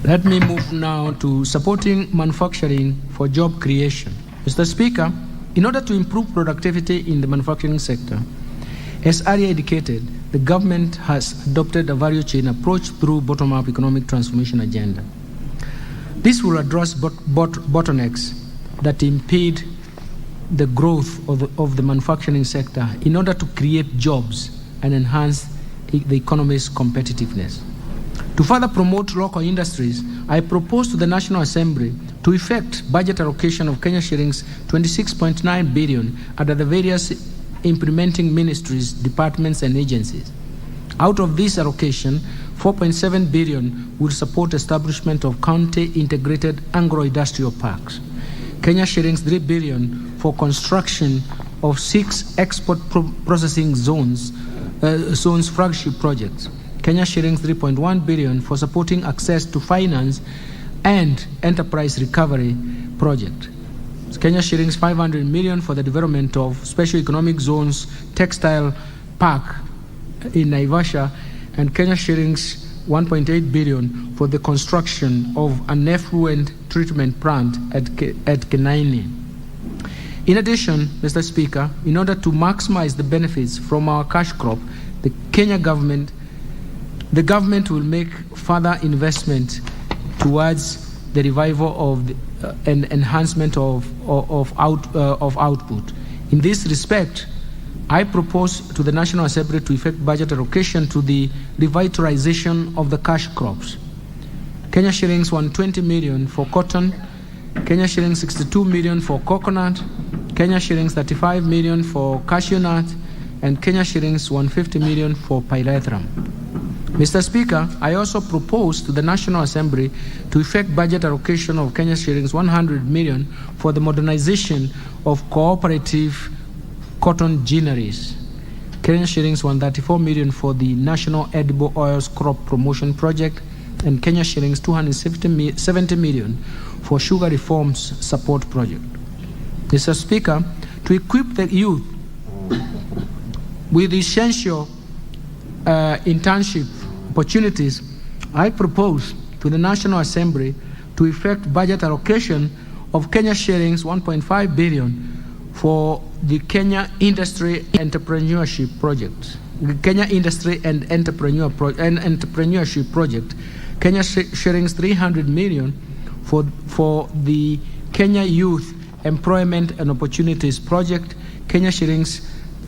Let me move now to supporting manufacturing for job creation. Mr. Speaker, in order to improve productivity in the manufacturing sector, as earlier indicated, the government has adopted a value chain approach through bottom-up economic transformation agenda. This will address bottlenecks that impede the growth of the manufacturing sector in order to create jobs and enhance the economy's competitiveness. To further promote local industries, I propose to the National Assembly to effect budget allocation of Kenya shillings 26.9 billion under the various implementing ministries, departments, and agencies. Out of this allocation, 4.7 billion will support establishment of county integrated agro-industrial parks. Kenya shillings 3 billion for construction of 6 export processing zones flagship projects. Kenya shillings 3.1 billion for supporting access to finance and enterprise recovery project. Kenya shillings 500 million for the development of special economic zones textile park in Naivasha, and Kenya shillings 1.8 billion for the construction of an effluent treatment plant at Kenaini. In addition, Mr. Speaker, in order to maximize the benefits from our cash crop, the government will make further investment towards the revival of and enhancement of output. In this respect, I propose to the National Assembly to effect budget allocation to the revitalization of the cash crops. Kenya shillings 120 million for cotton, Kenya shillings 62 million for coconut, Kenya shillings 35 million for cashew nut, and Kenya shillings 150 million for pyrethrum. Mr. Speaker, I also propose to the National Assembly to effect budget allocation of Kenya shillings 100 million for the modernization of cooperative cotton ginneries, Kenya shillings 134 million for the National Edible Oils Crop Promotion Project, and Kenya shillings 270 million for Sugar Reforms Support Project. Mr. Speaker, to equip the youth with essential internship opportunities, I propose to the National Assembly to effect budget allocation of Kenya shillings 1.5 billion for the Kenya Industry Entrepreneurship Project, the Kenya Industry and Entrepreneurship Project, Kenya shillings 300 million for the Kenya Youth Employment and Opportunities Project, Kenya shillings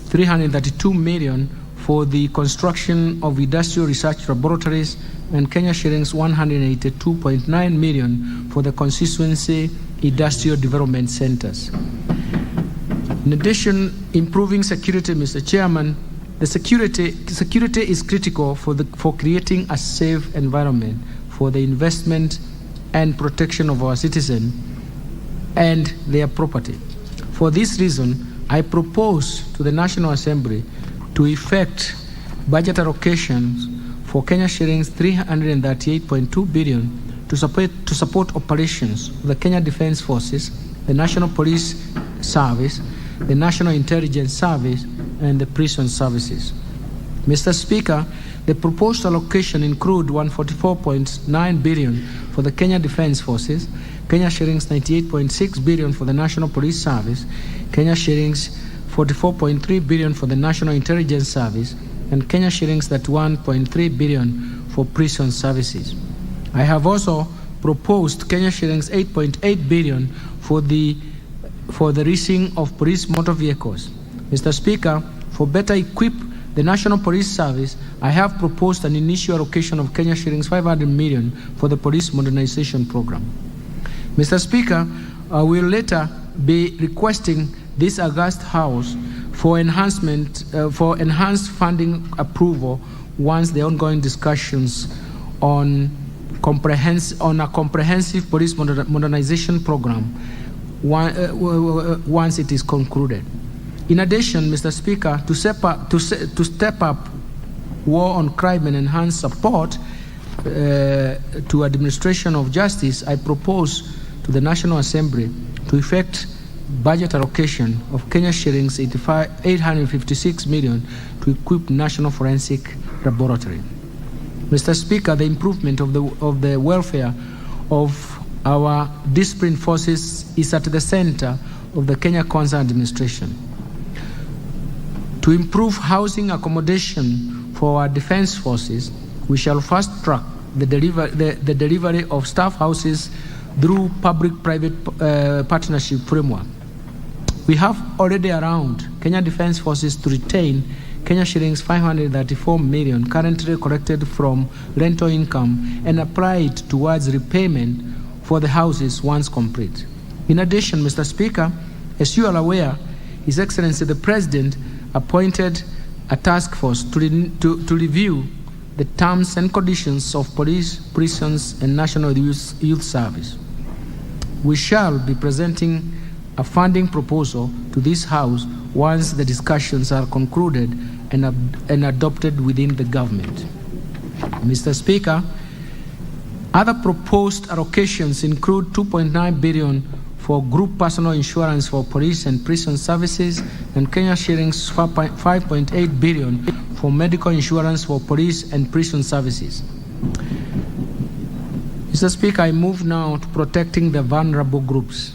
332 million for the construction of industrial research laboratories, and Kenya shillings 182.9 million for the constituency industrial development centers. In addition, improving security, Mr. Chairman, the security is critical for creating a safe environment for the investment and protection of our citizens and their property. For this reason, I propose to the National Assembly to effect budget allocations for Kenya shillings 338.2 billion to support operations of the Kenya Defence Forces, the National Police Service, the National Intelligence Service, and the prison services. Mr. Speaker, The proposed allocation include 144.9 billion for the Kenya Defence Forces, Kenya shillings 98.6 billion for the National Police Service, Kenya shillings 44.3 billion for the National Intelligence Service, and Kenya shillings 31.3 billion for prison services. I have also proposed Kenya shillings 8.8 billion for the leasing of police motor vehicles. Mr. Speaker, for better equip the National Police Service, I have proposed an initial allocation of Kenya shillings 500 million for the police modernization program. Mr. Speaker, I will later be requesting this august House for enhanced funding approval once the ongoing discussions on a comprehensive police modernization program once it is concluded. In addition, Mr. Speaker, to step up war on crime and enhance support to administration of justice, I propose to the National Assembly to effect budget allocation of Kenya shillings 856 million to equip National Forensic Laboratory. Mr. Speaker, the improvement of the welfare of our disciplined forces is at the center of the Kenya Kwanza administration. To improve housing accommodation for our defense forces, we shall fast track the delivery of staff houses through public-private partnership framework. We have already around Kenya Defence Forces to retain Kenya shillings 534 million currently collected from rental income and applied towards repayment for the houses once complete. In addition, Mr. Speaker, as you are aware, His Excellency the President appointed a task force to review the terms and conditions of police, prisons, and national youth service. We shall be presenting a funding proposal to this House once the discussions are concluded and adopted within the government. Mr. Speaker, other proposed allocations include 2.9 billion for group personal insurance for police and prison services and Kenya shillings 5.8 billion for medical insurance for police and prison services. Mr. Speaker, I move now to protecting the vulnerable groups.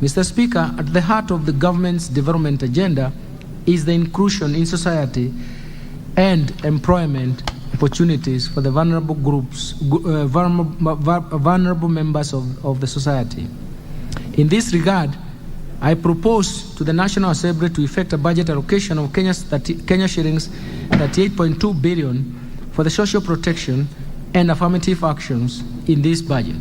Mr. Speaker, at the heart of the government's development agenda is the inclusion in society and employment opportunities for the vulnerable groups, vulnerable members of the society. In this regard, I propose to the National Assembly to effect a budget allocation of Kenya shillings 38.2 billion for the social protection and affirmative actions in this budget.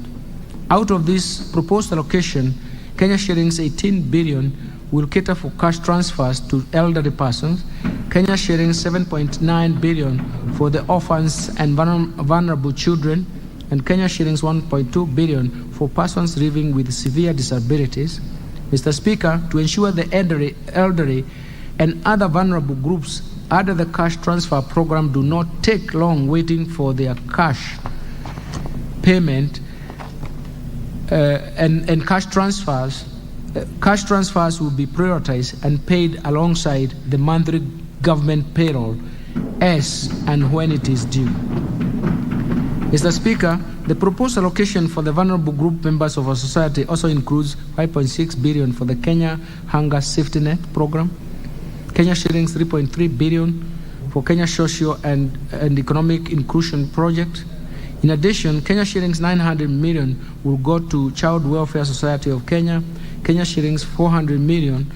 Out of this proposed allocation, Kenya shillings 18 billion will cater for cash transfers to elderly persons, Kenya shillings 7.9 billion for the orphans and vulnerable children, and Kenya shillings 1.2 billion for persons living with severe disabilities. Mr. Speaker, to ensure the elderly and other vulnerable groups under the cash transfer program do not take long waiting for their cash payment and cash transfers will be prioritized and paid alongside the monthly government payroll as and when it is due. Mr. Speaker, the proposed allocation for the vulnerable group members of our society also includes 5.6 billion for the Kenya Hunger Safety Net program, Kenya shillings 3.3 billion for Kenya Social and Economic Inclusion Project. In addition, Kenya shillings 900 million will go to Child Welfare Society of Kenya, Kenya shillings 400 million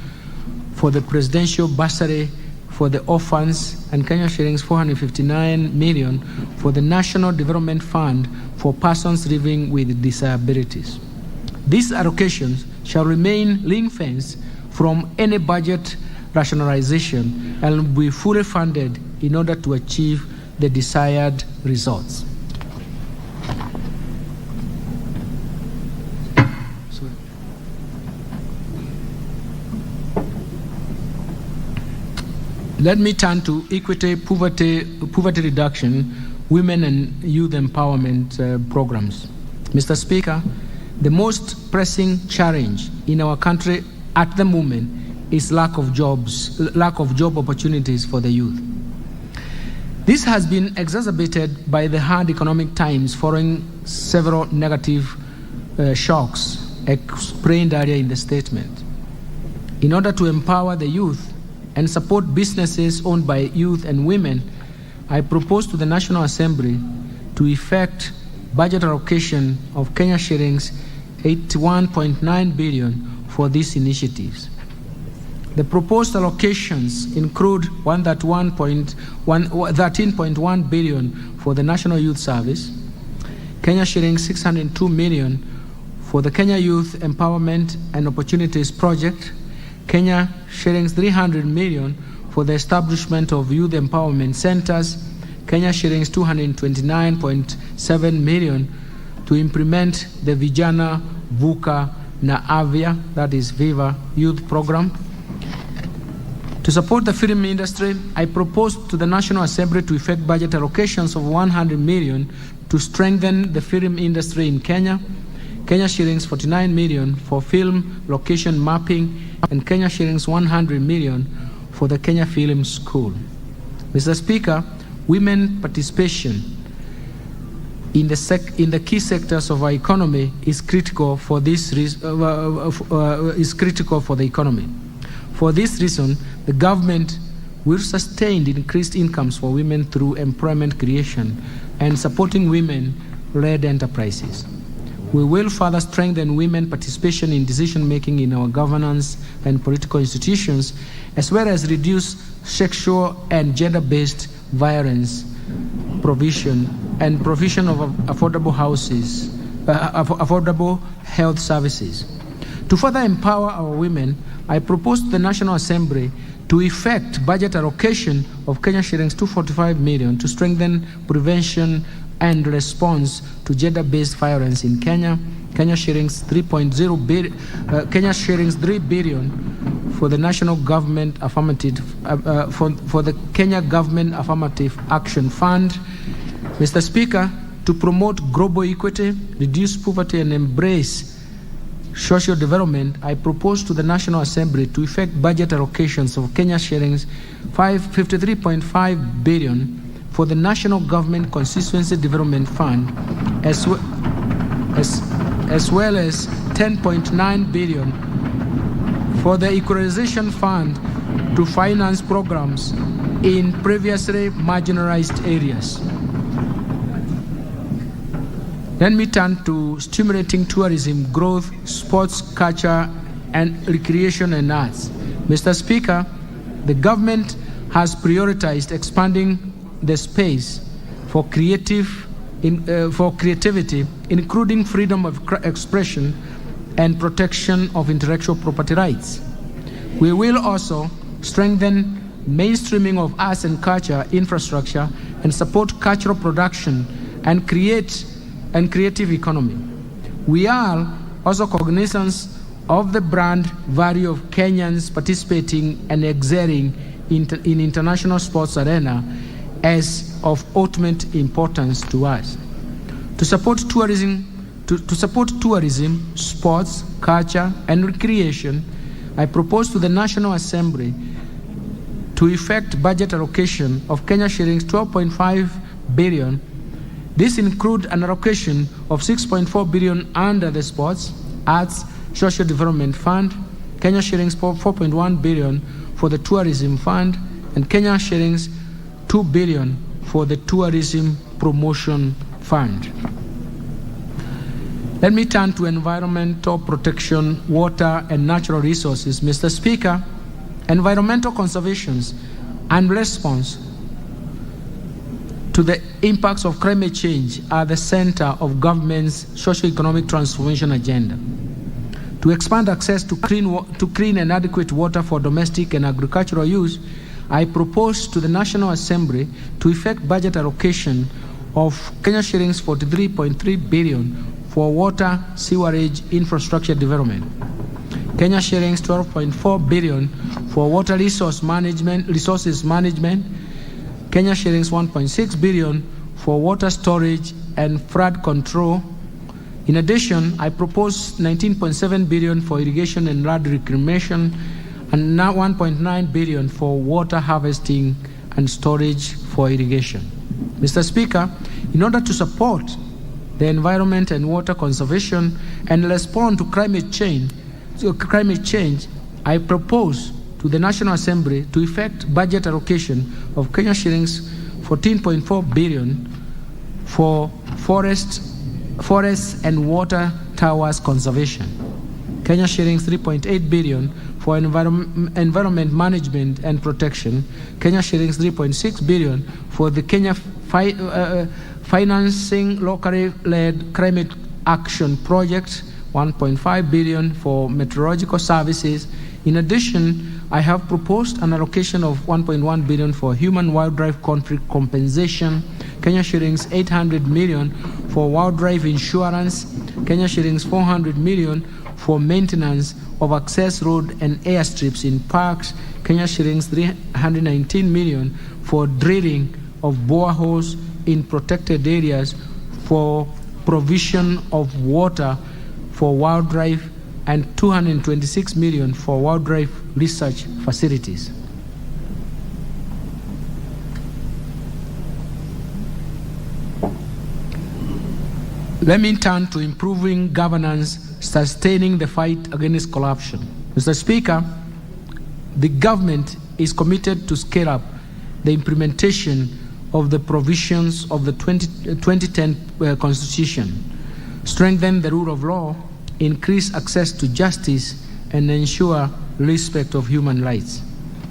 for the Presidential Bursary for the orphans, and Kenya shillings 459 million for the National Development Fund for persons living with disabilities. These allocations shall remain ring-fenced from any budget rationalization and will be fully funded in order to achieve the desired results. Let me turn to equity, poverty reduction, women and youth empowerment programs. Mr. Speaker, the most pressing challenge in our country at the moment is lack of job opportunities for the youth. This has been exacerbated by the hard economic times following several negative shocks explained earlier in the statement. In order to empower the youth and support businesses owned by youth and women, I propose to the National Assembly to effect budget allocation of Kenya shillings 81.9 billion for these initiatives. The proposed allocations include 13.1 billion for the National Youth Service, Kenya shillings 602 million for the Kenya Youth Empowerment and Opportunities Project, Kenya shillings 300 million for the establishment of youth empowerment centers, Kenya shillings 229.7 million to implement the Vijana Vuka na Avya, that is Viva Youth Program. To support the film industry, I propose to the National Assembly to effect budget allocations of 100 million to strengthen the film industry in Kenya, Kenya shillings 49 million for film location mapping, and Kenya shillings 100 million for the Kenya Film School. Mr. Speaker, women participation in the key sectors of our economy is critical for the economy. For this reason, the government will sustain the increased incomes for women through employment creation and supporting women-led enterprises. We will further strengthen women participation in decision-making in our governance and political institutions, as well as reduce sexual and gender-based violence, provision of affordable health services. To further empower our women, I propose to the National Assembly to effect budget allocation of Kenya shillings 245 million to strengthen prevention and response to gender-based violence in Kenya, Kenya shillings 3 billion for the national government affirmative for the Kenya Government Affirmative Action Fund. Mr. Speaker, to promote global equity, reduce poverty, and embrace social development, I propose to the National Assembly to effect budget allocations of Kenya shillings 53.5 billion for the National Government Constituency Development Fund, as well as 10.9 billion for the Equalization Fund to finance programs in previously marginalized areas. Let me turn to stimulating tourism, growth, sports, culture, and recreation and arts. Mr. Speaker, the government has prioritized expanding the space for creativity, including freedom of expression and protection of intellectual property rights. We will also strengthen mainstreaming of arts and culture infrastructure and support cultural production and creative economy. We are also cognizant of the brand value of Kenyans participating and excelling in international sports arena as of ultimate importance to us. To support tourism, sports, culture, and recreation, I propose to the National Assembly to effect budget allocation of Kenya shillings 12.5 billion. This includes an allocation of 6.4 billion under the Sports, Arts, Social Development Fund, Kenya shillings 4.1 billion for the Tourism Fund, and Kenya shillings 2 billion for the Tourism Promotion Fund. Let me turn to environmental protection, water, and natural resources. Mr. Speaker, environmental conservation and response to the impacts of climate change are the center of government's socio-economic transformation agenda. To expand access to clean and adequate water for domestic and agricultural use, I propose to the National Assembly to effect budget allocation of Kenya shillings 43.3 billion for water sewerage infrastructure development, Kenya shillings 12.4 billion for water resources management, Kenya shillings 1.6 billion for water storage and flood control. In addition, I propose 19.7 billion for irrigation and flood reclamation, and now 1.9 billion for water harvesting and storage for for irrigation. Mr. Speaker, in order to support the environment and water conservation and respond to climate change, I propose to the National Assembly to effect budget allocation of Kenya shillings 14.4 billion for forests and water towers conservation, Kenya shillings 3.8 billion for environment management and protection, Kenya shillings 3.6 billion for the Kenya financing locally led climate action project, 1.5 billion for meteorological services. In addition, I have proposed an allocation of 1.1 billion for human wildlife conflict compensation, Kenya shillings 800 million for wildlife insurance, Kenya shillings 400 million for maintenance of access road and airstrips in parks, Kenya shillings 319 million for drilling of boreholes in protected areas for provision of water for wildlife, and 226 million for wildlife research facilities. Let me turn to improving governance, sustaining the fight against corruption. Mr. Speaker, the government is committed to scale up the implementation of the provisions of the 2010 Constitution, strengthen the rule of law, increase access to justice, and ensure respect of human rights.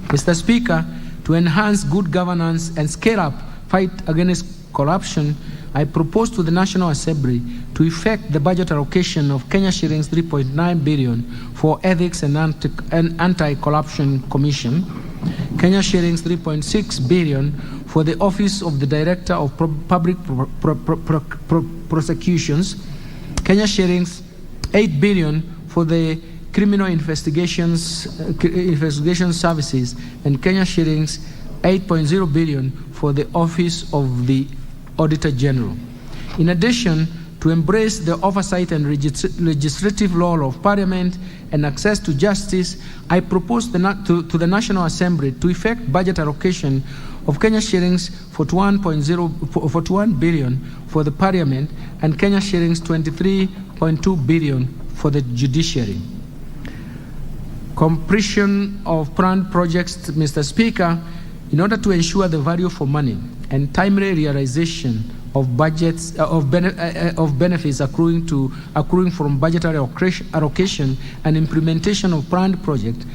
Mr. Speaker, to enhance good governance and scale up fight against corruption, I propose to the National Assembly to effect the budget allocation of Kenya shillings 3.9 billion for Ethics and Anti-Corruption Commission, Kenya shillings 3.6 billion for the Office of the Director of Public Prosecutions, Kenya shillings 8 billion for the Criminal Investigation Services, and Kenya shillings 8.0 billion for the Office of the Auditor General. In addition, to embrace the oversight and legislative role of Parliament and access to justice, I propose to the National Assembly to effect budget allocation of Kenya shillings 41 billion for the Parliament and Kenya shillings 23.2 billion for the judiciary. Completion of planned projects, Mr. Speaker, in order to ensure the value for money and timely realization of budgets of benefits accruing from budgetary allocation and implementation of planned projects,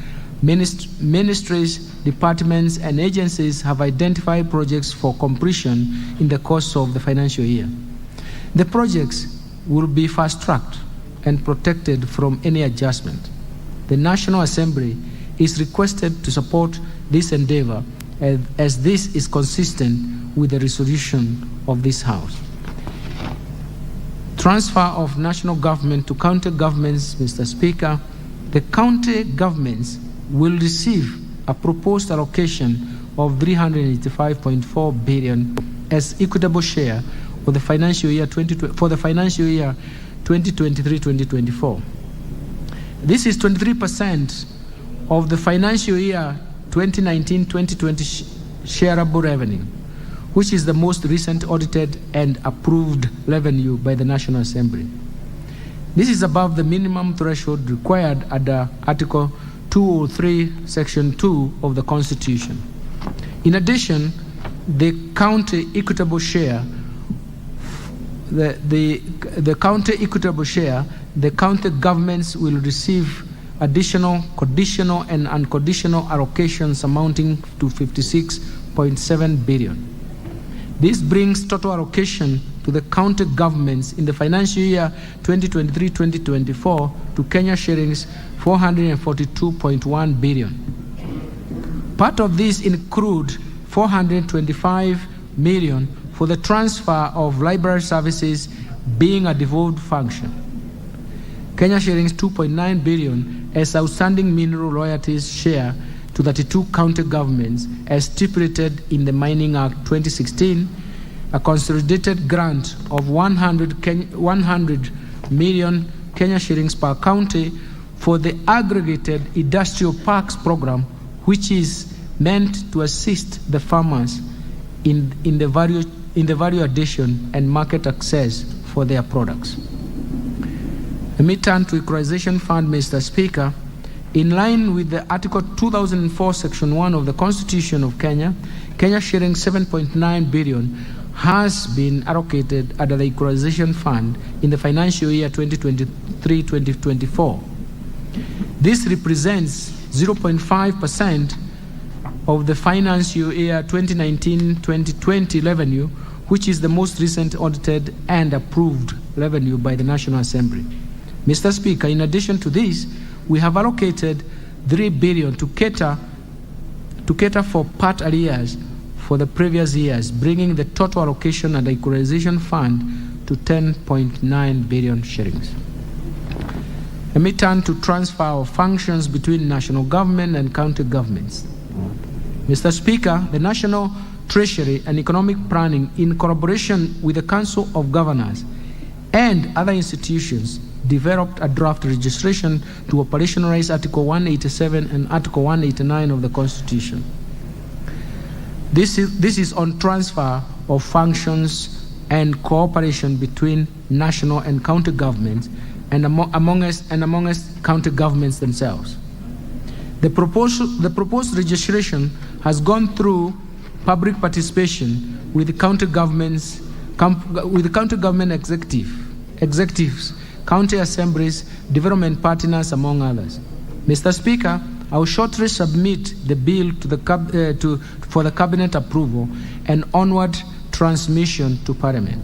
ministries, departments, and agencies have identified projects for completion in the course of the financial year. The projects will be fast-tracked and protected from any adjustment. The National Assembly is requested to support this endeavor as this is consistent with the resolution of this House. Transfer of national government to county governments, Mr. Speaker. The county governments will receive a proposed allocation of 385.4 billion as equitable share for the financial year 2023-2024. This is 23% of the financial year 2019-2020 shareable revenue, which is the most recent audited and approved revenue by the National Assembly. This is above the minimum threshold required under Article 203, Section 2 of the Constitution. In addition, the county equitable share, the county governments will receive additional conditional and unconditional allocations amounting to 56.7 billion. This brings total allocation to the county governments in the financial year 2023-2024 to Kenya shillings 442.1 billion. Part of this include 425 million for the transfer of library services being a devolved function. Kenya shillings 2.9 billion as outstanding mineral royalties share to 32 county governments as stipulated in the Mining Act 2016, a consolidated grant of 100 million Kenya shillings per county for the aggregated industrial parks program, which is meant to assist the farmers in the value addition and market access for their products. Let me turn to Equalization Fund, Mr. Speaker. In line with the Article 2004, Section 1 of the Constitution of Kenya, Kenya sharing 7.9 billion has been allocated under the Equalization Fund in the financial year 2023-2024. This represents 0.5% of the financial year 2019-2020 revenue, which is the most recent audited and approved revenue by the National Assembly. Mr. Speaker, in addition to this, we have allocated 3 billion to cater for part arrears for the previous years, bringing the total allocation under the Equalization Fund to 10.9 billion shillings. Let me turn to transfer of functions between national government and county governments. Mr. Speaker, the National Treasury and Economic Planning, in collaboration with the Council of Governors and other institutions, developed a draft registration to operationalize Article 187 and Article 189 of the Constitution. This is on transfer of functions and cooperation between national and county governments and amongst county governments themselves. The proposed registration has gone through public participation with the county government executives, county assemblies, development partners, among others. Mr. Speaker, I will shortly submit the bill for the Cabinet approval and onward transmission to Parliament.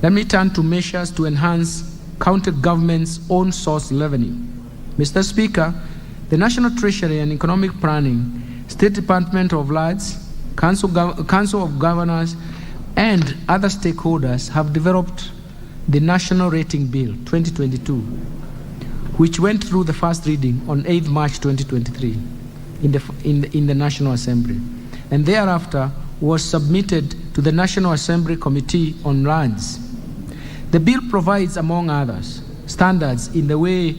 Let me turn to measures to enhance county government's own source revenue. Mr. Speaker, the National Treasury and Economic Planning, State Department of Lands, Council of Governors, and other stakeholders have developed the National Rating Bill 2022, which went through the first reading on 8th March 2023 in the National Assembly, and thereafter was submitted to the National Assembly Committee on Lands. The bill provides, among others, standards in the way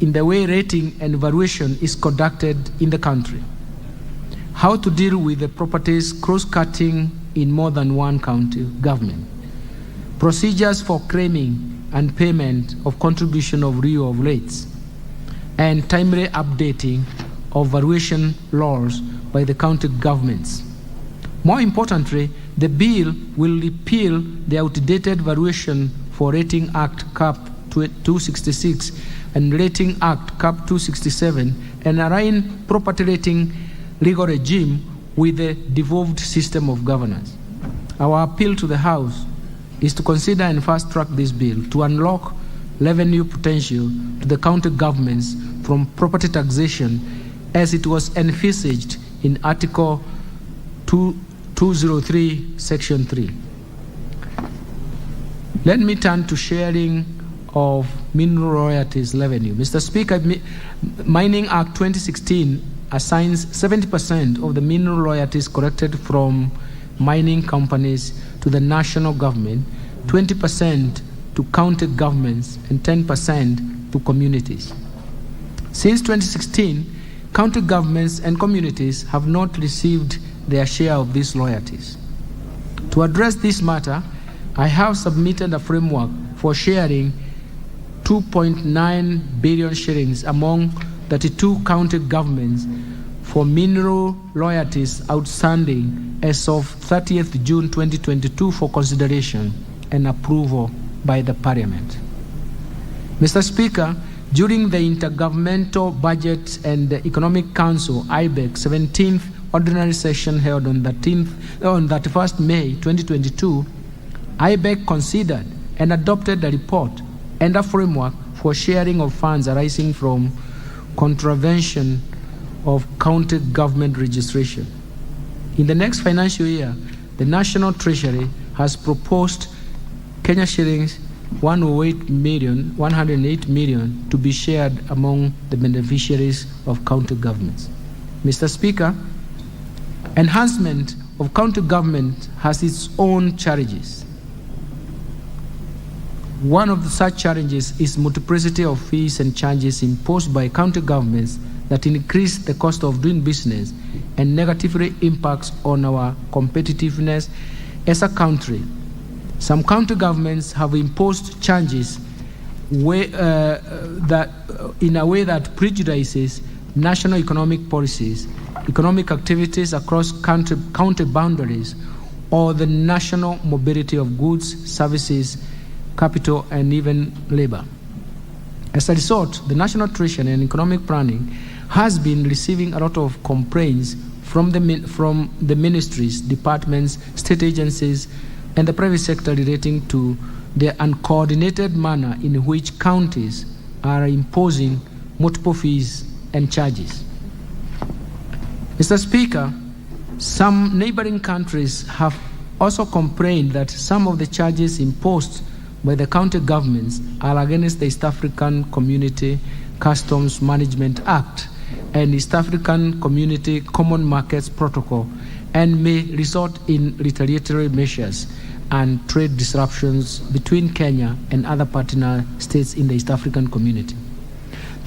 rating and evaluation is conducted in the country, how to deal with the properties cross-cutting in more than one county government, procedures for claiming and payment of contribution of real of rates, and timely updating of valuation laws by the county governments. More importantly, the bill will repeal the outdated Valuation for Rating Act Cap 266 and Rating Act Cap 267 and align property rating legal regime with the devolved system of governance. Our appeal to the House is to consider and fast-track this bill to unlock revenue potential to the county governments from property taxation as it was envisaged in Article 203, Section 3. Let me turn to sharing of mineral royalties revenue. Mr. Speaker, Mining Act 2016 assigns 70% of the mineral royalties collected from mining companies to the national government, 20% to county governments, and 10% to communities. Since 2016, county governments and communities have not received their share of these royalties. To address this matter, I have submitted a framework for sharing 2.9 billion shillings among 32 county governments for mineral royalties outstanding as of 30th June 2022 for consideration and approval by the Parliament. Mr. Speaker, during the Intergovernmental Budget and Economic Council IBEC 17th ordinary session held on 31st May 2022, IBEC considered and adopted a report and a framework for sharing of funds arising from contravention of county government registration. In the next financial year, the National Treasury has proposed Kenya shillings 108 million to be shared among the beneficiaries of county governments. Mr. Speaker, enhancement of county government has its own challenges. One of such challenges is multiplicity of fees and charges imposed by county governments that increase the cost of doing business and negatively impacts on our competitiveness as a country. Some county governments have imposed changes in a way that prejudices national economic policies, economic activities across county boundaries, or the national mobility of goods, services, capital, and even labor. As a result, the National Treasury and Economic Planning has been receiving a lot of complaints from the ministries, departments, state agencies, and the private sector relating to the uncoordinated manner in which counties are imposing multiple fees and charges. Mr. Speaker, some neighboring countries have also complained that some of the charges imposed by the county governments are against the East African Community Customs Management Act and East African Community Common Markets Protocol, and may result in retaliatory measures and trade disruptions between Kenya and other partner states in the East African community.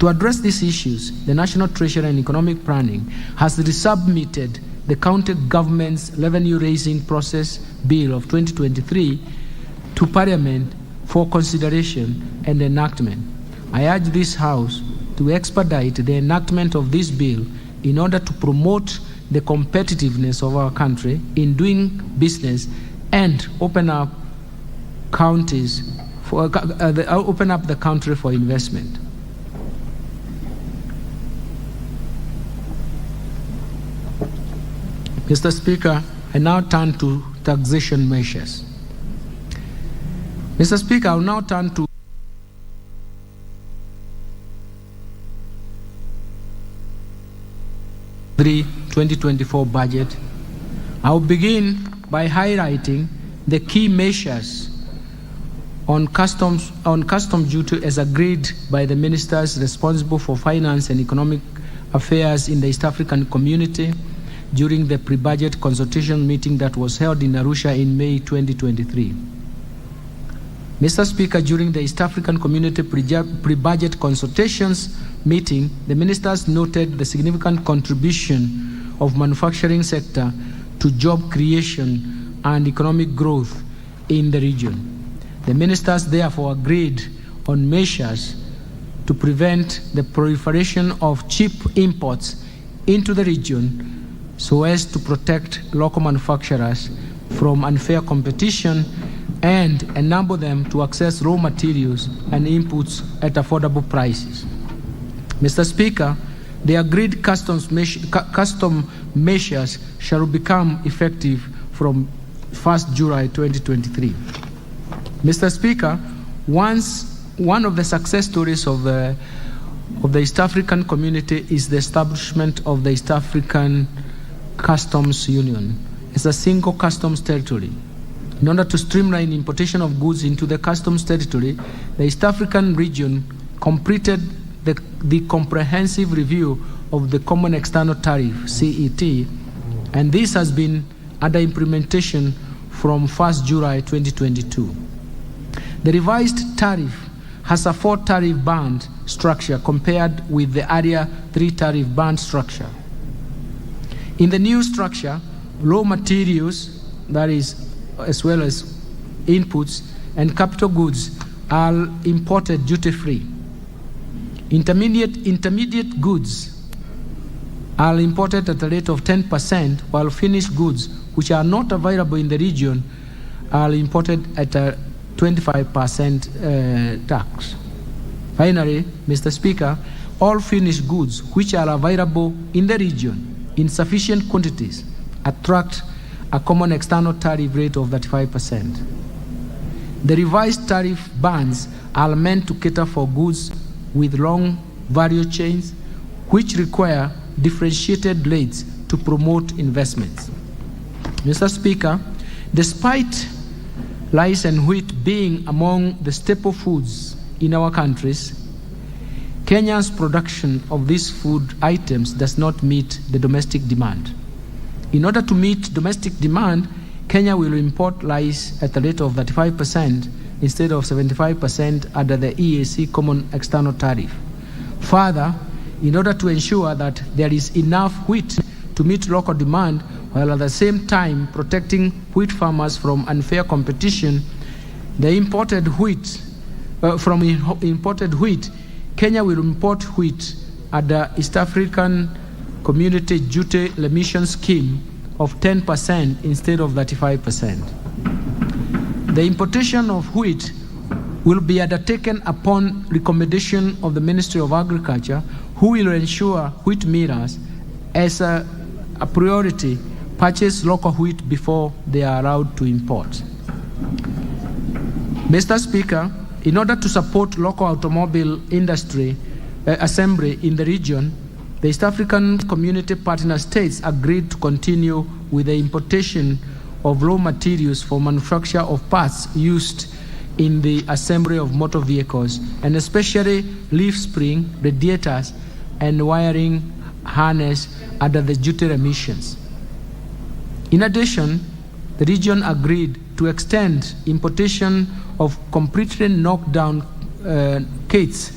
To address these issues, the National Treasury and Economic Planning has resubmitted the county government's revenue raising process bill of 2023 to Parliament for consideration and enactment. I urge this House to expedite the enactment of this bill in order to promote the competitiveness of our country in doing business and open up the country for investment. Mr. Speaker, I now turn to taxation measures. Mr. Speaker, I will now turn to 2024 budget. I will begin by highlighting the key measures on custom duty as agreed by the ministers responsible for finance and economic affairs in the East African community during the pre-budget consultation meeting that was held in Arusha in May 2023. Mr. Speaker, during the East African Community pre-budget consultations meeting, the ministers noted the significant contribution of manufacturing sector to job creation and economic growth in the region. The ministers therefore agreed on measures to prevent the proliferation of cheap imports into the region so as to protect local manufacturers from unfair competition and enable them to access raw materials and inputs at affordable prices. Mr. Speaker, the agreed custom measures shall become effective from 1st July 2023. Mr. Speaker, one of the success stories of the East African community is the establishment of the East African Customs Union as a single customs territory. In order to streamline importation of goods into the customs territory, the East African region completed the comprehensive review of the Common External Tariff, CET, and this has been under implementation from 1st July 2022. The revised tariff has a 4 tariff band structure compared with the earlier 3 tariff band structure. In the new structure, raw materials, that is, as well as inputs and capital goods, are imported duty-free. Intermediate goods are imported at a rate of 10%, while finished goods, which are not available in the region, are imported at a 25% tax. Finally, Mr. Speaker, all finished goods which are available in the region in sufficient quantities attract a common external tariff rate of 35%. The revised tariff bands are meant to cater for goods with long value chains, which require differentiated rates to promote investments. Mr. Speaker, despite rice and wheat being among the staple foods in our countries, Kenya's production of these food items does not meet the domestic demand. In order to meet domestic demand, Kenya will import rice at a rate of 35% instead of 75% under the EAC Common External Tariff. Further, in order to ensure that there is enough wheat to meet local demand, while at the same time protecting wheat farmers from unfair competition. From imported wheat, Kenya will import wheat at the East African Community Duty Remission Scheme of 10% instead of 35%. The importation of wheat will be undertaken upon recommendation of the Ministry of Agriculture, who will ensure wheat millers, as a priority, purchase local wheat before they are allowed to import. Mr. Speaker, in order to support local automobile industry assembly in the region, the East African Community Partner States agreed to continue with the importation of raw materials for manufacture of parts used in the assembly of motor vehicles, and especially leaf spring, radiators, and wiring harness under the duty remissions. In addition, the region agreed to extend importation of completely knocked down kits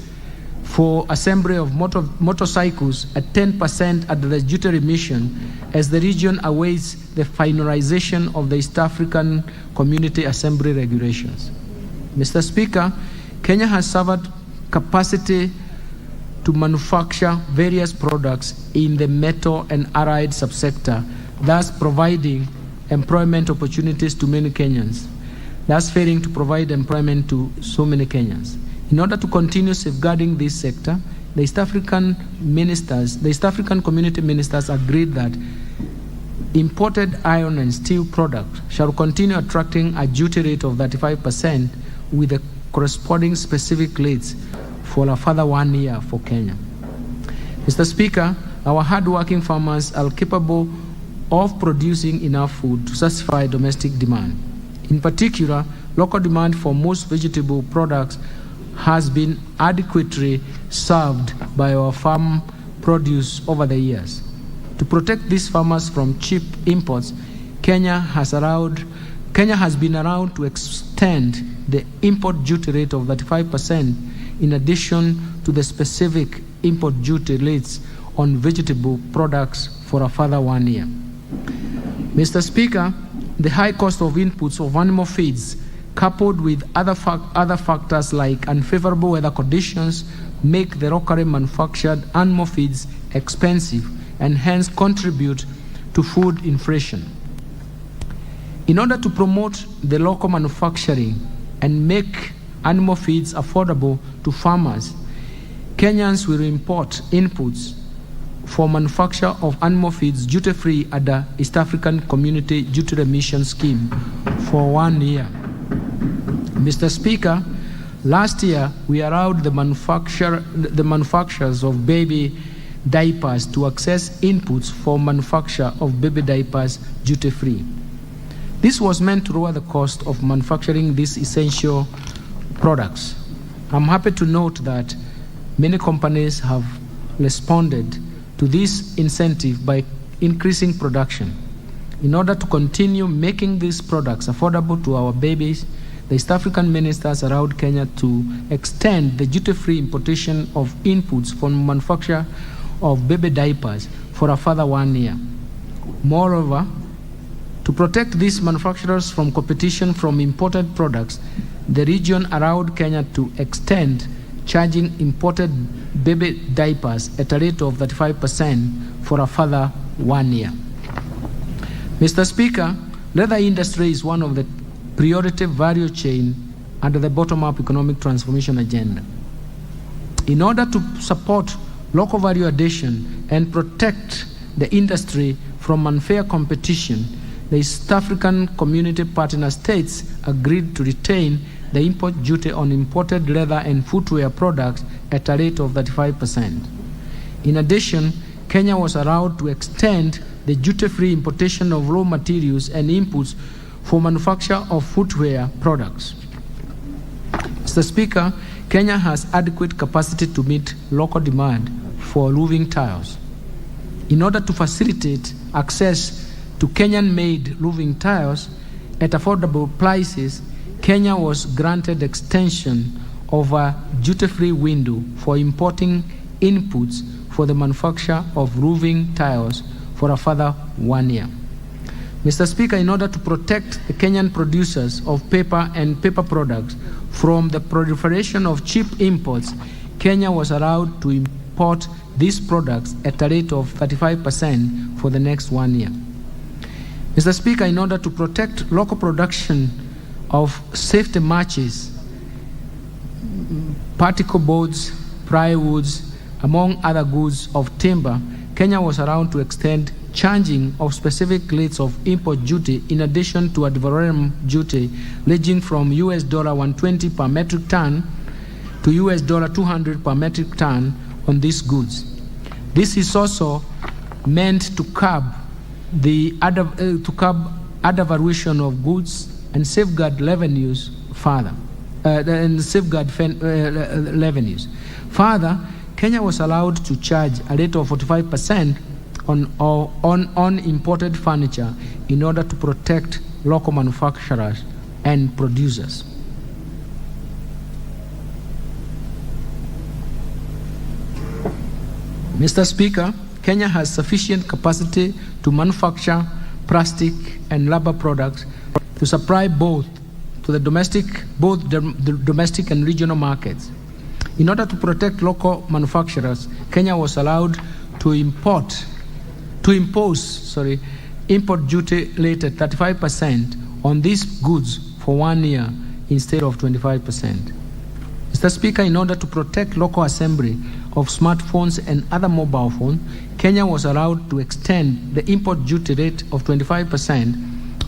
for assembly of motorcycles at 10% under the duty remission, as the region awaits the finalization of the East African Community Assembly regulations. Mr. Speaker, Kenya has suffered capacity to manufacture various products in the metal and allied subsector, thus providing employment opportunities to many Kenyans, thus failing to provide employment to so many Kenyans. In order to continue safeguarding this sector, the East African community ministers agreed that imported iron and steel products shall continue attracting a duty rate of 35% with the corresponding specific rates for a further 1 year for Kenya. Mr. Speaker, our hard-working farmers are capable of producing enough food to satisfy domestic demand. In particular, local demand for most vegetable products has been adequately served by our farm produce over the years. To protect these farmers from cheap imports, Kenya has been allowed to extend the import duty rate of 35% in addition to the specific import duty rates on vegetable products for a further 1 year. Mr. Speaker, the high cost of inputs of animal feeds, coupled with other factors like unfavorable weather conditions, make the locally manufactured animal feeds expensive and hence contribute to food inflation. In order to promote the local manufacturing and make animal feeds affordable to farmers, Kenyans will import inputs for manufacture of animal feeds duty-free at the East African Community Duty Remission Scheme for 1 year. Mr. Speaker, last year we allowed the manufacturers of baby diapers to access inputs for manufacture of baby diapers duty-free. This was meant to lower the cost of manufacturing these essential products. I'm happy to note that many companies have responded to this incentive by increasing production. In order to continue making these products affordable to our babies, the East African ministers allowed Kenya to extend the duty-free importation of inputs for manufacture of baby diapers for a further 1 year. Moreover, to protect these manufacturers from competition from imported products, the region allowed Kenya to extend charging imported baby diapers at a rate of 35% for a further 1 year. Mr. Speaker, leather industry is one of the priority value chain under the bottom-up economic transformation agenda. In order to support local value addition and protect the industry from unfair competition, the East African Community Partner States agreed to retain the import duty on imported leather and footwear products at a rate of 35%. In addition, Kenya was allowed to extend the duty-free importation of raw materials and inputs for manufacture of footwear products. Mr. Speaker, Kenya has adequate capacity to meet local demand for roofing tiles. In order to facilitate access to Kenyan-made roofing tiles at affordable prices, Kenya was granted extension of a duty-free window for importing inputs for the manufacture of roofing tiles for a further 1 year. Mr. Speaker, in order to protect the Kenyan producers of paper and paper products from the proliferation of cheap imports, Kenya was allowed to import these products at a rate of 35% for the next 1 year. Mr. Speaker, in order to protect local production of safety matches, particle boards, plywoods, among other goods of timber, Kenya was allowed to extend charging of specific rates of import duty in addition to ad valorem duty ranging from US $120 per metric ton to US $200 per metric ton on these goods. This is also meant to curb the undervaluation of goods and safeguard revenues further. Revenues. Further, Kenya was allowed to charge a rate of 45% on imported furniture in order to protect local manufacturers and producers. Mr. Speaker, Kenya has sufficient capacity to manufacture plastic and rubber products to supply both the domestic and regional markets. In order to protect local manufacturers, Kenya was allowed to impose import duty rate at 35% on these goods for 1 year instead of 25%. Mr. Speaker, in order to protect local assembly of smartphones and other mobile phones, Kenya was allowed to extend the import duty rate of 25%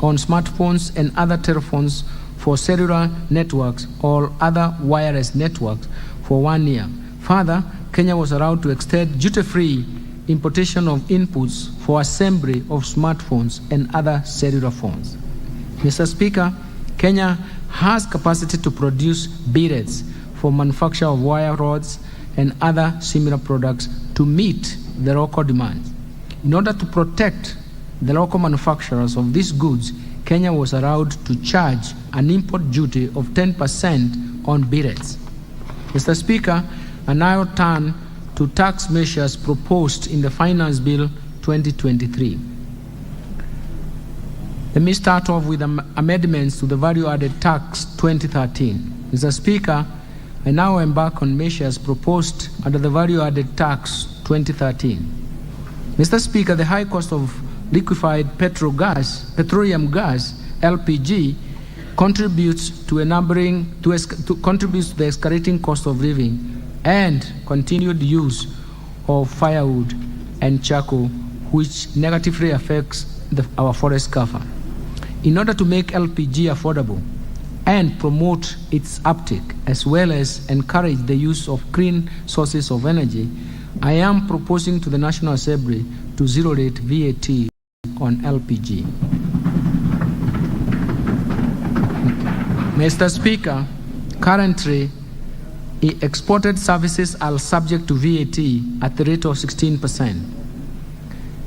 on smartphones and other telephones for cellular networks or other wireless networks for 1 year. Further, Kenya was allowed to extend duty-free importation of inputs for assembly of smartphones and other cellular phones. Mr. Speaker, Kenya has capacity to produce billets for manufacture of wire rods and other similar products to meet the local demands. In order to protect the local manufacturers of these goods, Kenya was allowed to charge an import duty of 10% on billets. Mr. Speaker, I now turn to tax measures proposed in the Finance Bill 2023. Let me start off with amendments to the Value-Added Tax 2013. Mr. Speaker, I now embark on measures proposed under the Value-Added Tax 2013. Mr. Speaker, the high cost of liquefied petroleum gas, LPG, contributes to the escalating cost of living and continued use of firewood and charcoal, which negatively affects our forest cover. In order to make LPG affordable and promote its uptake, as well as encourage the use of clean sources of energy, I am proposing to the National Assembly to zero-rate VAT on LPG. Mr. Speaker, currently, exported services are subject to VAT at the rate of 16%.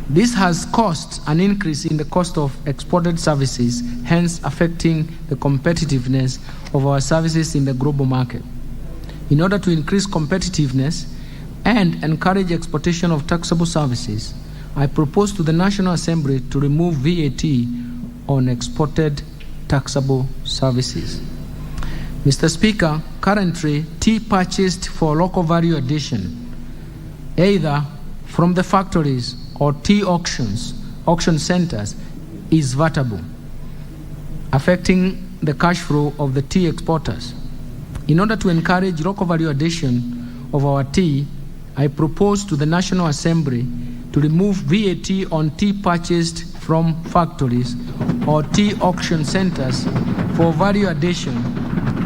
This has caused an increase in the cost of exported services, hence affecting the competitiveness of our services in the global market. In order to increase competitiveness and encourage exportation of taxable services, I propose to the National Assembly to remove VAT on exported taxable services. Mr. Speaker, currently, tea purchased for local value addition, either from the factories or tea auction centers, is vatable, affecting the cash flow of the tea exporters. In order to encourage local value addition of our tea, I propose to the National Assembly to remove VAT on tea purchased from factories or tea auction centers for value addition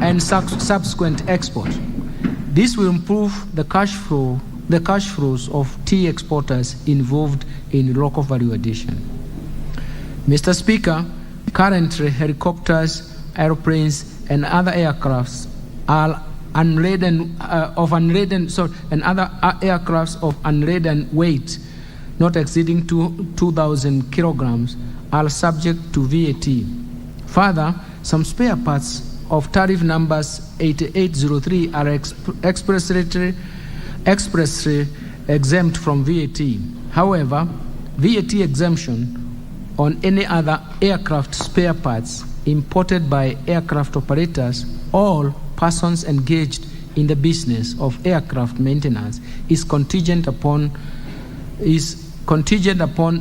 and subsequent export. This will improve the cash flows of tea exporters involved in local value addition. Mr. Speaker, currently helicopters, airplanes, and other aircrafts are unladen and other aircrafts of unladen weight not exceeding 2,000 kilograms are subject to VAT. Further, some spare parts of tariff numbers 8803 are expressly exempt from VAT. However, VAT exemption on any other aircraft spare parts imported by aircraft operators, all persons engaged in the business of aircraft maintenance, is contingent upon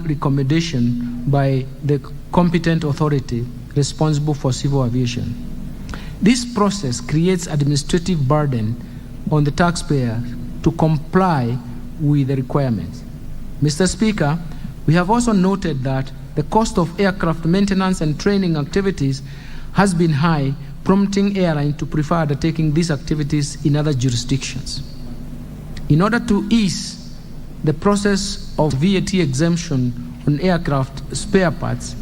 recommendation by the competent authority responsible for civil aviation. This process creates administrative burden on the taxpayer to comply with the requirements. Mr. Speaker, we have also noted that the cost of aircraft maintenance and training activities has been high, prompting airlines to prefer undertaking these activities in other jurisdictions. In order to ease the process of VAT exemption on aircraft spare parts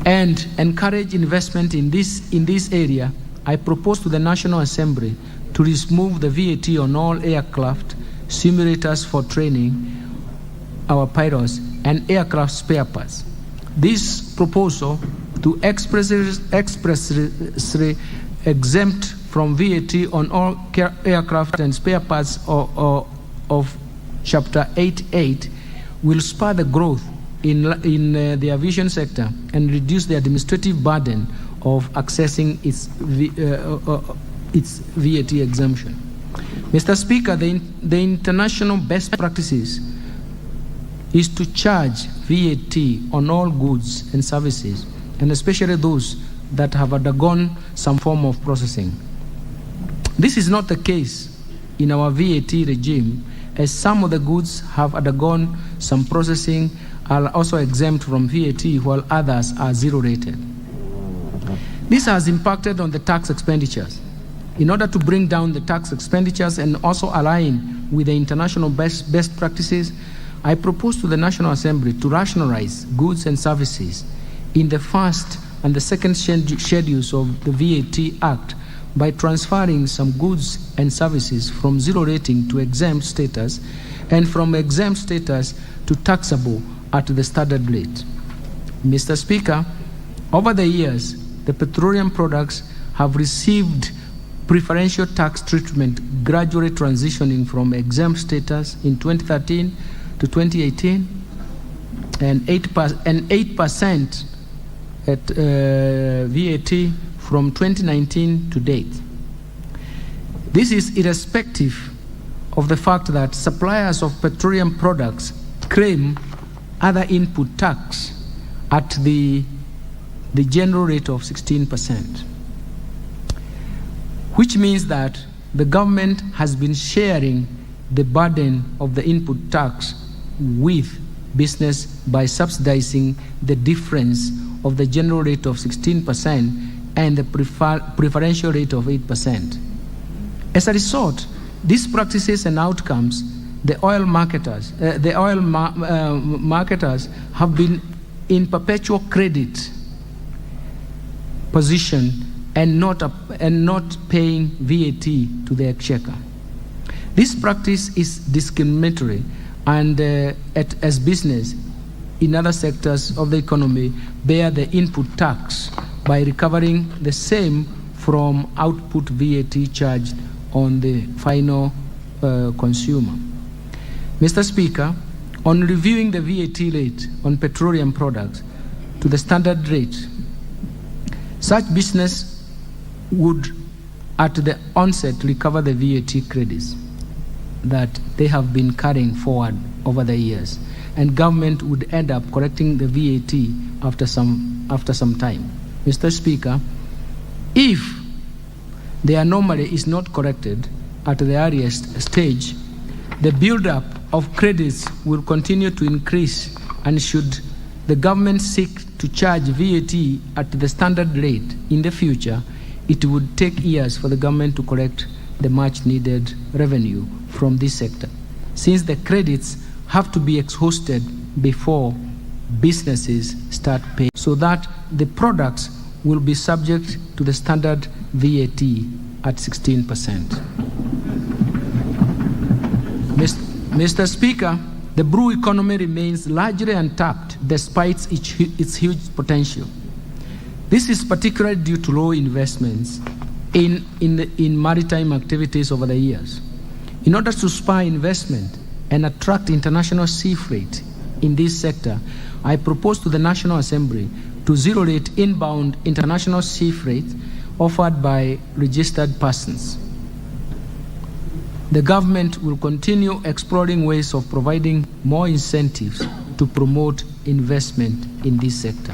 and encourage investment in this area, I propose to the National Assembly to remove the VAT on all aircraft simulators for training our pilots and aircraft spare parts. This proposal to expressly exempt from VAT on all aircraft and spare parts of Chapter 8.8 will spur the growth in the aviation sector and reduce the administrative burden of accessing its VAT exemption. Mr. Speaker, the international best practices is to charge VAT on all goods and services, and especially those that have undergone some form of processing. This is not the case in our VAT regime, as some of the goods have undergone some processing, are also exempt from VAT, while others are zero rated. This has impacted on the tax expenditures. In order to bring down the tax expenditures and also align with the international best practices, I propose to the National Assembly to rationalize goods and services in the first and the second schedules of the VAT Act by transferring some goods and services from zero rating to exempt status and from exempt status to taxable at the standard rate. Mr. Speaker, over the years, the petroleum products have received preferential tax treatment, gradually transitioning from exempt status in 2013 to 2018 and 8% at VAT from 2019 to date. This is irrespective of the fact that suppliers of petroleum products claim other input tax at the general rate of 16%, which means that the government has been sharing the burden of the input tax with business by subsidizing the difference of the general rate of 16% and the preferential rate of 8%. As a result, these practices and outcomes, the oil marketers have been in perpetual credit position and not paying VAT to the exchequer. This practice is discriminatory, and as business in other sectors of the economy bear the input tax by recovering the same from output VAT charged on the final consumer. Mr. Speaker, on reviewing the VAT rate on petroleum products to the standard rate, such business would at the onset recover the VAT credits that they have been carrying forward over the years, and government would end up correcting the VAT after some time. Mr. Speaker, if the anomaly is not corrected at the earliest stage, the build-up of credits will continue to increase, and should the government seek to charge VAT at the standard rate in the future, it would take years for the government to collect the much-needed revenue from this sector, since the credits have to be exhausted before businesses start paying, so that the products will be subject to the standard VAT at 16%. Mr. Speaker, the brew economy remains largely untapped despite its huge potential. This is particularly due to low investments in maritime activities over the years. In order to spur investment and attract international sea freight in this sector, I propose to the National Assembly to zero-rate inbound international sea freight offered by registered persons. The government will continue exploring ways of providing more incentives to promote investment in this sector.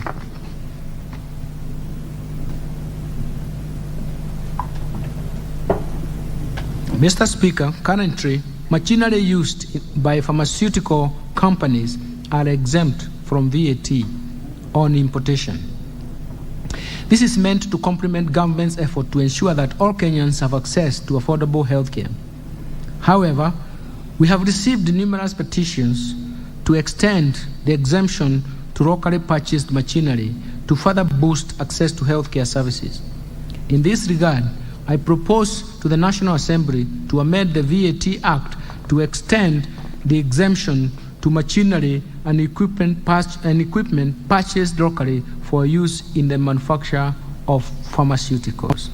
Mr. Speaker, currently, machinery used by pharmaceutical companies are exempt from VAT on importation. This is meant to complement government's effort to ensure that all Kenyans have access to affordable health care. However, we have received numerous petitions to extend the exemption to locally purchased machinery to further boost access to healthcare services. In this regard, I propose to the National Assembly to amend the VAT Act to extend the exemption to machinery and equipment purchased locally for use in the manufacture of pharmaceuticals.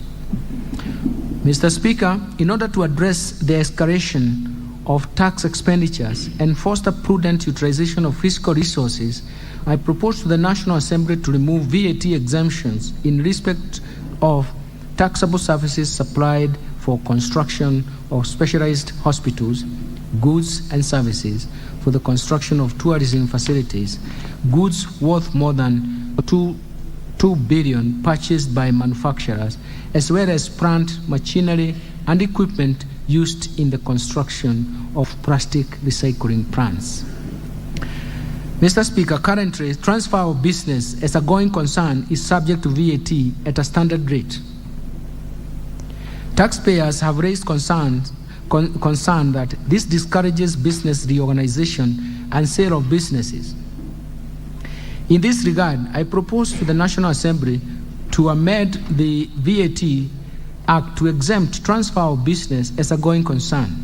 Mr. Speaker, in order to address the escalation of tax expenditures and foster prudent utilization of fiscal resources, I propose to the National Assembly to remove VAT exemptions in respect of taxable services supplied for construction of specialized hospitals, goods and services for the construction of tourism facilities, goods worth more than 2 billion purchased by manufacturers, as well as plant, machinery, and equipment used in the construction of plastic recycling plants. Mr. Speaker, currently, transfer of business as a going concern is subject to VAT at a standard rate. Taxpayers have raised concern that this discourages business reorganization and sale of businesses. In this regard, I propose to the National Assembly to amend the VAT Act to exempt transfer of business as a going concern.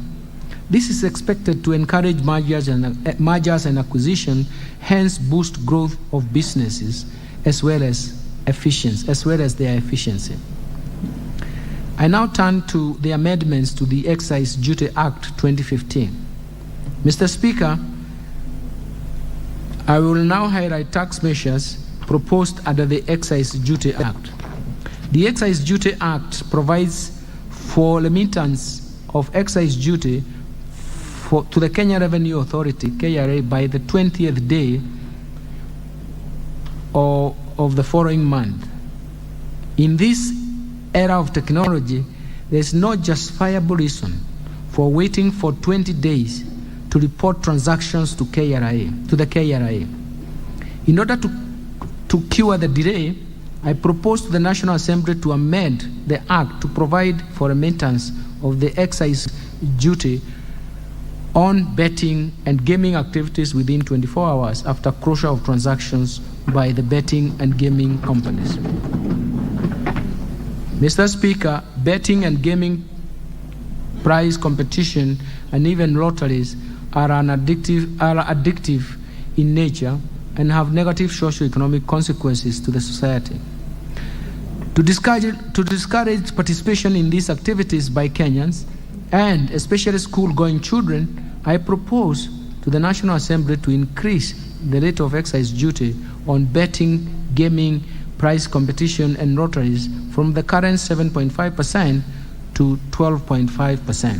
This is expected to encourage mergers and acquisition, hence boost growth of businesses as well as their efficiency. I now turn to the amendments to the Excise Duty Act 2015. Mr. Speaker, I will now highlight tax measures proposed under the Excise Duty Act. The Excise Duty Act provides for remittance of excise duty to the Kenya Revenue Authority, KRA, by the 20th day of the following month. In this era of technology, there is no justifiable reason for waiting for 20 days to report transactions to the KRA. In order to cure the delay, I propose to the National Assembly to amend the Act to provide for remittance of the excise duty on betting and gaming activities within 24 hours after closure of transactions by the betting and gaming companies. Mr. Speaker, betting and gaming, prize competition, and even lotteries are addictive in nature and have negative socio-economic consequences to the society. To discourage participation in these activities by Kenyans, and especially school-going children, I propose to the National Assembly to increase the rate of excise duty on betting, gaming, prize competition, and lotteries from the current 7.5% to 12.5%.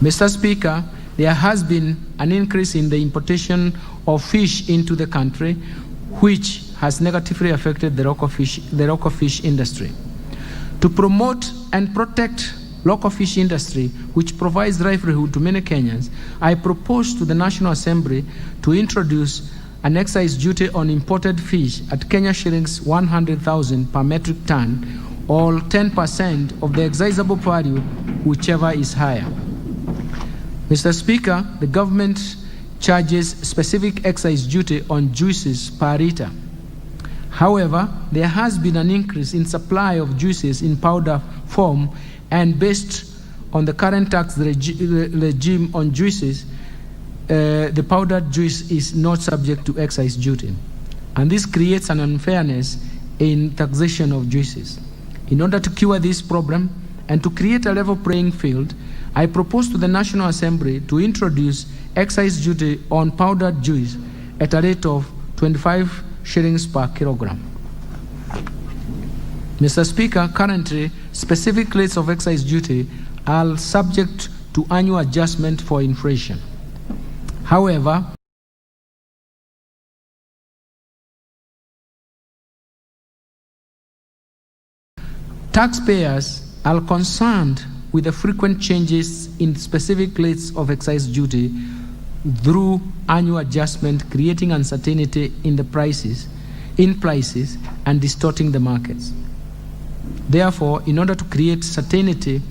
Mr. Speaker, there has been an increase in the importation of fish into the country, which has negatively affected the local fish industry. To promote and protect local fish industry, which provides livelihood to many Kenyans, I propose to the National Assembly to introduce an excise duty on imported fish at Kenya shillings 100,000 per metric ton, or 10% of the excisable value, whichever is higher. Mr. Speaker, the government charges specific excise duty on juices per litre. However, there has been an increase in supply of juices in powder form, and based on the current tax regime on juices, the powdered juice is not subject to excise duty. And this creates an unfairness in taxation of juices. In order to cure this problem and to create a level playing field, I propose to the National Assembly to introduce excise duty on powdered juice at a rate of 25 shillings per kilogram. Mr. Speaker, currently, specific rates of excise duty are subject to annual adjustment for inflation. However, taxpayers are concerned with the frequent changes in specific rates of excise duty through annual adjustment, creating uncertainty in the prices and distorting the markets. Therefore, in order to create certainty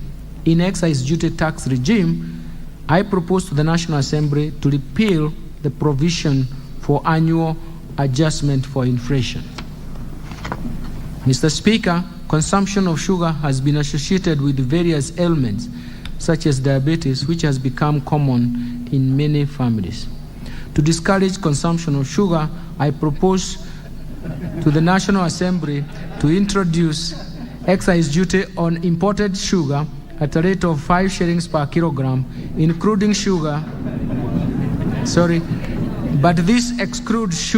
in excise duty tax regime, I propose to the National Assembly to repeal the provision for annual adjustment for inflation. Mr. Speaker, consumption of sugar has been associated with various ailments, such as diabetes, which has become common in many families. To discourage consumption of sugar, I propose to the National Assembly to introduce excise duty on imported sugar at a rate of 5 shillings per kilogram, including sugar. But this excludes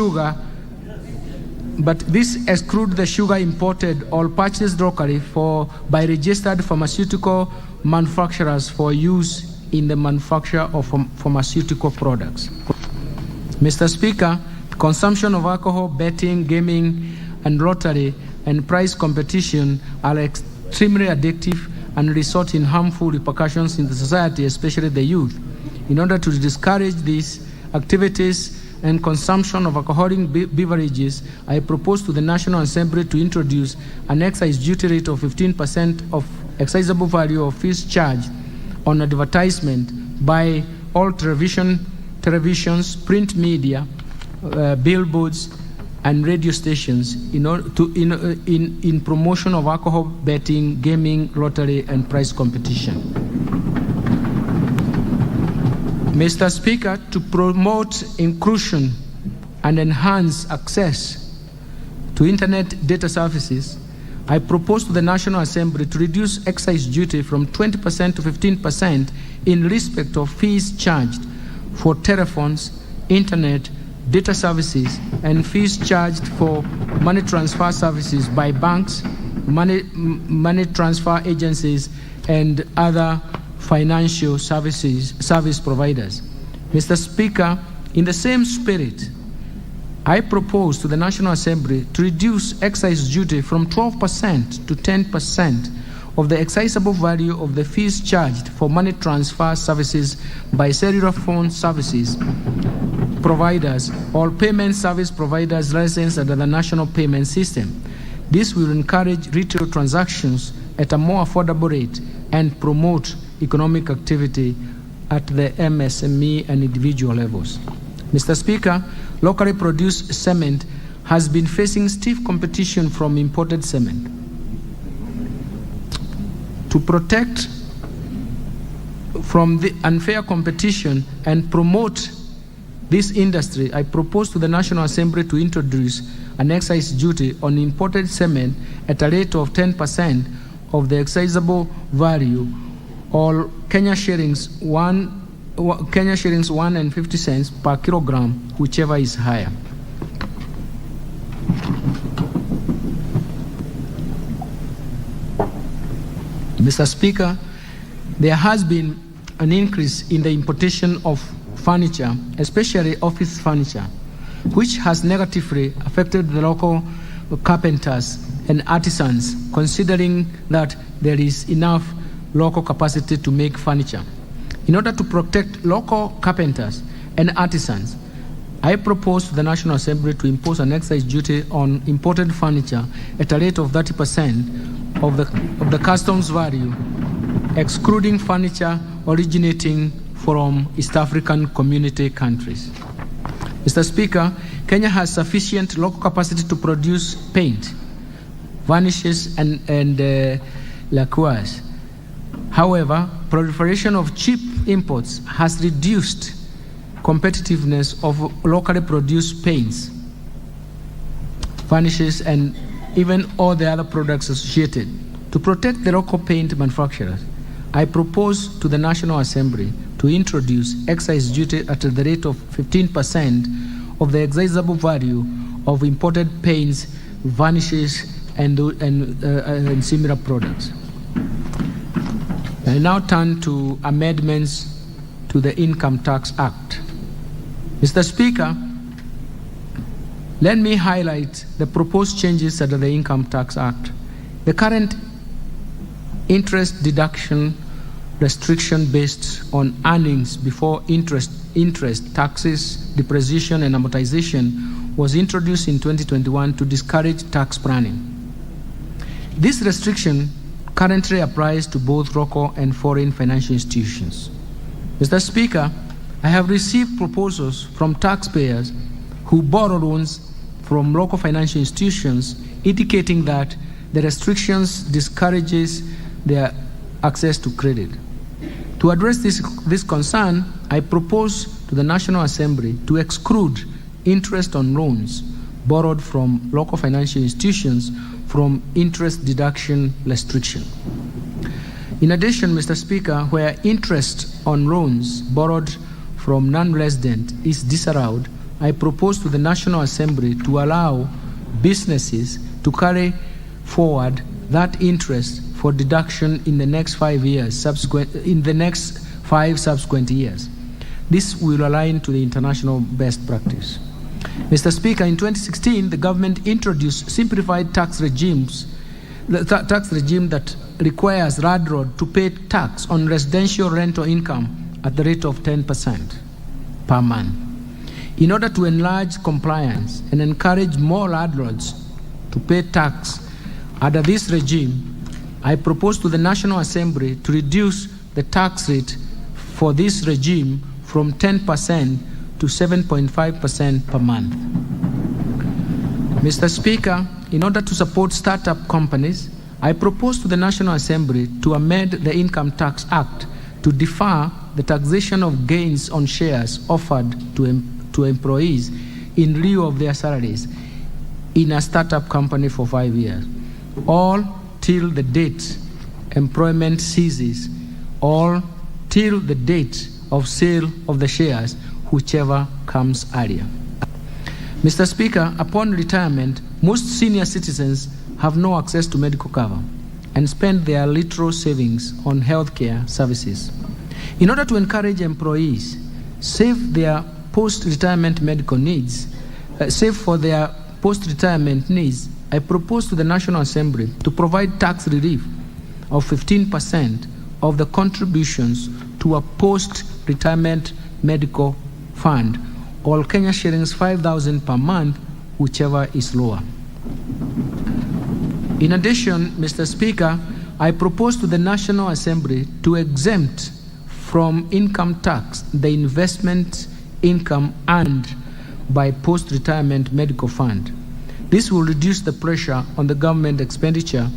the sugar imported or purchased locally by registered pharmaceutical manufacturers for use in the manufacture of pharmaceutical products. Mr. Speaker, consumption of alcohol, betting, gaming, and lottery and prize competition are extremely addictive and result in harmful repercussions in the society, especially the youth. In order to discourage these activities and consumption of alcoholic beverages, I propose to the National Assembly to introduce an excise duty rate of 15% of excisable value of fees charged on advertisement by all televisions, print media, billboards, and radio stations in promotion of alcohol, betting, gaming, lottery, and prize competition. Mr. Speaker, to promote inclusion and enhance access to internet data services, I propose to the National Assembly to reduce excise duty from 20% to 15% in respect of fees charged for telephones, internet, data services, and fees charged for money transfer services by banks, money transfer agencies, and other financial service providers. Mr. Speaker, in the same spirit, I propose to the National Assembly to reduce excise duty from 12% to 10% of the excisable value of the fees charged for money transfer services by cellular phone services providers or payment service providers licensed under the national payment system. This will encourage retail transactions at a more affordable rate and promote economic activity at the MSME and individual levels. Mr. Speaker, locally produced cement has been facing stiff competition from imported cement. To protect from the unfair competition and promote this industry, I propose to the National Assembly to introduce an excise duty on imported cement at a rate of 10% of the excisable value, or Kenya shillings 1.50 cents per kilogram, whichever is higher. Mr. Speaker, there has been an increase in the importation of furniture, especially office furniture, which has negatively affected the local carpenters and artisans, considering that there is enough local capacity to make furniture. In order to protect local carpenters and artisans, I propose to the National Assembly to impose an excise duty on imported furniture at a rate of 30% of the customs value, excluding furniture originating from East African community countries. Mr. Speaker, Kenya has sufficient local capacity to produce paint, varnishes, and lacquers. However, proliferation of cheap imports has reduced competitiveness of locally produced paints, varnishes, and even all the other products associated. To protect the local paint manufacturers, I propose to the National Assembly to introduce excise duty at the rate of 15% of the excisable value of imported paints, varnishes, and similar products. I now turn to amendments to the Income Tax Act. Mr. Speaker, let me highlight the proposed changes under the Income Tax Act. The current interest deduction restriction based on earnings before interest, taxes, depreciation, and amortization was introduced in 2021 to discourage tax planning. This restriction currently applies to both local and foreign financial institutions. Mr. Speaker, I have received proposals from taxpayers who borrow loans from local financial institutions indicating that the restrictions discourages their access to credit. To address this concern, I propose to the National Assembly to exclude interest on loans borrowed from local financial institutions from interest deduction restriction. In addition, Mr. Speaker, where interest on loans borrowed from non-resident is disallowed, I propose to the National Assembly to allow businesses to carry forward that interest for deduction in the next 5 years, subsequent years. This will align to the international best practice. Mr. Speaker, in 2016, the government introduced simplified tax regimes, tax regime that requires landlord to pay tax on residential rental income at the rate of 10% per month. In order to enlarge compliance and encourage more landlords to pay tax under this regime, I propose to the National Assembly to reduce the tax rate for this regime from 10% to 7.5% per month. Mr. Speaker, in order to support startup companies, I propose to the National Assembly to amend the Income Tax Act to defer the taxation of gains on shares offered to employees in lieu of their salaries in a startup company for 5 years, all till the date employment ceases, all till the date of sale of the shares, whichever comes earlier. Mr. Speaker, upon retirement, most senior citizens have no access to medical cover and spend their little savings on healthcare services. In order to encourage employees save for their post-retirement needs, I propose to the National Assembly to provide tax relief of 15% of the contributions to a post-retirement medical fund, or Kenya shillings 5,000 per month, whichever is lower. In addition, Mr. Speaker, I propose to the National Assembly to exempt from income tax the investment income earned by post-retirement medical fund. This will reduce the pressure on the government expenditure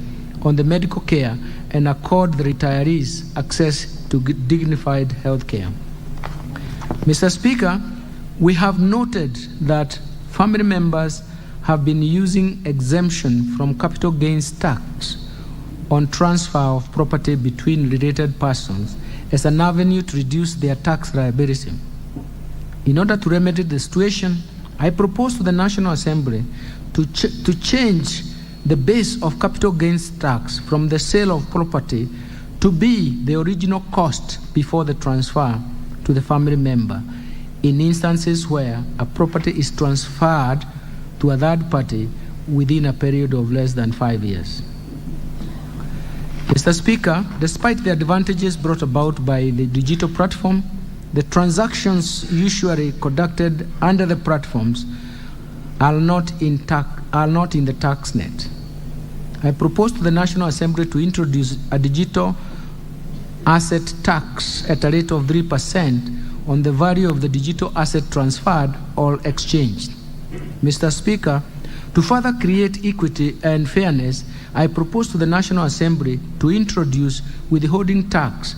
on the medical care and accord the retirees access to dignified health care. Mr. Speaker, we have noted that family members have been using exemption from capital gains tax on transfer of property between related persons as an avenue to reduce their tax liability. In order to remedy the situation, I propose to the National Assembly to change the base of capital gains tax from the sale of property to be the original cost before the transfer to the family member in instances where a property is transferred to a third party within a period of less than 5 years. Mr. Speaker, despite the advantages brought about by the digital platform, the transactions usually conducted under the platforms are not in the tax net. I propose to the National Assembly to introduce a digital asset tax at a rate of 3% on the value of the digital asset transferred or exchanged. Mr. Speaker, to further create equity and fairness, I propose to the National Assembly to introduce withholding tax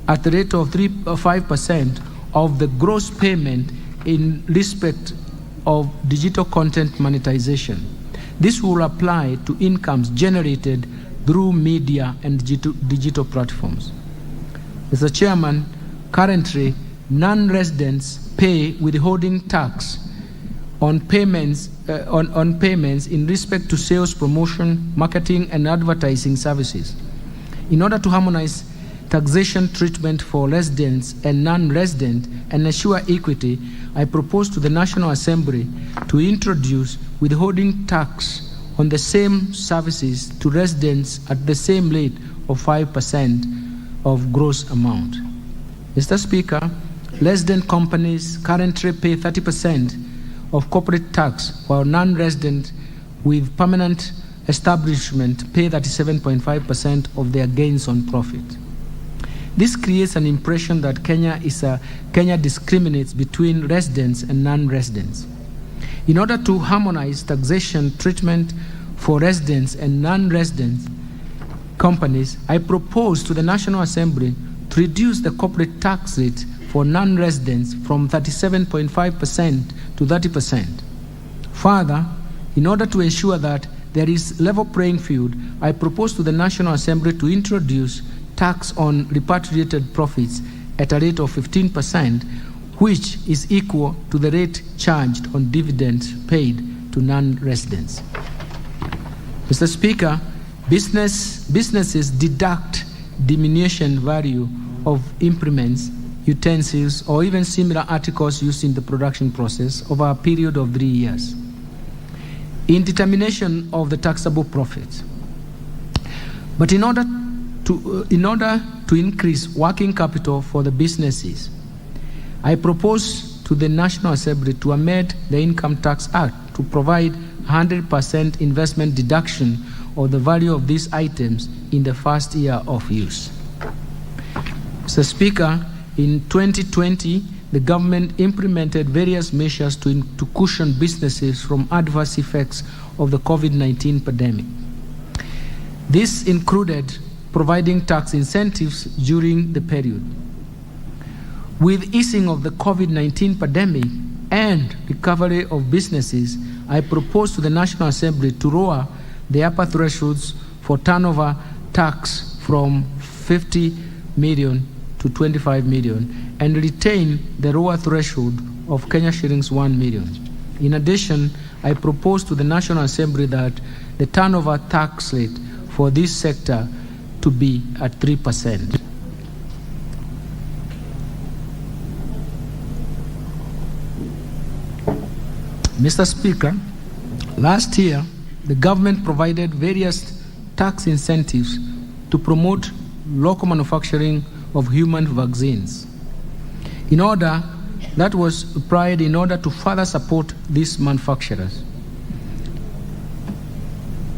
at the rate of 5% of the gross payment in respect of digital content monetization. This will apply to incomes generated through media and digital platforms. Mr. Chairman, currently, non-residents pay withholding tax on payments in respect to sales, promotion, marketing, and advertising services. In order to harmonize taxation treatment for residents and non-resident and ensure equity, I propose to the National Assembly to introduce withholding tax on the same services to residents at the same rate of 5% of gross amount. Mr. Speaker, resident companies currently pay 30% of corporate tax, while non-resident with permanent establishment pay 37.5% of their gains on profit. This creates an impression that Kenya discriminates between residents and non-residents. In order to harmonize taxation treatment for residents and non-resident companies, I propose to the National Assembly to reduce the corporate tax rate for non-residents from 37.5% to 30%. Further, in order to ensure that there is level playing field, I propose to the National Assembly to introduce tax on repatriated profits at a rate of 15%, which is equal to the rate charged on dividends paid to non-residents. Mr. Speaker, businesses deduct diminution value of implements, utensils, or even similar articles used in the production process over a period of 3 years in determination of the taxable profit. But in order to increase working capital for the businesses, I propose to the National Assembly to amend the Income Tax Act to provide 100% investment deduction of the value of these items in the first year of use. Mr. Speaker, in 2020, the government implemented various measures to cushion businesses from adverse effects of the COVID-19 pandemic. This included providing tax incentives during the period. With easing of the COVID-19 pandemic and recovery of businesses, I propose to the National Assembly to lower the upper thresholds for turnover tax from 50 million to 25 million and retain the lower threshold of Kenya shillings 1 million. In addition, I propose to the National Assembly that the turnover tax rate for this sector to be at 3%. Mr. Speaker, last year, the government provided various tax incentives to promote local manufacturing of human vaccines. In order to further support these manufacturers.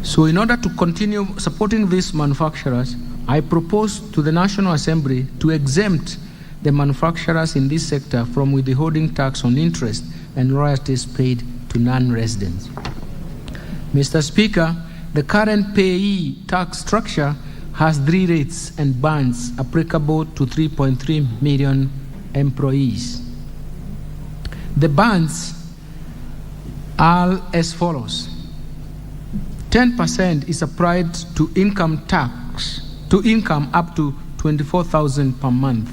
So in order to continue supporting these manufacturers, I propose to the National Assembly to exempt the manufacturers in this sector from withholding tax on interest and royalties paid to non-residents. Mr. Speaker, the current payee tax structure has 3 rates and bands applicable to 3.3 million employees. The bands are as follows. 10% is applied to income tax, to income up to 24,000 per month.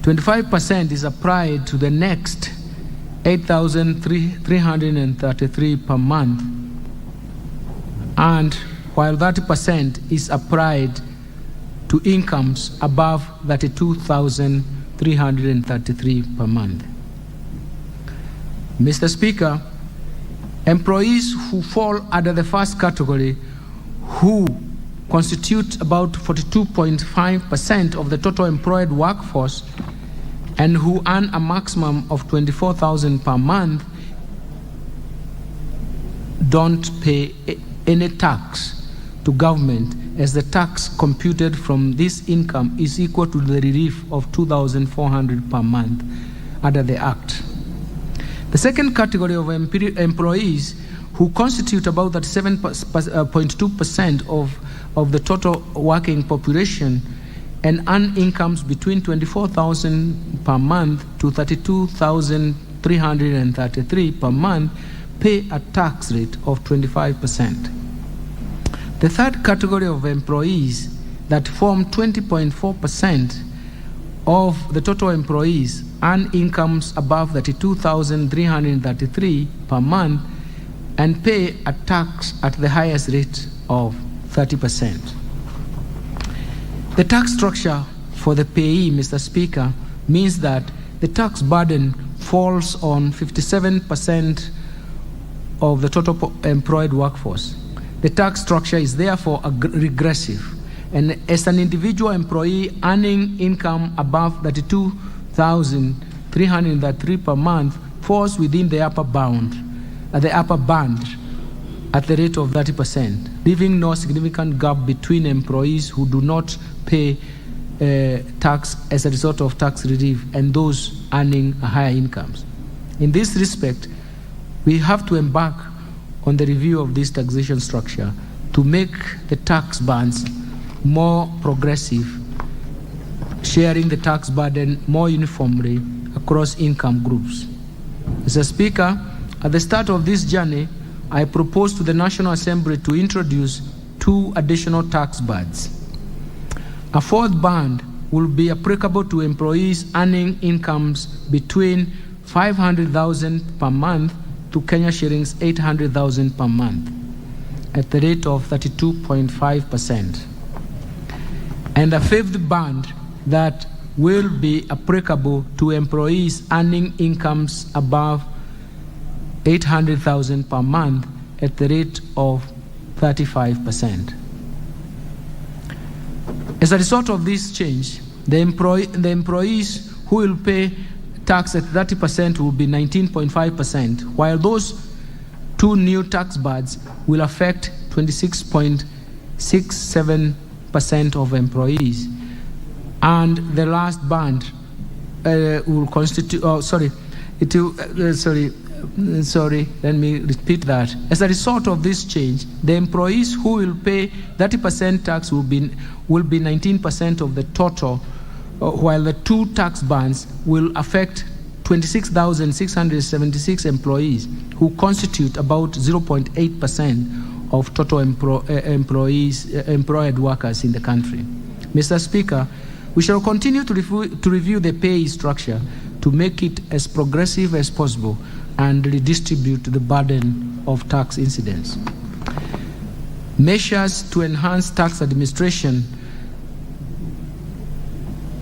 25% is applied to the next 8,333 per month, and while 30% is applied to incomes above 32,333 per month. Mr. Speaker, employees who fall under the first category, who constitute about 42.5% of the total employed workforce and who earn a maximum of 24,000 per month, don't pay any tax to government, as the tax computed from this income is equal to the relief of 2,400 per month under the Act. The second category of employees, who constitute about 37.2% of the total working population and earn incomes between 24,000 per month to 32,333 per month, pay a tax rate of 25%. The third category of employees that form 20.4% of the total employees earn incomes above 32,333 per month and pay a tax at the highest rate of 30%. The tax structure for the payee, Mr. Speaker, means that the tax burden falls on 57% of the total employed workforce. The tax structure is therefore regressive, and as an individual employee earning income above 32,333 per month falls within the upper band at the rate of 30%, leaving no significant gap between employees who do not pay tax as a result of tax relief and those earning higher incomes. In this respect, we have to embark on the review of this taxation structure to make the tax bands more progressive, sharing the tax burden more uniformly across income groups. Mr. Speaker, at the start of this journey, I propose to the National Assembly to introduce 2 additional tax bands. A 4th band will be applicable to employees earning incomes between 500,000 per month to Kenya shillings 800,000 per month at the rate of 32.5%. And a 5th band that will be applicable to employees earning incomes above 800,000 per month at the rate of 35%. As a result of this change, the employees who will pay tax at 30% will be 19.5%, while those 2 new tax bands will affect 26.67% of employees. And the last band will constitute, let me repeat that. As a result of this change, the employees who will pay 30% tax will be 19% of the total, while the 2 tax bands will affect 26,676 employees who constitute about 0.8% of total employed workers in the country. Mr. Speaker, we shall continue to review the pay structure to make it as progressive as possible and redistribute the burden of tax incidents. Measures to enhance tax administration.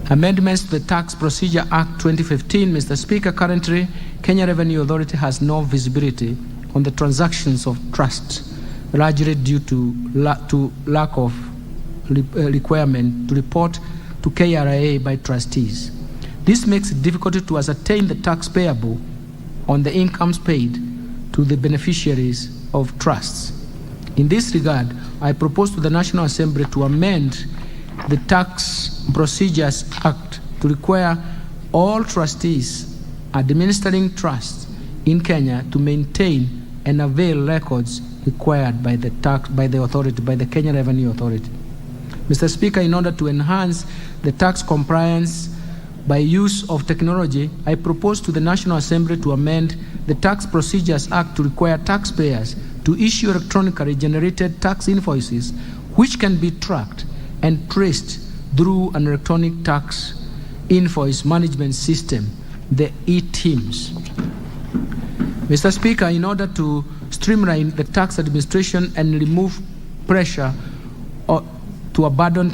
Amendments to the Tax Procedure Act 2015, Mr. Speaker. Currently, Kenya Revenue Authority has no visibility on the transactions of trusts, largely due to lack of requirement to report to KRA by trustees. This makes it difficult to ascertain the tax payable on the incomes paid to the beneficiaries of trusts. In this regard, I propose to the National Assembly to amend the Tax Procedures Act to require all trustees administering trusts in Kenya to maintain and avail records required by the Kenya Revenue Authority. Mr. Speaker, in order to enhance the tax compliance by use of technology, I propose to the National Assembly to amend the Tax Procedures Act to require taxpayers to issue electronically generated tax invoices which can be tracked and traced through an electronic tax invoice management system, the e-TIMS. Mr. Speaker, in order to streamline the tax administration and remove pressure to abandon